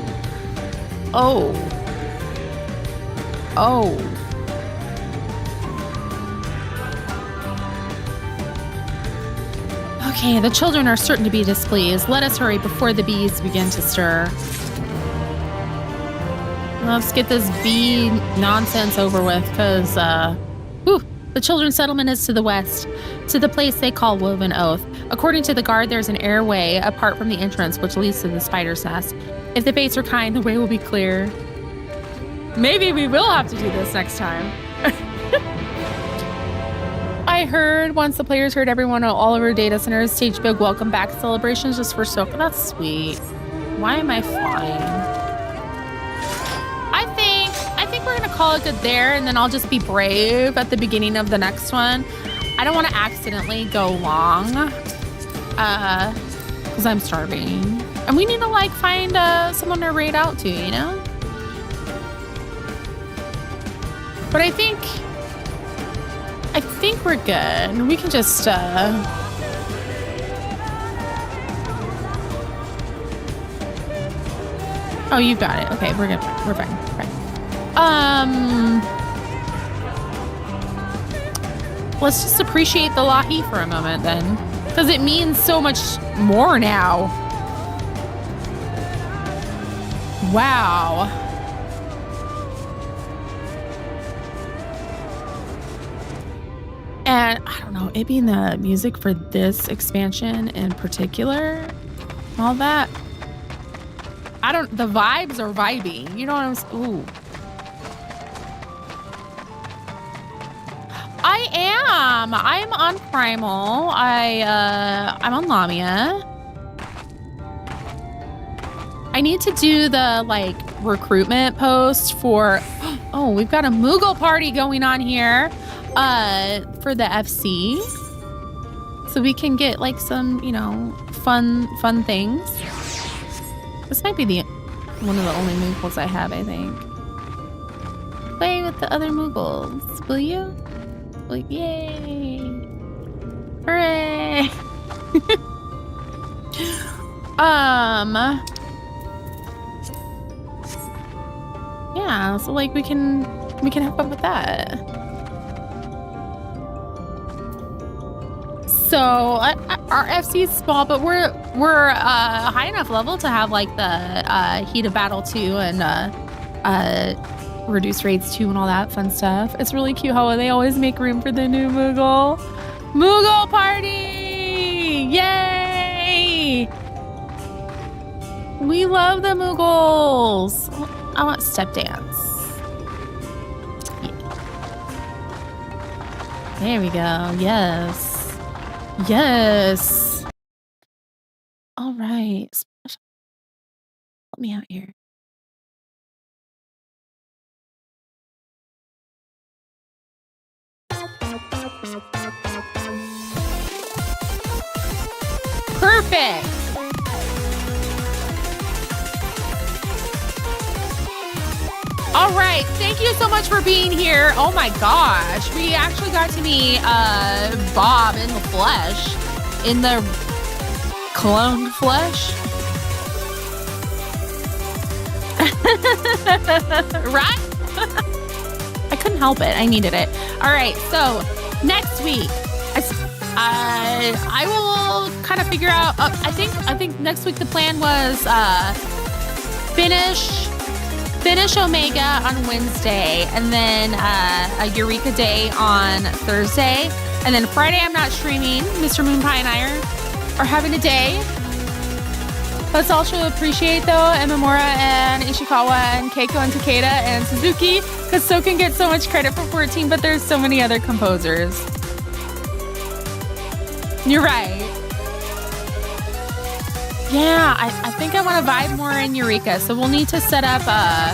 Okay, the children are certain to be displeased. Let us hurry before the bees begin to stir. Let's get this bee nonsense over with, because, The children's settlement is to the west, to the place they call Woven Oath. According to the guard, there's an airway apart from the entrance, which leads to the spider's nest. If the fates are kind, the way will be clear. Maybe we will have to do this next time. I heard once the players heard everyone at all of our data centers stage big welcome back celebrations just for soak. That's sweet. Why am I flying? I think we're gonna call it good there, and then I'll just be brave at the beginning of the next one. I don't want to accidentally go long, because I'm starving, and we need to like find someone to raid out to, you know. But I think we're good. We can just Oh, you got it. Okay, we're good. We're fine. We're fine. Let's just appreciate the Lahi for a moment then, because it means so much more now. Wow. And I don't know, it being the music for this expansion in particular, all that. The vibes are vibey. You know what I'm saying? Ooh. I am. I'm on Primal. I'm on Lamia. I need to do the like recruitment post for, oh, we've got a Moogle party going on here for the FC. So we can get like some, you know, fun things. This might be one of the only Moogles I have, I think. Play with the other Moogles, will you? Like, yay! Hooray! Yeah, so like we can have fun with that. So our FC is small, but we're high enough level to have like the heat of battle 2 and reduced raids 2 and all that fun stuff. It's really cute how they always make room for the new Moogle. Moogle party! Yay! We love the Moogles. I want step dance. Yeah. There we go. Yes. Yes. All right. Help me out here. Perfect. All right. Thank you so much for being here. Oh my gosh. We actually got to meet Bob in the flesh. In the cloned flesh. Right? I couldn't help it. I needed it. All right. So next week, I will kind of figure out. I think next week the plan was finish Omega on Wednesday, and then a Eureka Day on Thursday, and then Friday I'm not streaming. Mr. Moonpie and I are having a day. Let's also appreciate though Emamura and Ishikawa and Keiko and Takeda and Suzuki, because Soken gets so much credit for 14, but there's so many other composers. You're right. Yeah, I think I want to vibe more in Eureka, so we'll need to set up a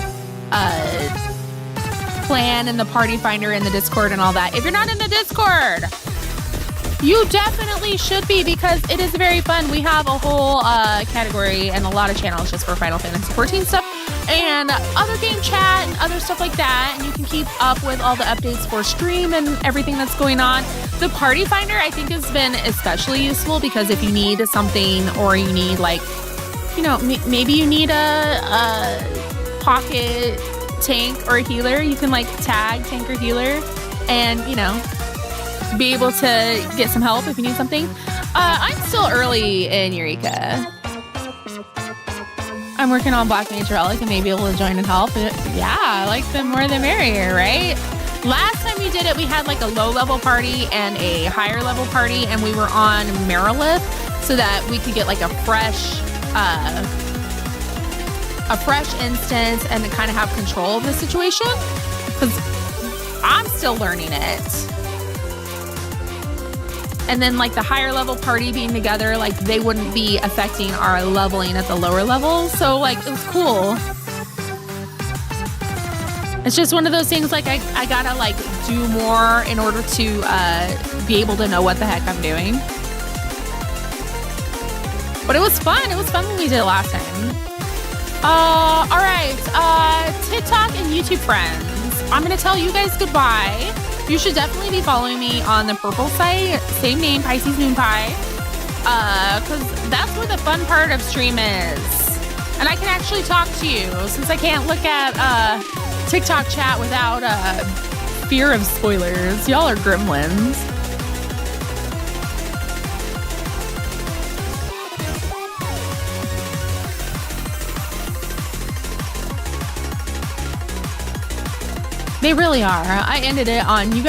plan in the party finder in the Discord and all that. If you're not in the Discord, you definitely should be, because it is very fun. We have a whole category and a lot of channels just for Final Fantasy 14 stuff and other game chat and other stuff like that. And you can keep up with all the updates for stream and everything that's going on. The party finder, I think, has been especially useful, because if you need something, or you need like, you know, maybe you need a pocket tank or a healer, you can like tag tank or healer and, you know, be able to get some help if you need something. I'm still early in Eureka. I'm working on Black Mage Relic and may be able to join and help. Yeah, like the more the merrier, right? Last time we did it, we had like a low level party and a higher level party, and we were on Merilith so that we could get like a fresh instance and to kind of have control of the situation, because I'm still learning it. And then like the higher level party being together, like they wouldn't be affecting our leveling at the lower levels. So like it was cool. It's just one of those things, like I gotta like do more in order to be able to know what the heck I'm doing. But it was fun. It was fun when we did it last time. All right, TikTok and YouTube friends. I'm gonna tell you guys goodbye. You should definitely be following me on the purple site, same name, Pisces Moon Pie, because that's where the fun part of stream is. And I can actually talk to you, since I can't look at TikTok chat without fear of spoilers. Y'all are gremlins. They really are. I ended it on you guys